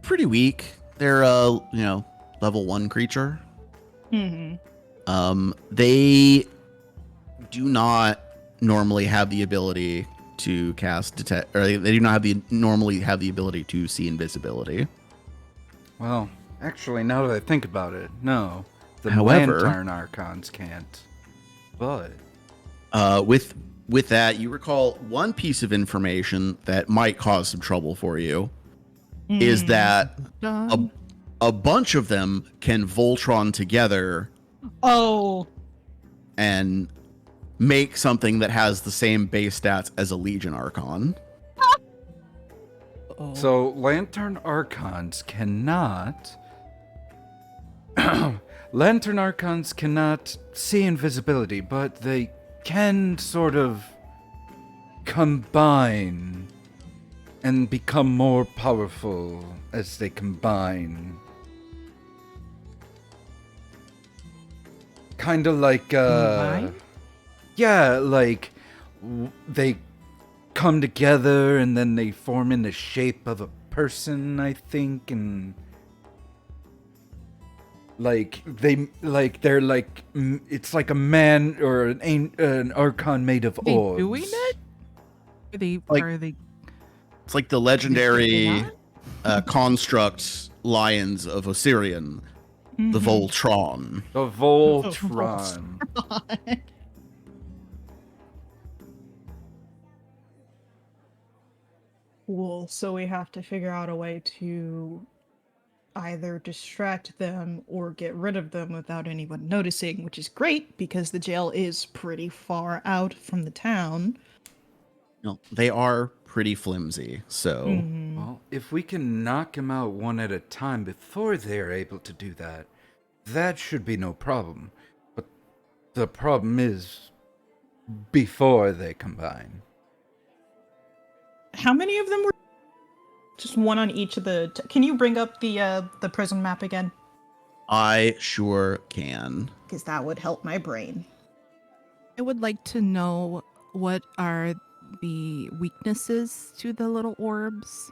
pretty weak. They're level 1 creature. They do not normally have the ability to cast detect, or they do not normally have the ability to see invisibility. Well, actually, now that I think about it, no. The However- Lantern Archons can't. But... With that, you recall one piece of information that might cause some trouble for you is that Done. a bunch of them can Voltron together Oh, and make something that has the same base stats as a Legion Archon. Oh. So, Lantern Archons cannot... Lantern Archons cannot see invisibility, but they can sort of combine and become more powerful as they combine. Kind of like, Combine? yeah, like they come together and then they form in the shape of a person, I think, and they're like it's like a man or an archon made of Are they orbs. doing it? Like- Are they It's like the They legendary construct lions of Osirian, the Voltron. The Voltron. Cool. So we have to figure out a way to either distract them or get rid of them without anyone noticing, which is great because the jail is pretty far out from the town. No, they are pretty flimsy, so Mhm. Well, if we can knock him out one at a time before they're able to do that, that should be no problem. But the problem is before they combine. How many of them were? Just one on each of the. Can you bring up the prison map again? I sure can. Because that would help my brain. I would like to know what are the weaknesses to the little orbs.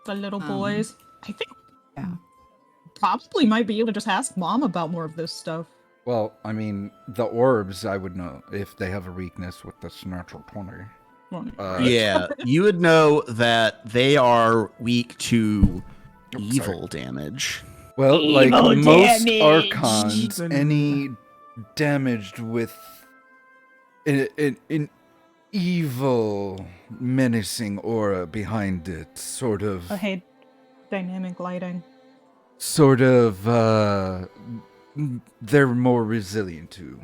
The little Um, boys. I think Yeah. probably might be able to just ask Mom about more of this stuff. Well, I mean, the orbs, I would know if they have a weakness with this natural 20. Yeah, you would know that they are weak to Oops, evil damage. Well, Evil like most damage. archons, any damaged with an evil, menacing aura behind it, sort of, Oh, hey, dynamic lighting. they're more resilient to.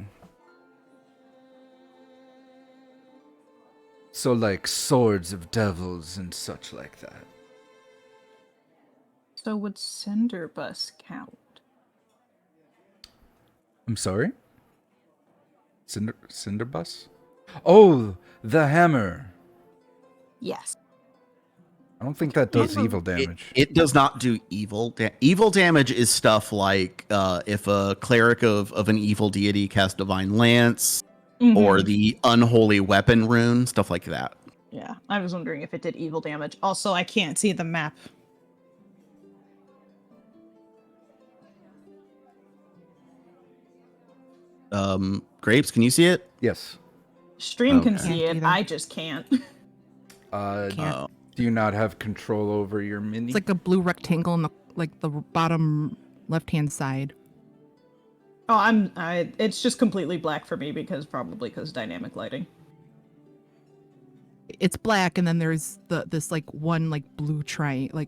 So, like swords of devils and such like that. So would Cinderbus count? I'm sorry? Cinderbus? Oh, the hammer. Yes. I don't think that does Hammer. evil damage. It does not do evil. Evil damage is stuff like if a cleric of an evil deity casts Divine Lance, or Mhm. the Unholy Weapon rune, stuff like that. Yeah, I was wondering if it did evil damage. Also, I can't see the map. Grapes, can you see it? Yes. Stream can Okay. see Can't it. either. I just can't. Uh, Can't. do you not have control over your mini? It's like a blue rectangle in the bottom left-hand side. Oh, it's just completely black for me because dynamic lighting. It's black, and then there's this like one like blue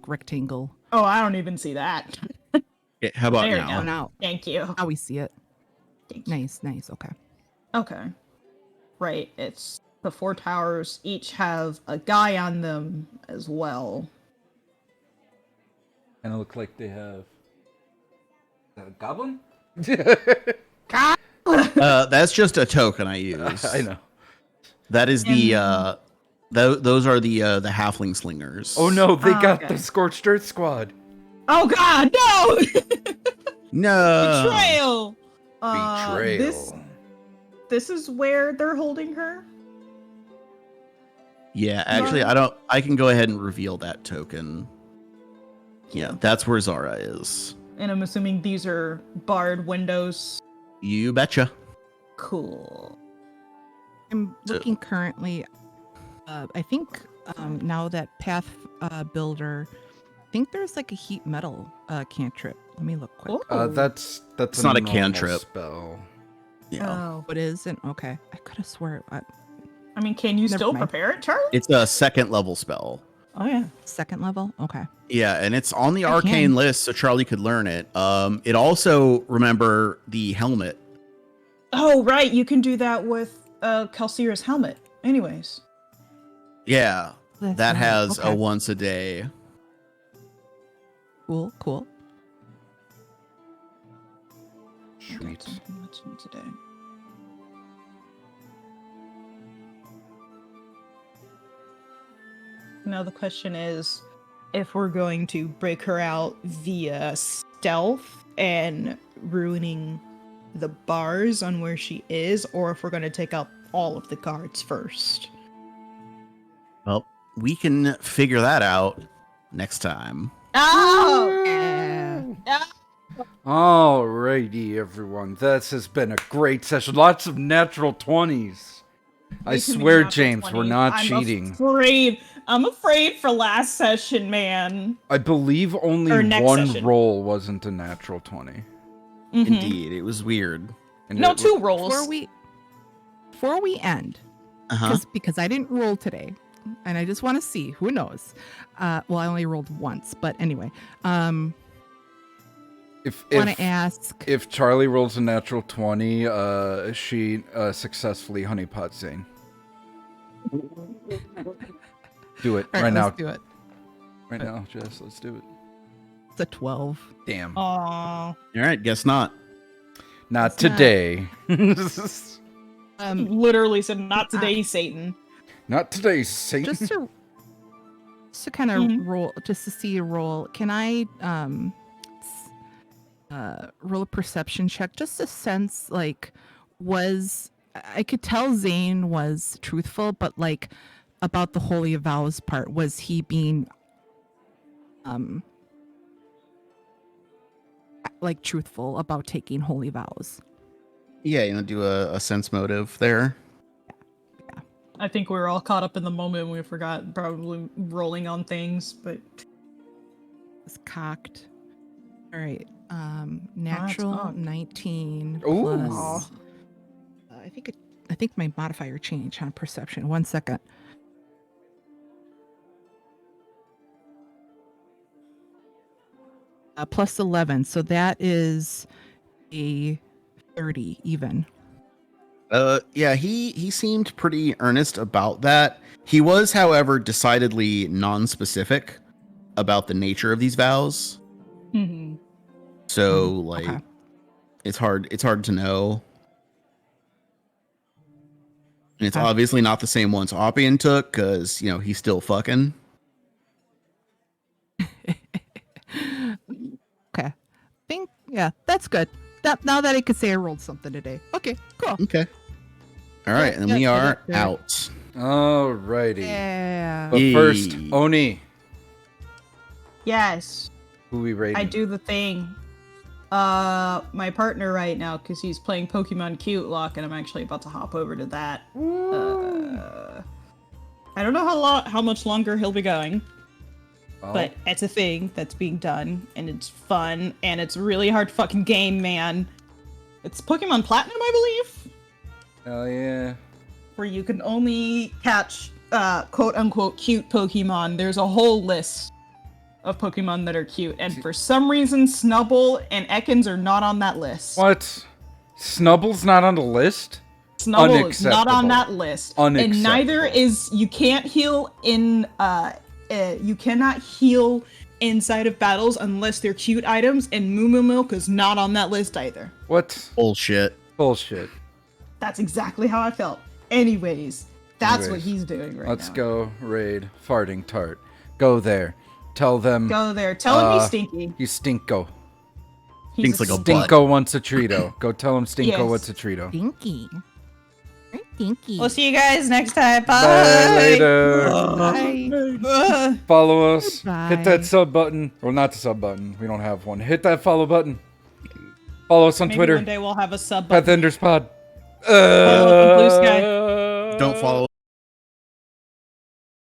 rectangle. Oh, I don't even see that. Okay, how about There you now? Oh, now Thank you. we see it. Thank you. Nice. Okay. Okay. Right, it's the 4 towers each have a guy on them as well. And it look like they have. Is that a goblin? That's just a token I use. I know. That is the those are the halfling slingers. Oh no, they got okay. the Scorched Earth Squad. Oh God, no! No. Betrayal. Betrayal. This is where they're holding her. Yeah, actually, Zara? I can go ahead and reveal that token. Yeah, that's where Zara is. And I'm assuming these are barred windows. You betcha. Cool. I'm So- looking currently. I think now that Path Builder, I think there's like a heat metal cantrip. Let me look quick. Oh. That's It's not a normal cantrip. spell. Yeah. Oh. What is it? Okay, I could have swore I mean, can you Never still mind. prepare it, Charlie? It's a second level spell. Oh yeah. second level. Okay. Yeah, and it's on the I arcane can. list, so Charlie could learn it. It also, remember the helmet. Oh right, you can do that with Calcira's helmet. Anyways. Yeah, That's that right. has Okay. a once a day. Cool. I got Sweet. something much new today. Now the question is, if we're going to break her out via stealth and ruining the bars on where she is, or if we're going to take out all of the guards first. Well, we can figure that out next time. Oh! Yeah. Alrighty, everyone. This has been a great session. Lots of natural 20s. I swear, James, we're not cheating. I'm afraid for last session, man. I believe only Or next one session. roll wasn't a natural 20. Mhm. Indeed, it was weird. And No, it 2 wa- rolls. Before we end, Uh-huh. because I didn't roll today, and I just want to see. Who knows? Well, I only rolled once, but anyway. If Want to ask? if Charlie rolls a natural 20, she successfully honeypot Zane. Do it All right, right now. let's do it. Right now, Jess. Let's do it. It's a 12. Damn. Aw. All right, guess not. Not It's not. today. Literally said, not today, Satan. Not today, Satan. Just to kind of Mhm. roll, just to see a roll. Can I roll a perception check? Just a sense, like, I could tell Zane was truthful, but like about the holy vows part, was he being like truthful about taking holy vows? Yeah, do a sense motive there. I think we were all caught up in the moment and we forgot probably rolling on things, but It's cocked. All right. Natural cocked. 19 Ooh. plus. I think my modifier changed on perception. 1 second. Plus 11. So that is a 30 even. Yeah, he seemed pretty earnest about that. He was, however, decidedly non-specific about the nature of these vows. Mhm. So, Mm, like, okay. it's hard to know. And it's Okay. obviously not the same ones Oppian took, because, he's still fucking. Okay. Yeah, that's good. Now that I could say I rolled something today. Okay, cool. Okay. All right, and we yeah, are yeah. out. Alrighty. Yeah. But first, Yay. Oni, Yes, who we rating? I do the thing. My partner right now, because he's playing Pokemon Cute Lock, and I'm actually about to hop over to that. I don't know how much longer he'll be going, Oh, but it's a thing that's being done, and it's fun, and it's a really hard fucking game, man. It's Pokemon Platinum, I believe, hell yeah. where you can only catch quote-unquote cute Pokemon. There's a whole list of Pokemon that are cute, and for some reason, Snubbull and Ekans are not on that list. What? Snubble's not on the list? Snubbull is not on Unacceptable. that list, and neither Unacceptable. is you can't heal in you cannot heal inside of battles unless they're cute items, and Moo Moo Milk is not on that list either. What? Bullshit. Bullshit. That's exactly how I felt. Anyways, that's what Anyways, he's doing right Let's now. go raid Farting Tart. Go there. Tell them Go there. Tell him he's stinky. you stinko. He's Stinks like a butt. Stinko wants a Treato. Go tell him Stinko Yes. wants a Treato. Stinky. Very stinky. We'll see you guys next time. Bye. Bye later. Bye. Follow us. Goodbye. Hit that sub button. Well, not the sub button. We don't have one. Hit that follow button. Follow us on Maybe Twitter. one day we'll have a sub button. Pathenders Pod. Follow up on Blue Sky. Don't follow